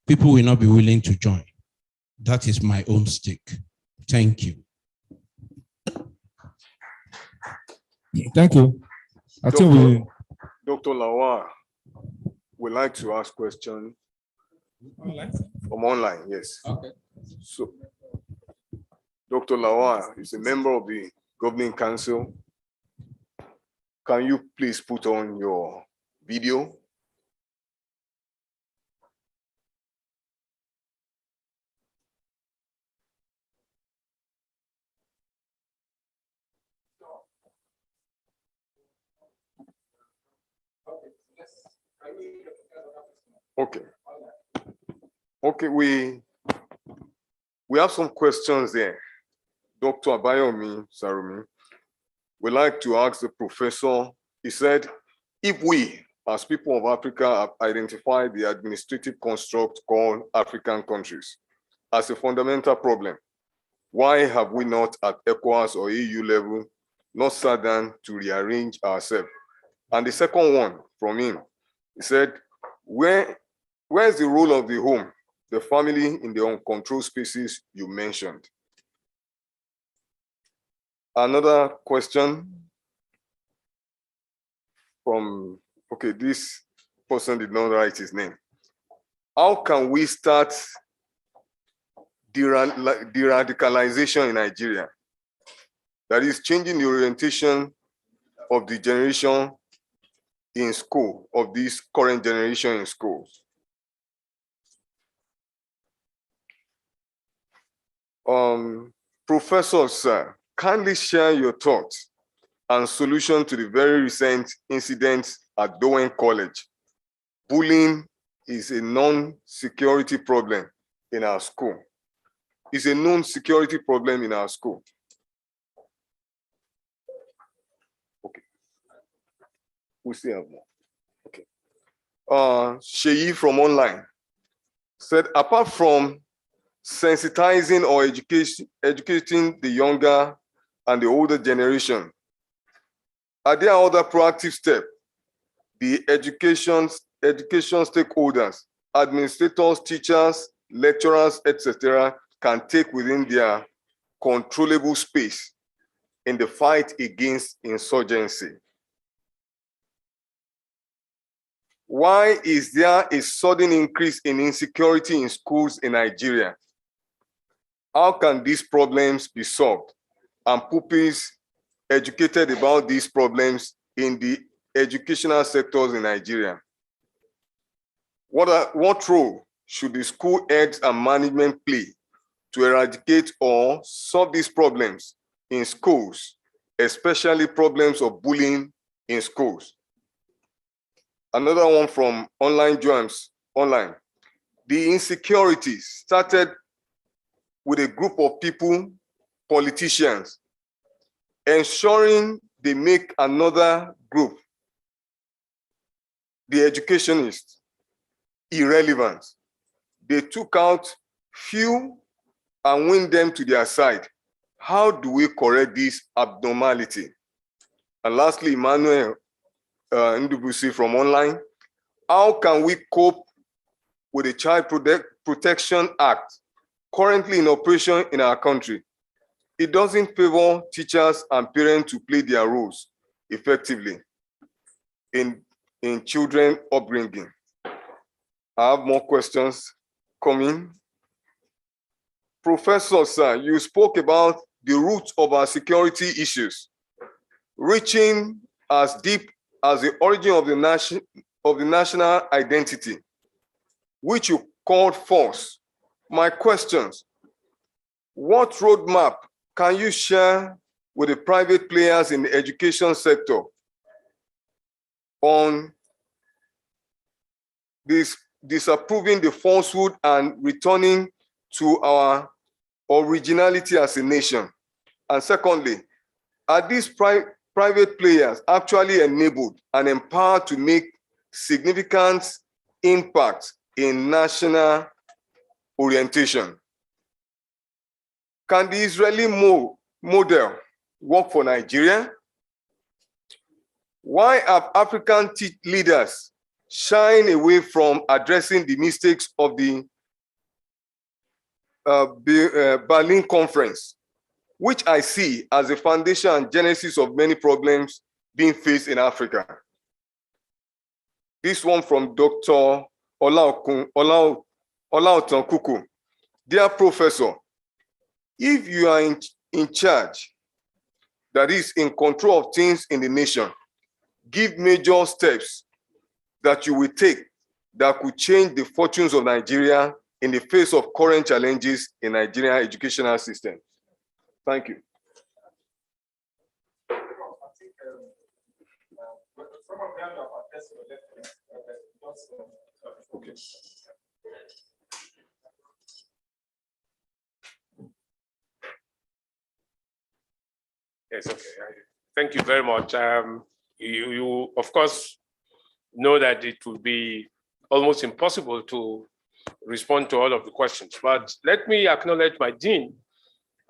O: people will not be willing to join. That is my own stake. Thank you.
H: Thank you. I think we.
P: Dr. Lawal would like to ask questions from online, yes.
H: Okay.
P: So, Dr. Lawal is a member of the Governing Council. Can you please put on your video? Okay. Okay, we have some questions there. Dr. Abayomi Sarumi would like to ask the professor, he said, if we, as people of Africa, have identified the administrative construct called African countries as a fundamental problem, why have we not at ECOWAS or EU level not sat down to rearrange ourselves? And the second one from him, he said, where's the role of the home, the family in the uncontrolled spaces you mentioned? Another question from, okay, this person did not write his name. How can we start de-radicalization in Nigeria? That is changing the orientation of the generation in school, of this current generation in school. Professors, kindly share your thoughts and solution to the very recent incidents at Dowen College. Bullying is a non-security problem in our school. It's a known security problem in our school. Okay. We still have more. Okay. Sheyi from online said, apart from sensitizing or educating the younger and the older generation, are there other proactive steps the education stakeholders, administrators, teachers, lecturers, etc., can take within their controllable space in the fight against insurgency? Why is there a sudden increase in insecurity in schools in Nigeria? How can these problems be solved and pupils educated about these problems in the educational sectors in Nigeria? What role should the school heads and management play to eradicate or solve these problems in schools, especially problems of bullying in schools? Another one from online James online. The insecurities started with a group of people, politicians, ensuring they make another group, the educationists, irrelevant. They took out few and win them to their side. How do we correct this abnormality? And lastly, Emmanuel Ndubusi from online, how can we cope with the Child Protection Act currently in operation in our country? It doesn't favor teachers and parents to play their roles effectively in children upbringing. I have more questions coming. Professor, sir, you spoke about the roots of our security issues, reaching as deep as the origin of the national identity, which you called false. My questions: what roadmap can you share with the private players in the education sector on disapproving the falsehood and returning to our originality as a nation? And secondly, are these private players actually enabled and empowered to make significant impact in national orientation? Can the Israeli model work for Nigeria? Why have African leaders shied away from addressing the mistakes of the Berlin Conference, which I see as the foundation and genesis of many problems being faced in Africa? This one from Dr. Olautan Kuku. Dear Professor, if you are in charge, that is in control of things in the nation, give major steps that you will take that could change the fortunes of Nigeria in the face of current challenges in Nigerian educational system. Thank you. Okay.
G: Yes, okay. Thank you very much. You of course know that it would be almost impossible to respond to all of the questions, but let me acknowledge my dean.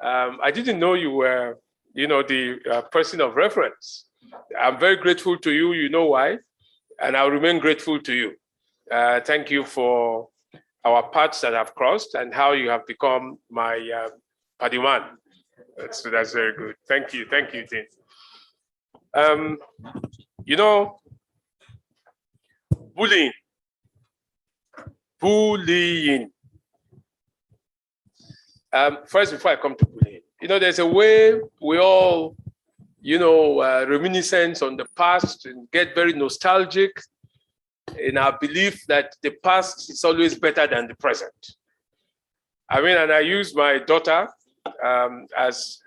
G: I didn't know you were, the person of reference. I'm very grateful to you. You know why, and I'll remain grateful to you. Thank you for our paths that have crossed and how you have become my paddy man. That's very good. Thank you, Dean. Bullying. First, before I come to bullying, there's a way we all, reminiscence on the past and get very nostalgic in our belief that the past is always better than the present. I mean, and I use my daughter as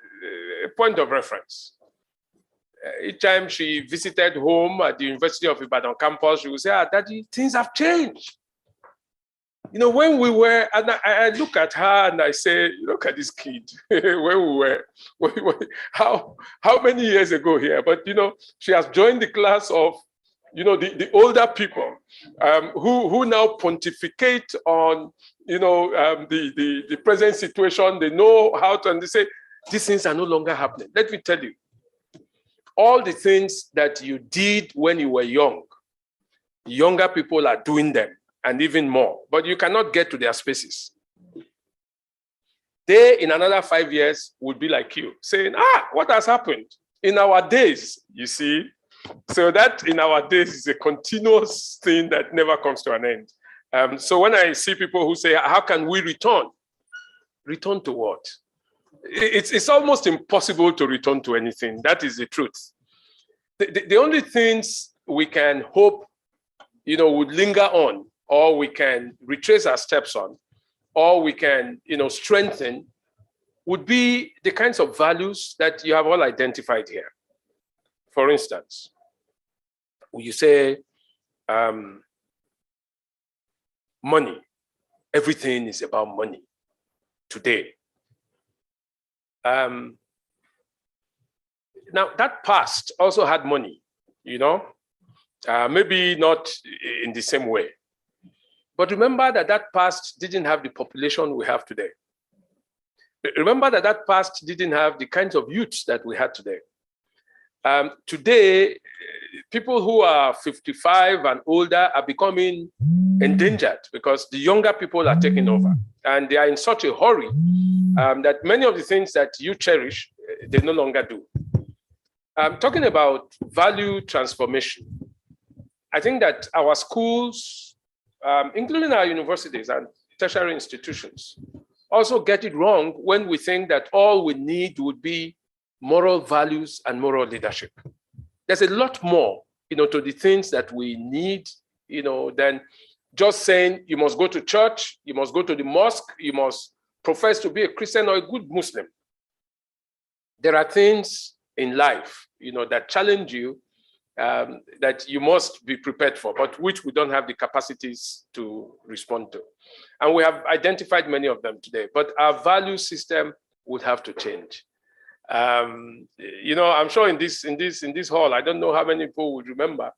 G: a point of reference. Each time she visited home at the University of Ibadan campus, she would say, Daddy, things have changed. When we were, and I look at her and I say, look at this kid, when we were, how many years ago here? But, she has joined the class of, the older people who now pontificate on, the present situation. They know how to, and they say, these things are no longer happening. Let me tell you, all the things that you did when you were young, younger people are doing them and even more, but you cannot get to their spaces. They, in another 5 years, would be like you, saying, what has happened? In our days, you see. So that in our days is a continuous thing that never comes to an end. So when I see people who say, how can we return? Return to what? It's almost impossible to return to anything. That is the truth. The only things we can hope, would linger on, or we can retrace our steps on, or we can, strengthen, would be the kinds of values that you have all identified here. For instance, you say, money. Everything is about money today. Now, that past also had money, maybe not in the same way. But remember that past didn't have the population we have today. Remember that that past didn't have the kinds of youths that we had today. Today, people who are 55 and older are becoming endangered because the younger people are taking over, and they are in such a hurry that many of the things that you cherish, they no longer do. Talking about value transformation, I think that our schools, including our universities and tertiary institutions, also get it wrong when we think that all we need would be moral values and moral leadership. There's a lot more, to the things that we need, than just saying you must go to church, you must go to the mosque, you must profess to be a Christian or a good Muslim. There are things in life, that challenge you, that you must be prepared for, but which we don't have the capacities to respond to. And we have identified many of them today, but our value system would have to change. I'm sure in this hall, I don't know how many people would remember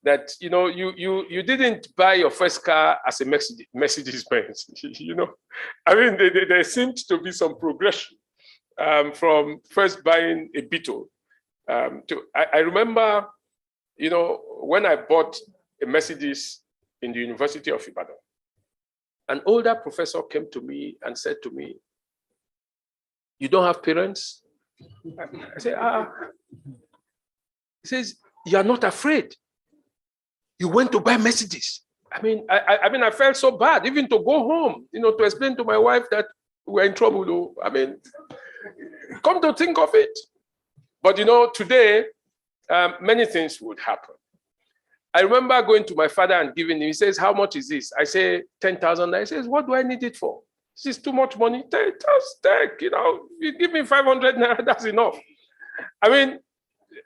G: that you didn't buy your first car as a Mercedes Benz. I mean, there seemed to be some progression from first buying a Beetle to I remember, when I bought a Mercedes in the University of Ibadan, an older professor came to me and said to me, "You don't have parents?" I said, He says, "You are not afraid. You went to buy Mercedes." I mean, I felt so bad even to go home, to explain to my wife that we're in trouble. I mean, come to think of it. But today, many things would happen. I remember going to my father and giving him, he says, "How much is this?" I say, 10,000. He says, "What do I need it for?" This is too much money. Just take, you give me 500 naira, that's enough. I mean,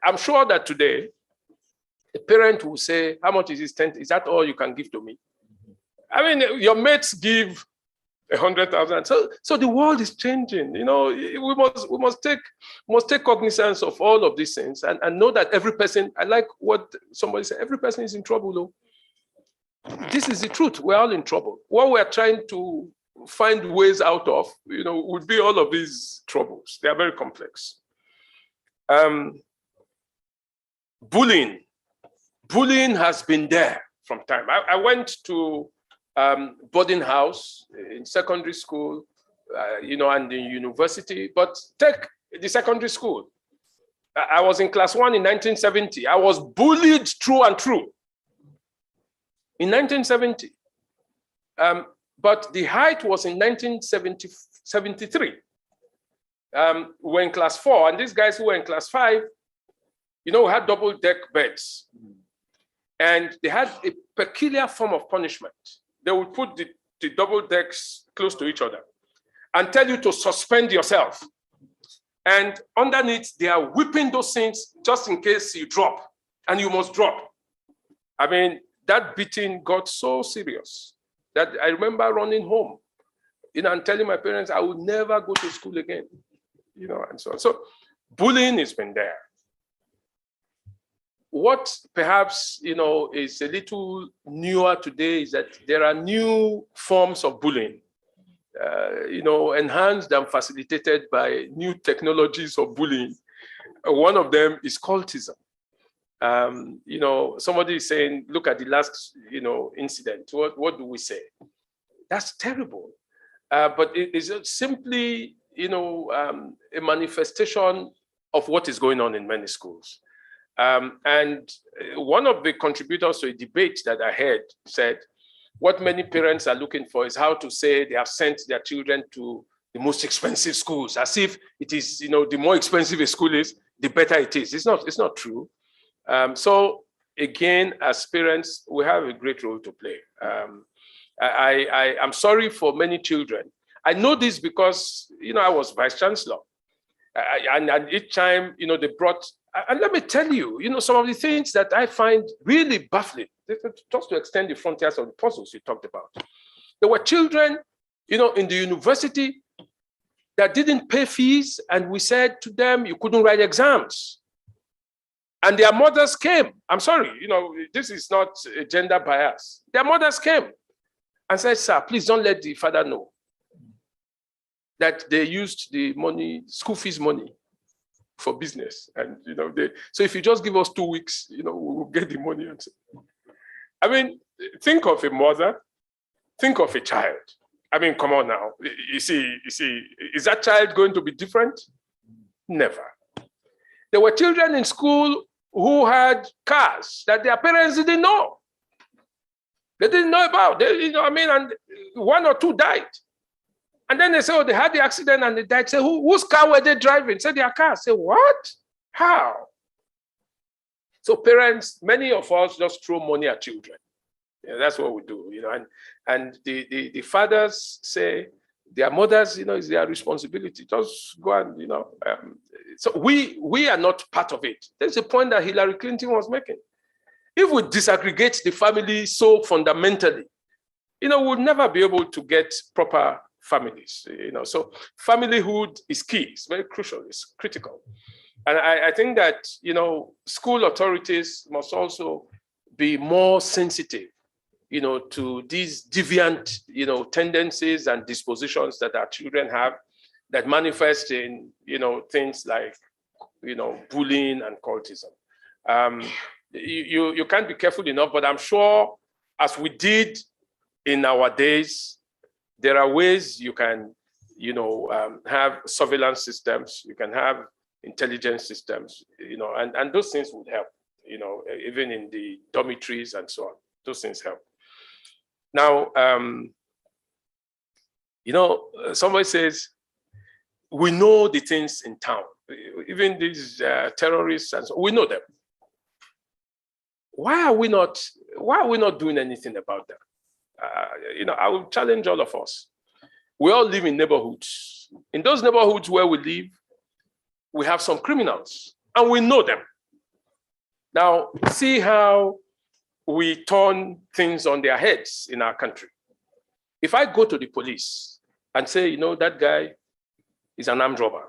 G: I'm sure that today, a parent will say, "How much is this? 10? Is that all you can give to me?" I mean, your mates give 100,000. So the world is changing. We must take cognizance of all of these things and know that every person, I like what somebody said, every person is in trouble. This is the truth. We're all in trouble. What we're trying to find ways out of, would be all of these troubles. They are very complex. Bullying. Bullying has been there from time. I went to boarding house in secondary school, and in university, but take the secondary school. I was in class 1 in 1970. I was bullied through and through in 1970. But the height was in 1973. We were in class 4, and these guys who were in class 5, had double-deck beds. And they had a peculiar form of punishment. They would put the double decks close to each other and tell you to suspend yourself. And underneath, they are whipping those things just in case you drop, and you must drop. I mean, that beating got so serious that I remember running home, and telling my parents I would never go to school again, and so on. So bullying has been there. What perhaps, is a little newer today is that there are new forms of bullying, enhanced and facilitated by new technologies of bullying. One of them is cultism. Somebody is saying, look at the last, incident. What do we say? That's terrible. But it is simply, a manifestation of what is going on in many schools. And one of the contributors to a debate that I heard said, what many parents are looking for is how to say they have sent their children to the most expensive schools, as if it is, the more expensive a school is, the better it is. It's not true. So again, as parents, we have a great role to play. I'm sorry for many children. I know this because, I was vice chancellor. And each time, they brought, and let me tell you, some of the things that I find really baffling, just to extend the frontiers of the puzzles you talked about. There were children, in the university that didn't pay fees, and we said to them, you couldn't write exams. And their mothers came. I'm sorry, this is not a gender bias. Their mothers came and said, sir, please don't let the father know. that they used the money, school fees money, for business. And so if you just give us 2 weeks, we will get the money. And so, I mean, think of a mother, think of a child. I mean, come on now. You see, is that child going to be different? Never. There were children in school who had cars that their parents didn't know. They didn't know about. And 1 or 2 died. And then they say, oh, they had the accident and they died. Say, whose car were they driving? Say, their car. Say, what? How? So parents, many of us just throw money at children. That's what we do, and the fathers say their mothers, it's their responsibility. Just go and, so we are not part of it. That's the point that Hillary Clinton was making. If we disaggregate the family so fundamentally, we'll never be able to get proper families, So familyhood is key. It's very crucial. It's critical. And I think that, school authorities must also be more sensitive, to these deviant, tendencies and dispositions that our children have that manifest in, things like, bullying and cultism. You can't be careful enough, but I'm sure as we did in our days, there are ways you can, have surveillance systems, you can have intelligence systems, and those things would help, even in the dormitories and so on. Those things help. Now, somebody says, we know the things in town, even these terrorists, and so we know them. Why are we not doing anything about them? I will challenge all of us. We all live in neighborhoods. In those neighborhoods where we live, we have some criminals, and we know them. Now, see how we turn things on their heads in our country. If I go to the police and say, that guy is an armed robber,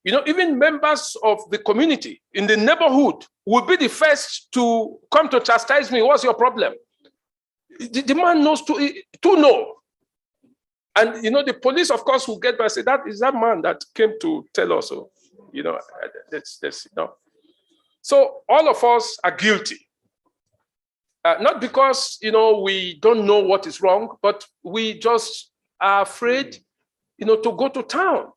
G: even members of the community in the neighborhood will be the first to come to chastise me. What's your problem? The man knows to know. And, the police, of course, will get back and say, that is that man that came to tell us. So, So all of us are guilty. Not because, we don't know what is wrong, but we just are afraid, to go to town.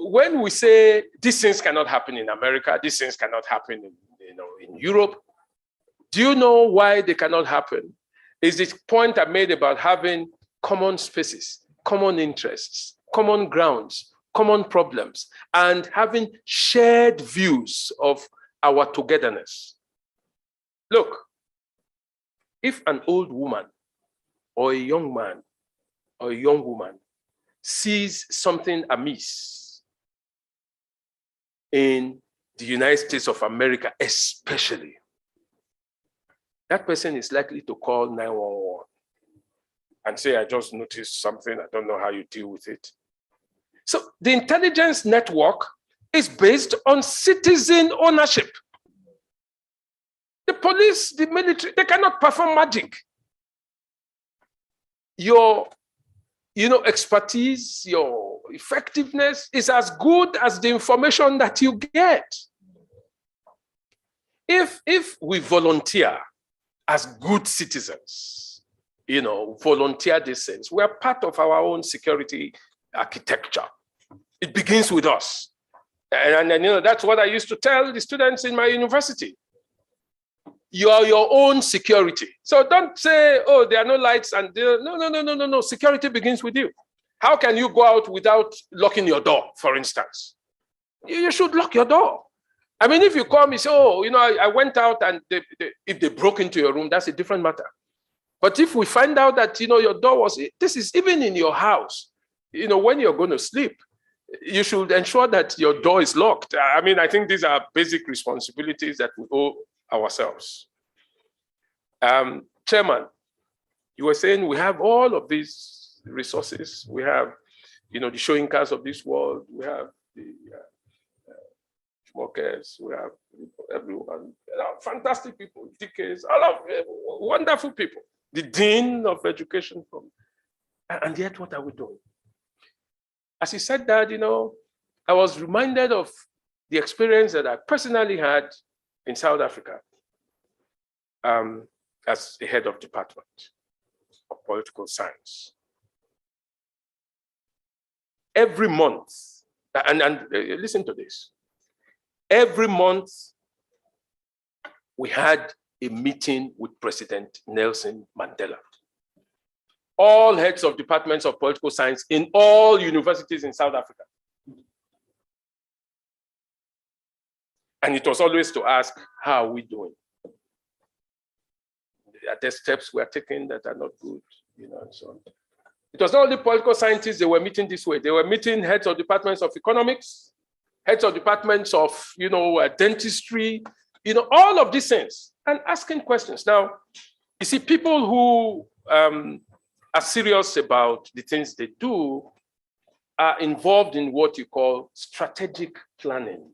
G: When we say these things cannot happen in America, these things cannot happen in Europe, do you know why they cannot happen? Is the point I made about having common spaces, common interests, common grounds, common problems, and having shared views of our togetherness. Look, if an old woman or a young man or a young woman sees something amiss in the United States of America, especially, that person is likely to call 911 and say, I just noticed something, I don't know how you deal with it. So the intelligence network is based on citizen ownership. The police, the military, they cannot perform magic. Your expertise, your effectiveness is as good as the information that you get. If we volunteer as good citizens, volunteer these things, we are part of our own security architecture. It begins with us. And that's what I used to tell the students in my university. You are your own security. So don't say, oh, there are no lights and no. Security begins with you. How can you go out without locking your door, for instance? You should lock your door. I mean, if you call me, say, oh, I went out and if they broke into your room, that's a different matter. But if we find out that, your door was, this is even in your house, when you're going to sleep, you should ensure that your door is locked. I mean, I think these are basic responsibilities that we owe ourselves. Chairman, you were saying we have all of these resources. We have, the Shoinkas of this world. We have the smokers. We have everyone. Fantastic people, DKs, all of wonderful people. The Dean of Education from And yet, what are we doing? As he said that, I was reminded of the experience that I personally had in South Africa as the head of department of political science. Every month, and listen to this, every month we had a meeting with President Nelson Mandela. All heads of departments of political science in all universities in South Africa. And it was always to ask, how are we doing? Are there steps we are taking that are not good? And so on. It was not only political scientists they were meeting this way. They were meeting heads of departments of economics, heads of departments of, dentistry, all of these things, and asking questions. Now, you see, people who are serious about the things they do are involved in what you call strategic planning.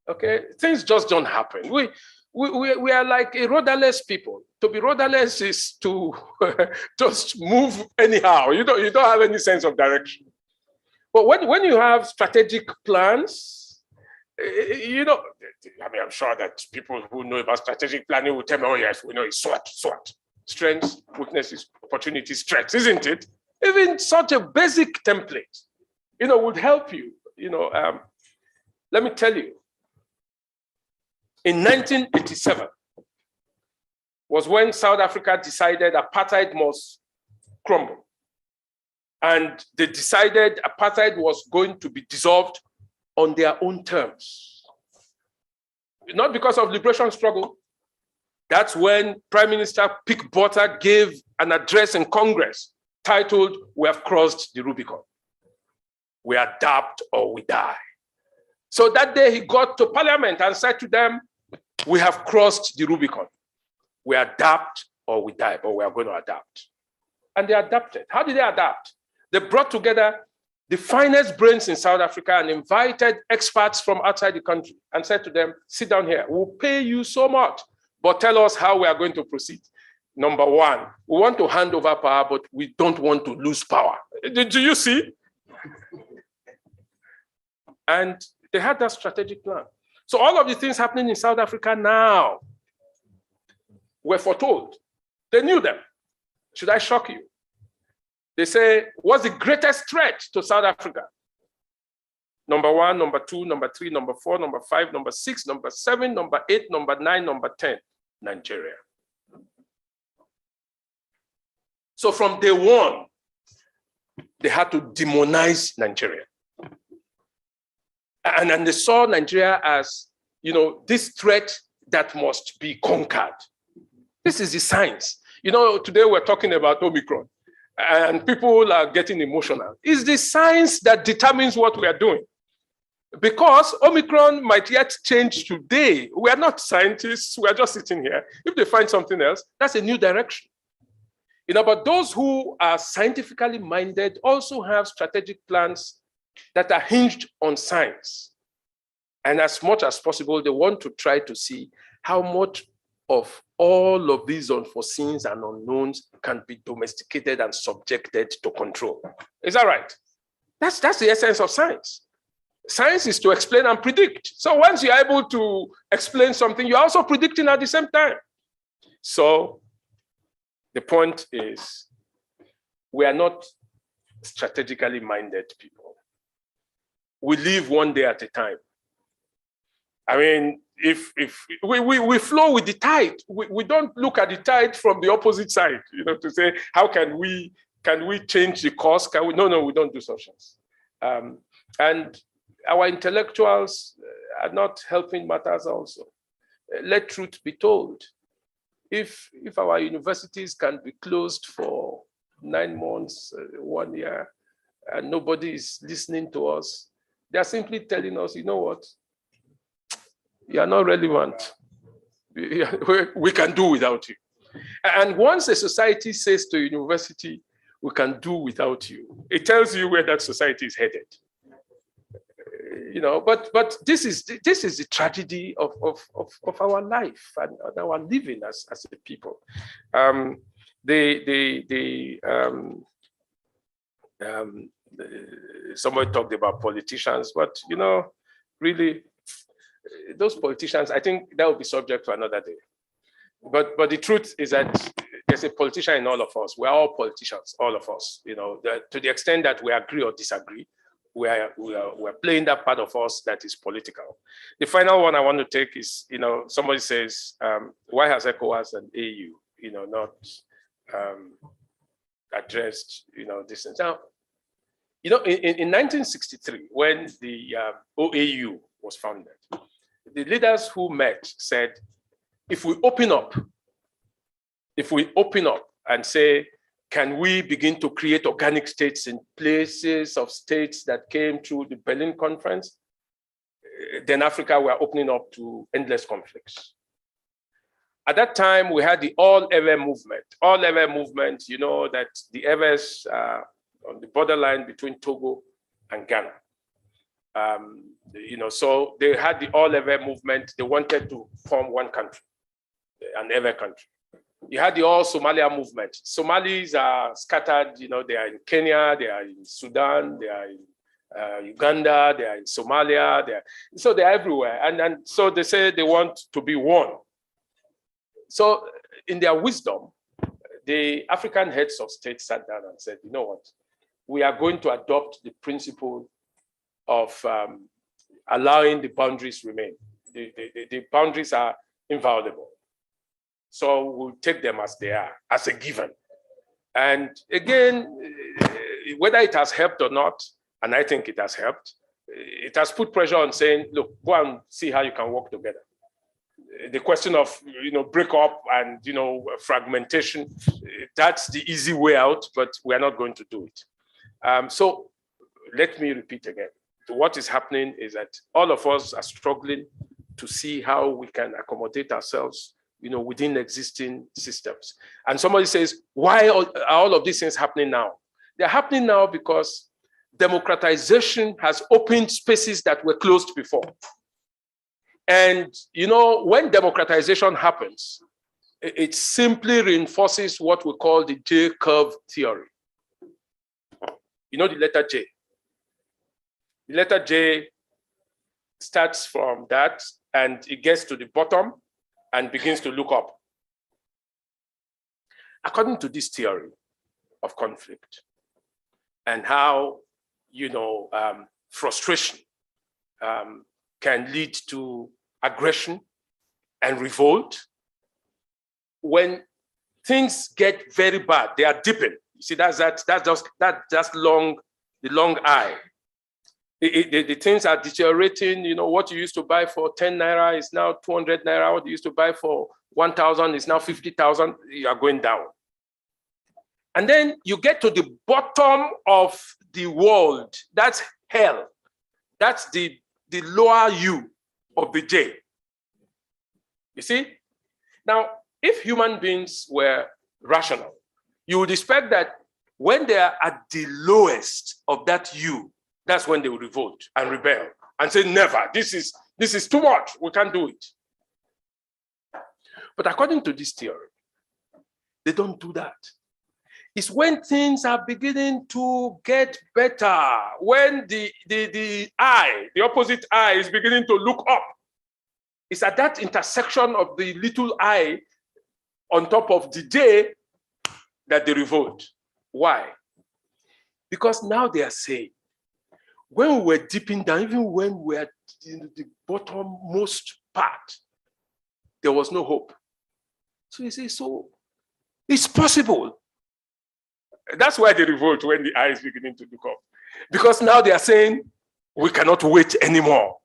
G: Okay, things just don't happen. We are like a rudderless people. To be rudderless is to just move anyhow. You don't have any sense of direction. But when you have strategic plans, I'm sure that people who know about strategic planning will tell me, oh yes, we know it's SWOT. Strengths, weaknesses, opportunities, threats, isn't it? Even such a basic template, would help you. Let me tell you, in 1987 was when South Africa decided apartheid must crumble. And they decided apartheid was going to be dissolved on their own terms. Not because of liberation struggle. That's when Prime Minister Pik Botha gave an address in Congress titled, "We have crossed the Rubicon. We adapt or we die." So that day he got to Parliament and said to them, "We have crossed the Rubicon. We adapt or we die, but we are going to adapt." And they adapted. How did they adapt? They brought together the finest brains in South Africa and invited experts from outside the country and said to them, "Sit down here. We'll pay you so much, but tell us how we are going to proceed. Number one, we want to hand over power, but we don't want to lose power." Do you see? And they had that strategic plan. So all of the things happening in South Africa now were foretold. They knew them. Should I shock you? They say, what's the greatest threat to South Africa? Number one, number two, number three, number four, number five, number six, number seven, number 8, number 9, number 10, Nigeria. So from day one, they had to demonize Nigeria. And they saw Nigeria as, this threat that must be conquered. This is the science. Today we're talking about Omicron, and people are getting emotional. It's the science that determines what we are doing. Because Omicron might yet change today. We are not scientists, we are just sitting here. If they find something else, that's a new direction. But those who are scientifically minded also have strategic plans that are hinged on science. And as much as possible, they want to try to see how much of all of these unforeseens and unknowns can be domesticated and subjected to control. Is that right? That's the essence of science. Science is to explain and predict. So once you're able to explain something, you're also predicting at the same time. So the point is, we are not strategically minded people. We live one day at a time. If we flow with the tide, we don't look at the tide from the opposite side, to say, how can we change the course? No, we don't do such things. And our intellectuals are not helping matters also. Let truth be told. If our universities can be closed for 9 months, 1 year, and nobody is listening to us, they are simply telling us, you know what? You are not relevant. We can do without you. And once a society says to a university, we can do without you, it tells you where that society is headed. But this is the tragedy of our life and our living as a people. somebody talked about politicians, but really, those politicians, I think that will be subject to another day. But the truth is that there's a politician in all of us. We're all politicians, all of us. To the extent that we agree or disagree, we're playing that part of us that is political. The final one I want to take is, somebody says, why has ECOWAS and AU, not addressed, this? Now, in 1963, when the OAU was founded, the leaders who met said, if we open up and say, can we begin to create organic states in places of states that came through the Berlin Conference, then Africa were opening up to endless conflicts. At that time, we had the all-ever movement. All-ever movement, that the Evers on the borderline between Togo and Ghana. So they had the all-ever movement. They wanted to form one country, an ever country. You had the all Somalia movement. Somalis are scattered, they are in Kenya, they are in Sudan, they are in Uganda, they are in Somalia, so they're everywhere. And so they say they want to be one. So in their wisdom, the African heads of state sat down and said, you know what, we are going to adopt the principle of allowing the boundaries remain. The boundaries are inviolable. So we'll take them as they are, as a given. And again, whether it has helped or not, and I think it has helped, it has put pressure on saying, look, go and see how you can work together. The question of, break up and, fragmentation, that's the easy way out, but we're not going to do it. So let me repeat again. What is happening is that all of us are struggling to see how we can accommodate ourselves within existing systems. And somebody says, why are all of these things happening now? They're happening now because democratization has opened spaces that were closed before. And, when democratization happens, it simply reinforces what we call the J-curve theory. The letter J. The letter J starts from that and it gets to the bottom and begins to look up. According to this theory of conflict and how, frustration can lead to aggression and revolt, when things get very bad, they are dipping. You see, that's just the long eye. The things are deteriorating. What you used to buy for 10 naira is now 200 naira. What you used to buy for 1,000 is now 50,000. You are going down. And then you get to the bottom of the world. That's hell. That's the lower U of the J. You see? Now, if human beings were rational, you would expect that when they are at the lowest of that U, that's when they will revolt and rebel and say, never, this is too much, we can't do it. But according to this theory, they don't do that. It's when things are beginning to get better, when the opposite eye is beginning to look up. It's at that intersection of the little eye on top of the J that they revolt. Why? Because now they are saying, when we were dipping down, even when we were in the bottommost part, there was no hope. So you say, so it's possible. That's why they revolt when the eye is beginning to look up. Because now they are saying, we cannot wait anymore.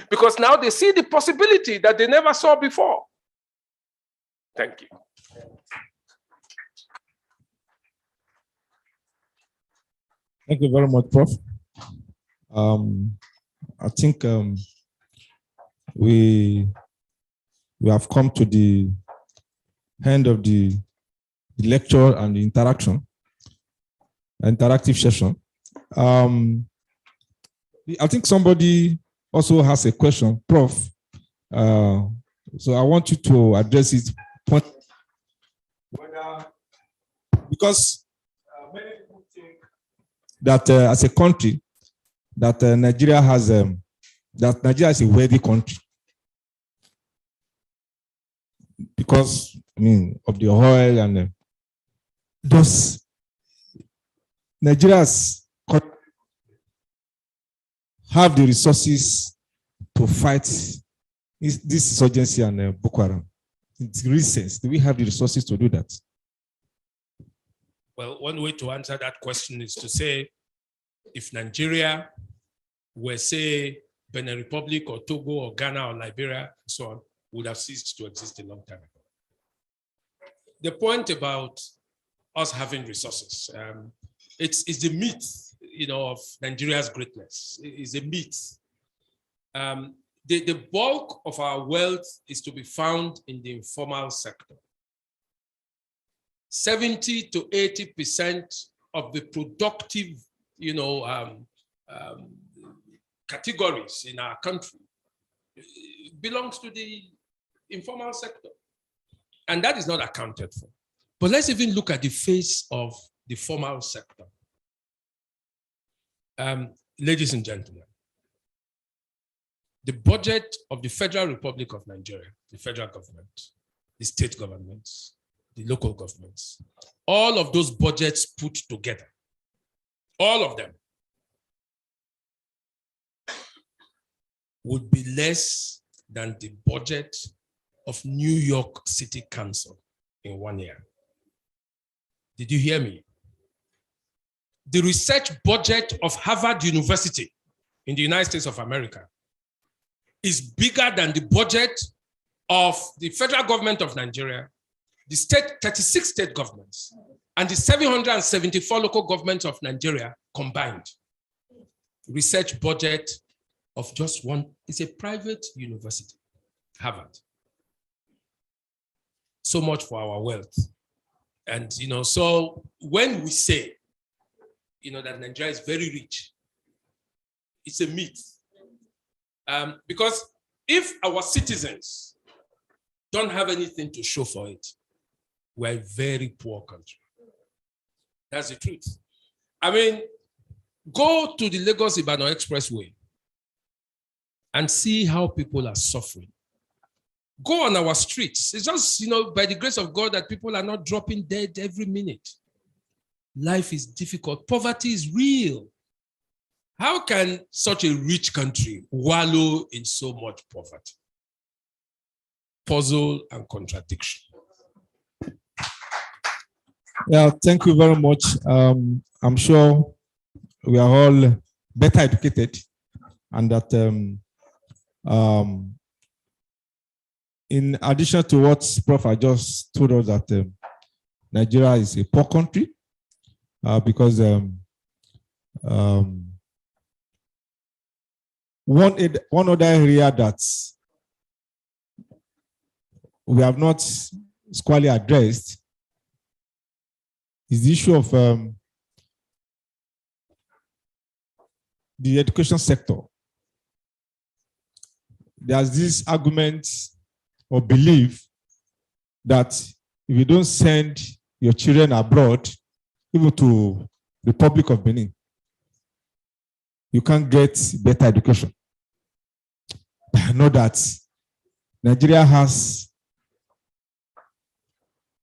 G: Because now they see the possibility that they never saw before. Thank you.
H: Thank you very much, Prof. I think we have come to the end of the lecture and the interactive session. I think somebody also has a question, Prof. So I want you to address it. Whether because many people think that as a country, that Nigeria has that Nigeria is a wealthy country because I mean of the oil and those Nigeria's have the resources to fight this insurgency and Boko Haram. In recent, do we have the resources to do that?
Q: Well, one way to answer that question is to say, if Nigeria were, say, Benin Republic or Togo or Ghana or Liberia, and so on, would have ceased to exist a long time ago. The point about us having resources, it's the myth, of Nigeria's greatness. It's a myth. The bulk of our wealth is to be found in the informal sector. 70 to 80% of the productive, categories in our country belongs to the informal sector. And that is not accounted for. But let's even look at the face of the formal sector. Ladies and gentlemen, the budget of the Federal Republic of Nigeria, the federal government, the state governments, the local governments, all of those budgets put together, all of them, would be less than the budget of New York City Council in 1 year. Did you hear me? The research budget of Harvard University in the United States of America is bigger than the budget of the federal government of Nigeria, the 36 state governments, and the 774 local governments of Nigeria combined. Research budget of just one, it's a private university, Harvard. So much for our wealth. And, so when we say, that Nigeria is very rich, it's a myth. Because if our citizens don't have anything to show for it, we're a very poor country. That's the truth. I mean, go to the Lagos-Ibadan Expressway and see how people are suffering. Go on our streets. It's just, by the grace of God that people are not dropping dead every minute. Life is difficult. Poverty is real. How can such a rich country wallow in so much poverty? Puzzle and contradiction.
H: Yeah, thank you very much. I'm sure we are all better educated, and that in addition to what Prof. I just told us, that Nigeria is a poor country because one other area that we have not squarely addressed is the issue of the education sector. There's this argument or belief that if you don't send your children abroad, even to the Republic of Benin, you can't get better education. I know that Nigeria has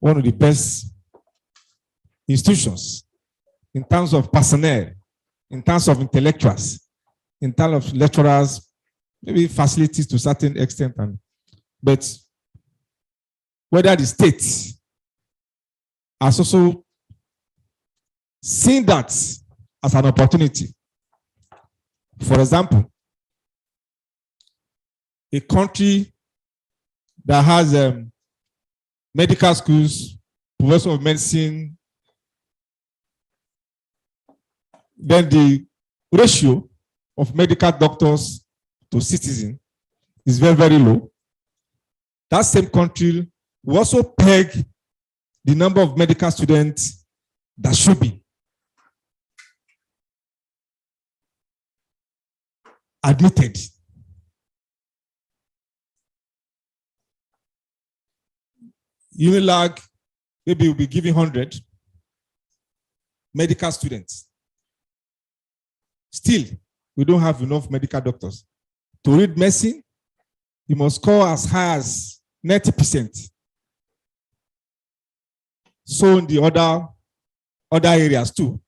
H: one of the best institutions in terms of personnel, in terms of intellectuals, in terms of lecturers, maybe facilities to a certain extent. But whether the state has also seen that as an opportunity. For example, a country that has medical schools, professor of medicine, then the ratio of medical doctors to citizens is very, very low. That same country will also peg the number of medical students that should be admitted. Unilag maybe will be giving 100, medical students. Still, we don't have enough medical doctors. To read medicine, you must score as high as 90%. So in the other areas too.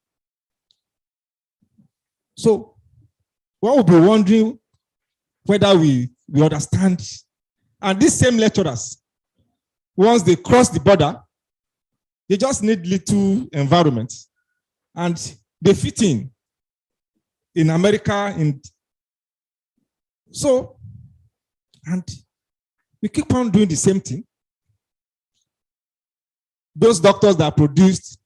H: So one will be wondering whether we understand. And these same lecturers, once they cross the border, they just need little environment and they fit in America. And we keep on doing the same thing. Those doctors that produced,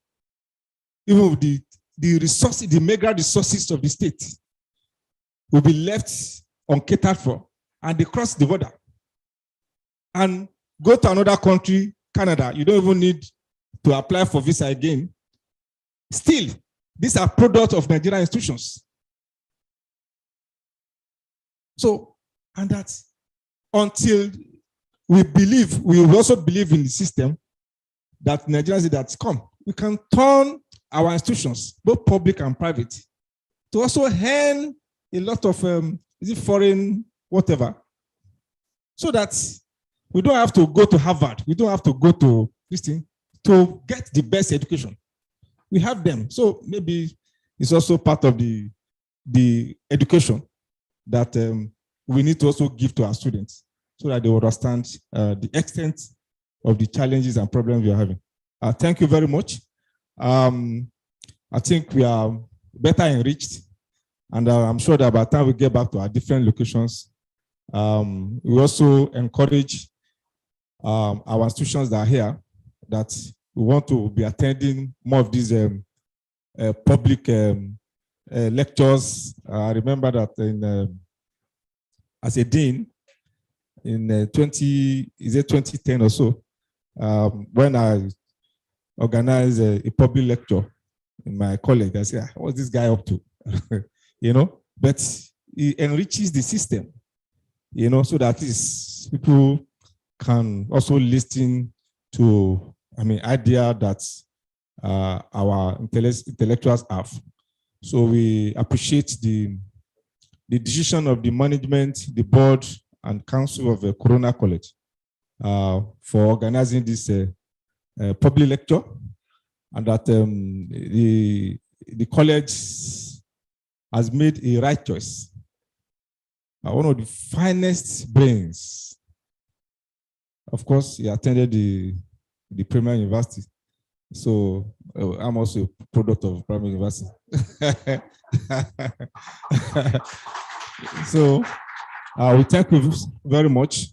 H: even with the resources, the mega resources of the state, will be left uncatered for, and they cross the border and go to another country, Canada. You don't even need to apply for visa again. Still, these are products of Nigerian institutions. So, and that's until we also believe in the system that Nigerians that come, we can turn our institutions, both public and private, to also earn a lot of foreign whatever, so that we don't have to go to Harvard, we don't have to go to this thing to get the best education. We have them, so maybe it's also part of the education that we need to also give to our students, so that they will understand the extent of the challenges and problems we are having. Thank you very much. I think we are better enriched, and I'm sure that by the time we get back to our different locations, we also encourage our institutions that are here that we want to be attending more of these public lectures. I remember that as a dean in 2010 or so, when I organized a public lecture in my college, I said, what's this guy up to? But he enriches the system, so that is people can also listen to, idea that our intellectuals have. So we appreciate the decision of the management, the board, and council of Corona College for organizing this public lecture, and that the college has made a right choice. One of the finest brains. Of course, he attended the Premier University. So I'm also a product of Premier University. So we thank you very much.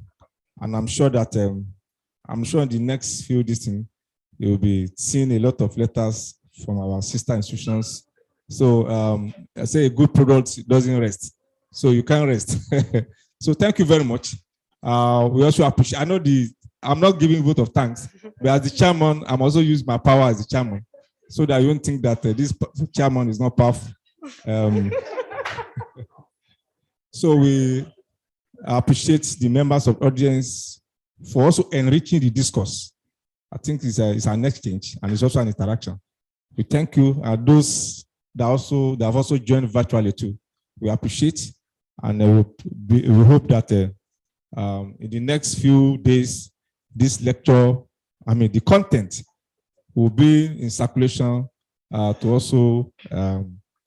H: And I'm sure that in the next few days, you will be seeing a lot of letters from our sister institutions. So I say a good product doesn't rest. So you can rest. So thank you very much. We also appreciate, I'm not giving vote of thanks, but as the chairman, I'm also using my power as the chairman, so that you don't think that this chairman is not powerful. So we appreciate the members of the audience for also enriching the discourse. I think it's an exchange and it's also an interaction. We thank you. Those that have also joined virtually too, we appreciate, and we hope that in the next few days, this lecture, the content will be in circulation to also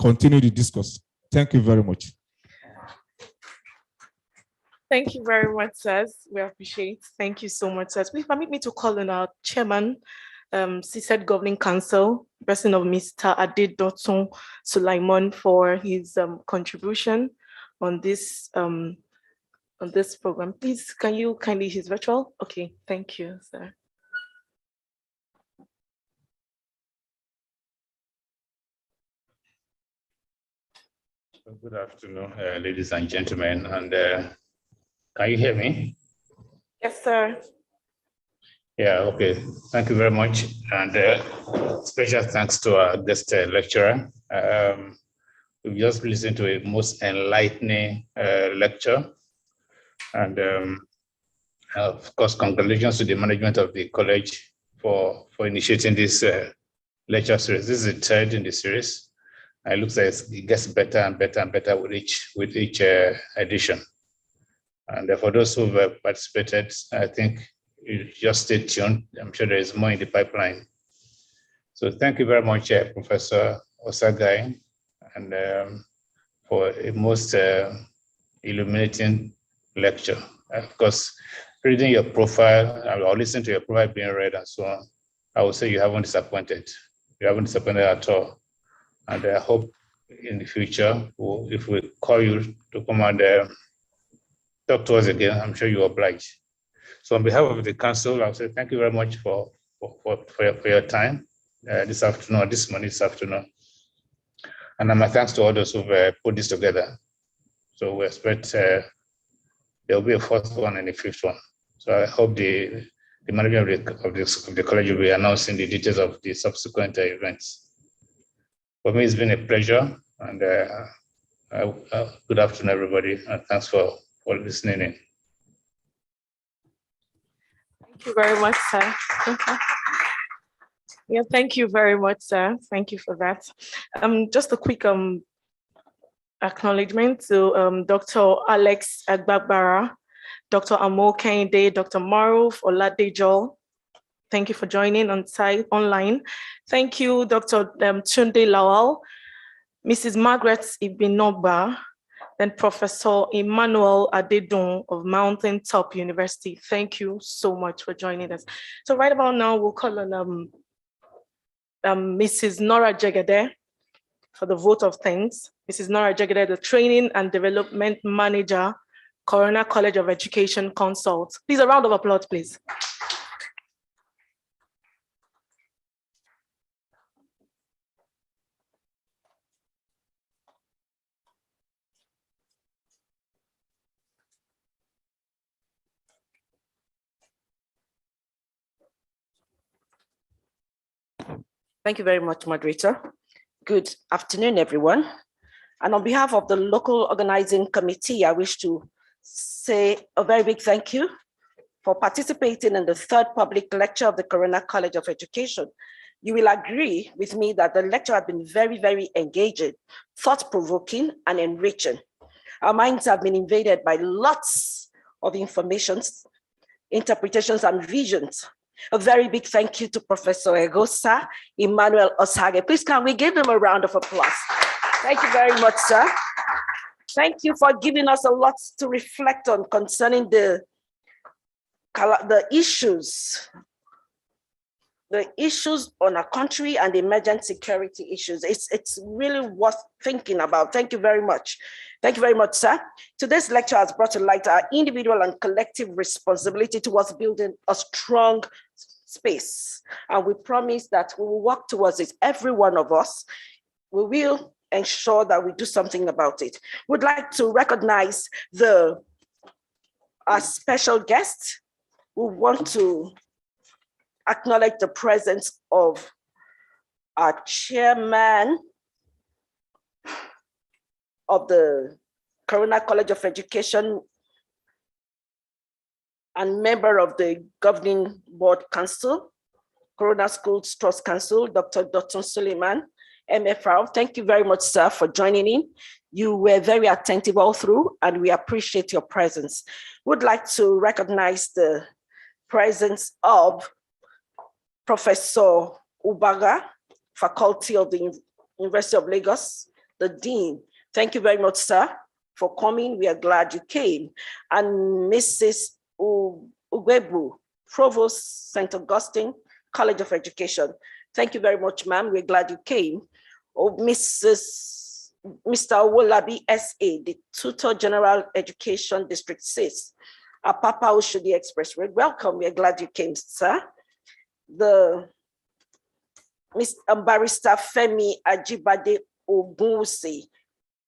H: continue the discourse. Thank you very much.
A: Thank you very much, sirs. We appreciate. Thank you so much, sirs. Please permit me to call on our chairman, CSED Governing Council, person of Mr. Adedotun Sulaiman, for his contribution on this program. Please, can you kindly use virtual? Okay, thank you, sir.
R: Good afternoon, ladies and gentlemen, and can you hear me?
A: Yes, sir.
R: Yeah, okay. Thank you very much. And special thanks to our guest lecturer. We've just listened to a most enlightening lecture. And of course, congratulations to the management of the college for initiating this lecture series. This is the third in the series. It looks like it gets better and better and better with each edition. And for those who have participated, I think you just stay tuned. I'm sure there is more in the pipeline. So thank you very much, Professor Osagai, and for a most illuminating lecture. Of course, reading your profile or listening to your profile being read and so on, I would say you haven't disappointed. You haven't disappointed at all. And I hope in the future, if we call you to come and talk to us again, I'm sure you're obliged. So on behalf of the council, I'll say thank you very much for your time this afternoon, this morning, this afternoon. And my thanks to all those who've put this together. So we expect there will be a fourth one and a fifth one. So I hope the management of the college will be announcing the details of the subsequent events. For me, it's been a pleasure, and good afternoon, everybody, and thanks for listening in.
A: Thank you very much, sir. Yeah, thank you very much, sir. Thank you for that. Just a quick acknowledgement to Dr. Alex Agbagbara, Dr. Amo Kende, Dr. Maruf Oladejo. Thank you for joining on site online. Thank you, Dr. Tunde Lawal, Mrs. Margaret Ibinoba, then Professor Emmanuel Adedon of Mountain Top University. Thank you so much for joining us. So right about now, we'll call on Mrs. Nora Jegede for the vote of thanks. Mrs. Nora Jegede, the Training and Development Manager, Corona College of Education Consult. Please, a round of applause, please.
S: Thank you very much, moderator. Good afternoon, everyone. And on behalf of the local organizing committee, I wish to say a very big thank you for participating in the third public lecture of the Corona College of Education. You will agree with me that the lecture has been very, very engaging, thought-provoking, and enriching. Our minds have been invaded by lots of informations, interpretations, and visions. A very big thank you to Professor Egosa Emmanuel Osage. Please, can we give him a round of applause? Thank you very much, sir. Thank you for giving us a lot to reflect on concerning the issues on our country and the emergent security issues. It's really worth thinking about. Thank you very much. Thank you very much, sir. Today's lecture has brought to light our individual and collective responsibility towards building a strong space. And we promise that we will work towards it. Every one of us, we will ensure that we do something about it. We'd like to recognize our special guest. We want to acknowledge the presence of our chairman of the Corona College of Education and member of the Governing Board Council, Corona Schools Trust Council, Dr. Dotun Suleiman, MFR. Thank you very much, sir, for joining in. You were very attentive all through, and we appreciate your presence. We'd like to recognize the presence of Professor Ubaga, Faculty of the University of Lagos, the Dean. Thank you very much, sir, for coming. We are glad you came. And Mrs. Ugwebu, Provost, St. Augustine College of Education. Thank you very much, ma'am. We're glad you came. Mr. Wolabi S.A., the Tutor General Education District 6, Apapa Oshodi Expressway. Welcome. We're glad you came, sir. The Barrister Femi Ajibade Ogunwusi.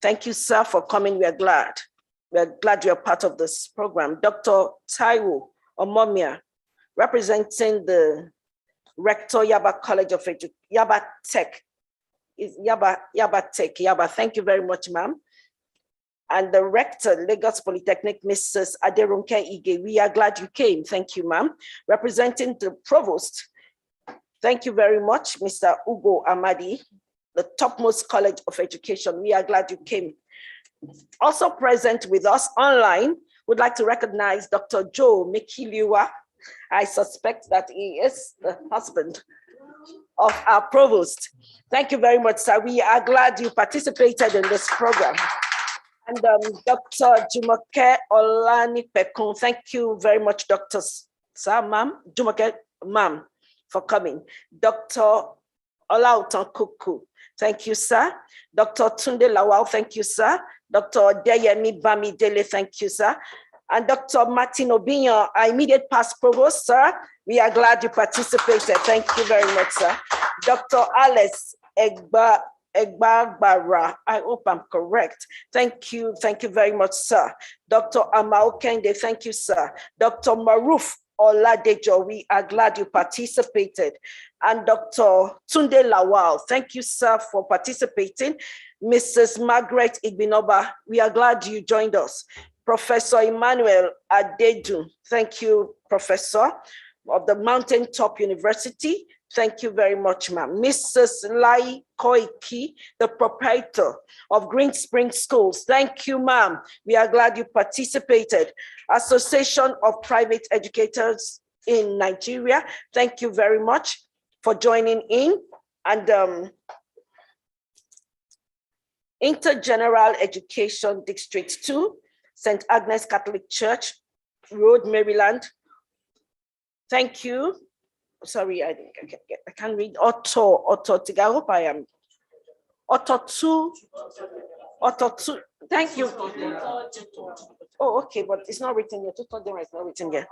S: Thank you, sir, for coming. We are glad. We're glad you're part of this program. Dr. Taiwo Omomia, representing the Rector Yaba College of Education, Yaba Tech. Yaba Tech. Thank you very much, ma'am. And the Rector, Lagos Polytechnic, Mrs. Aderunke Ige. We are glad you came. Thank you, ma'am. Representing the Provost. Thank you very much, Mr. Ugo Amadi, the topmost college of education. We are glad you came. Also present with us online, would like to recognize Dr. Joe Mikiliwa. I suspect that he is the husband of our provost. Thank you very much, sir. We are glad you participated in this program. And Dr. Jumoke Olani Pekun, thank you very much, Dr. Sir, ma'am, Jumoke, ma'am, for coming. Dr. Olautan Kuku, thank you, sir. Dr. Tunde Lawal, thank you, sir. Dr. Deyemi Bamidele, thank you, sir. And Dr. Martin Obinyo, our immediate past provost, sir. We are glad you participated. Thank you very much, sir. Dr. Alice Egbara, I hope I'm correct. Thank you very much, sir. Dr. Amao Kende, thank you, sir. Dr. Maruf Oladejo, we are glad you participated. And Dr. Tunde Lawal, thank you, sir, for participating. Mrs. Margaret Igbinoba, we are glad you joined us. Professor Emmanuel Adedu, thank you, Professor of the Mountaintop University. Thank you very much, ma'am. Mrs. Lai Koiki, the proprietor of Green Spring Schools. Thank you, ma'am. We are glad you participated. Association of Private Educators in Nigeria. Thank you very much for joining in. And Intergeneral Education District 2, St. Agnes Catholic Church, Road, Maryland. Thank you. Sorry, I can't read. Otto, I hope I am. Otto 2. Thank you. Oh, okay, but it's not written here. It's not written here.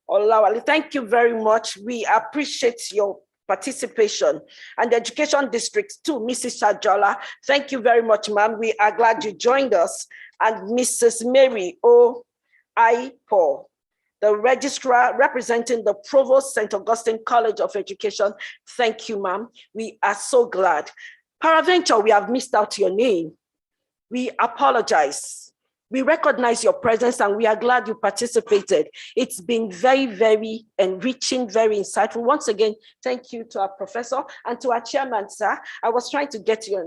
S: Olawale, thank you very much. We appreciate your participation. And the Education District 2, Mrs. Shajola, thank you very much, ma'am. We are glad you joined us. And Mrs. Mary O. I. Paul, the registrar representing the Provost St. Augustine College of Education. Thank you, ma'am. We are so glad. Paraventure, we have missed out your name. We apologize. We recognize your presence and we are glad you participated. It's been very, very enriching, very insightful. Once again, thank you to our professor and to our chairman, sir. I was trying to get your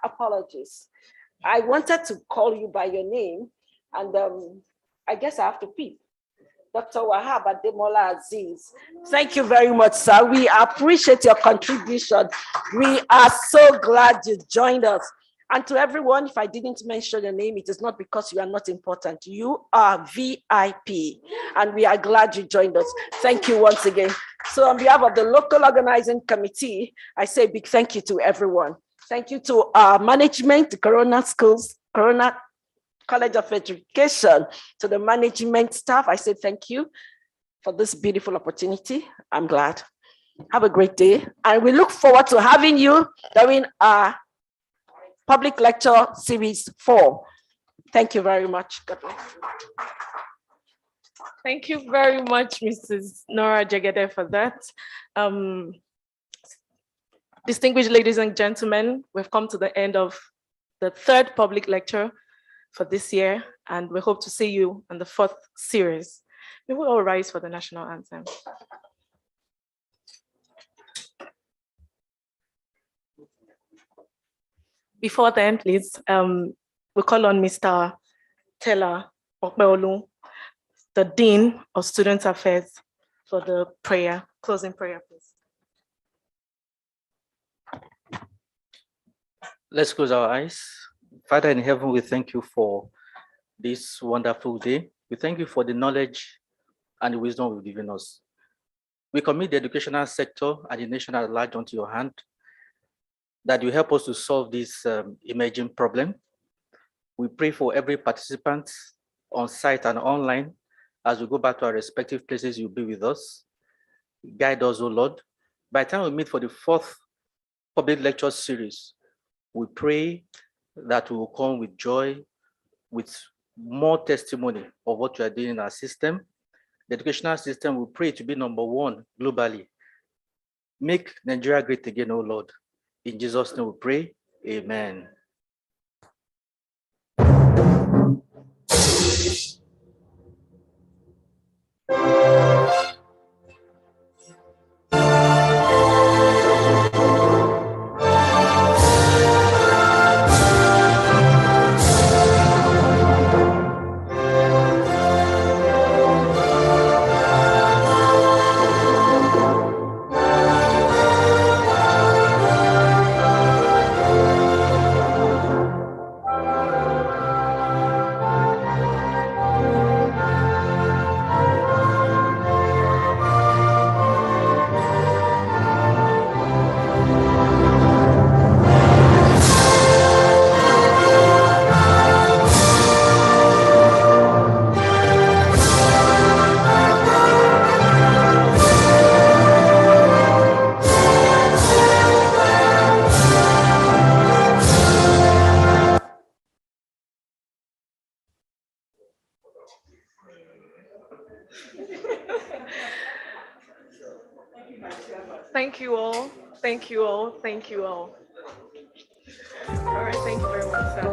S: apologies. I wanted to call you by your name and I guess I have to peep. Dr. Wahab Ademola Aziz. Thank you very much, sir. We appreciate your contribution. We are so glad you joined us. And to everyone, if I didn't mention your name, it is not because you are not important. You are VIP, and we are glad you joined us. Thank you once again. So on behalf of the local organizing committee, I say a big thank you to everyone. Thank you to our management, the Corona Schools, Corona College of Education, to the management staff. I say thank you for this beautiful opportunity. I'm glad. Have a great day. And we look forward to having you during our Public Lecture Series 4. Thank you very much. God bless.
A: Thank you very much, Mrs. Nora Jegede, for that. Distinguished ladies and gentlemen, we've come to the end of the third public lecture for this year, and we hope to see you in the fourth series. We will all rise for the national anthem. Before then, please, we call on Mr. Tella Okbeolu, the Dean of Student Affairs, for the prayer, closing prayer, please.
T: Let's close our eyes. Father in heaven, we thank you for this wonderful day. We thank you for the knowledge and the wisdom you've given us. We commit the educational sector and the nation at large onto your hand, that you help us to solve this emerging problem. We pray for every participant on site and online. As we go back to our respective places, you'll be with us. Guide us, O Lord. By the time we meet for the fourth public lecture series, we pray that we will come with joy, with more testimony of what you are doing in our system. The educational system, we pray to be #1 globally. Make Nigeria great again, O Lord. In Jesus' name we pray, amen.
A: Thank you all. Thank you all. Thank you all. All right, thank you very much, sir.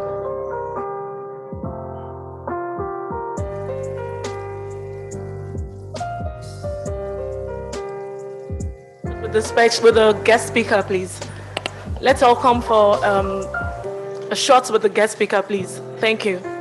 A: With the speech, with the guest speaker, please. Let's all come for a shot with the guest speaker, please. Thank you.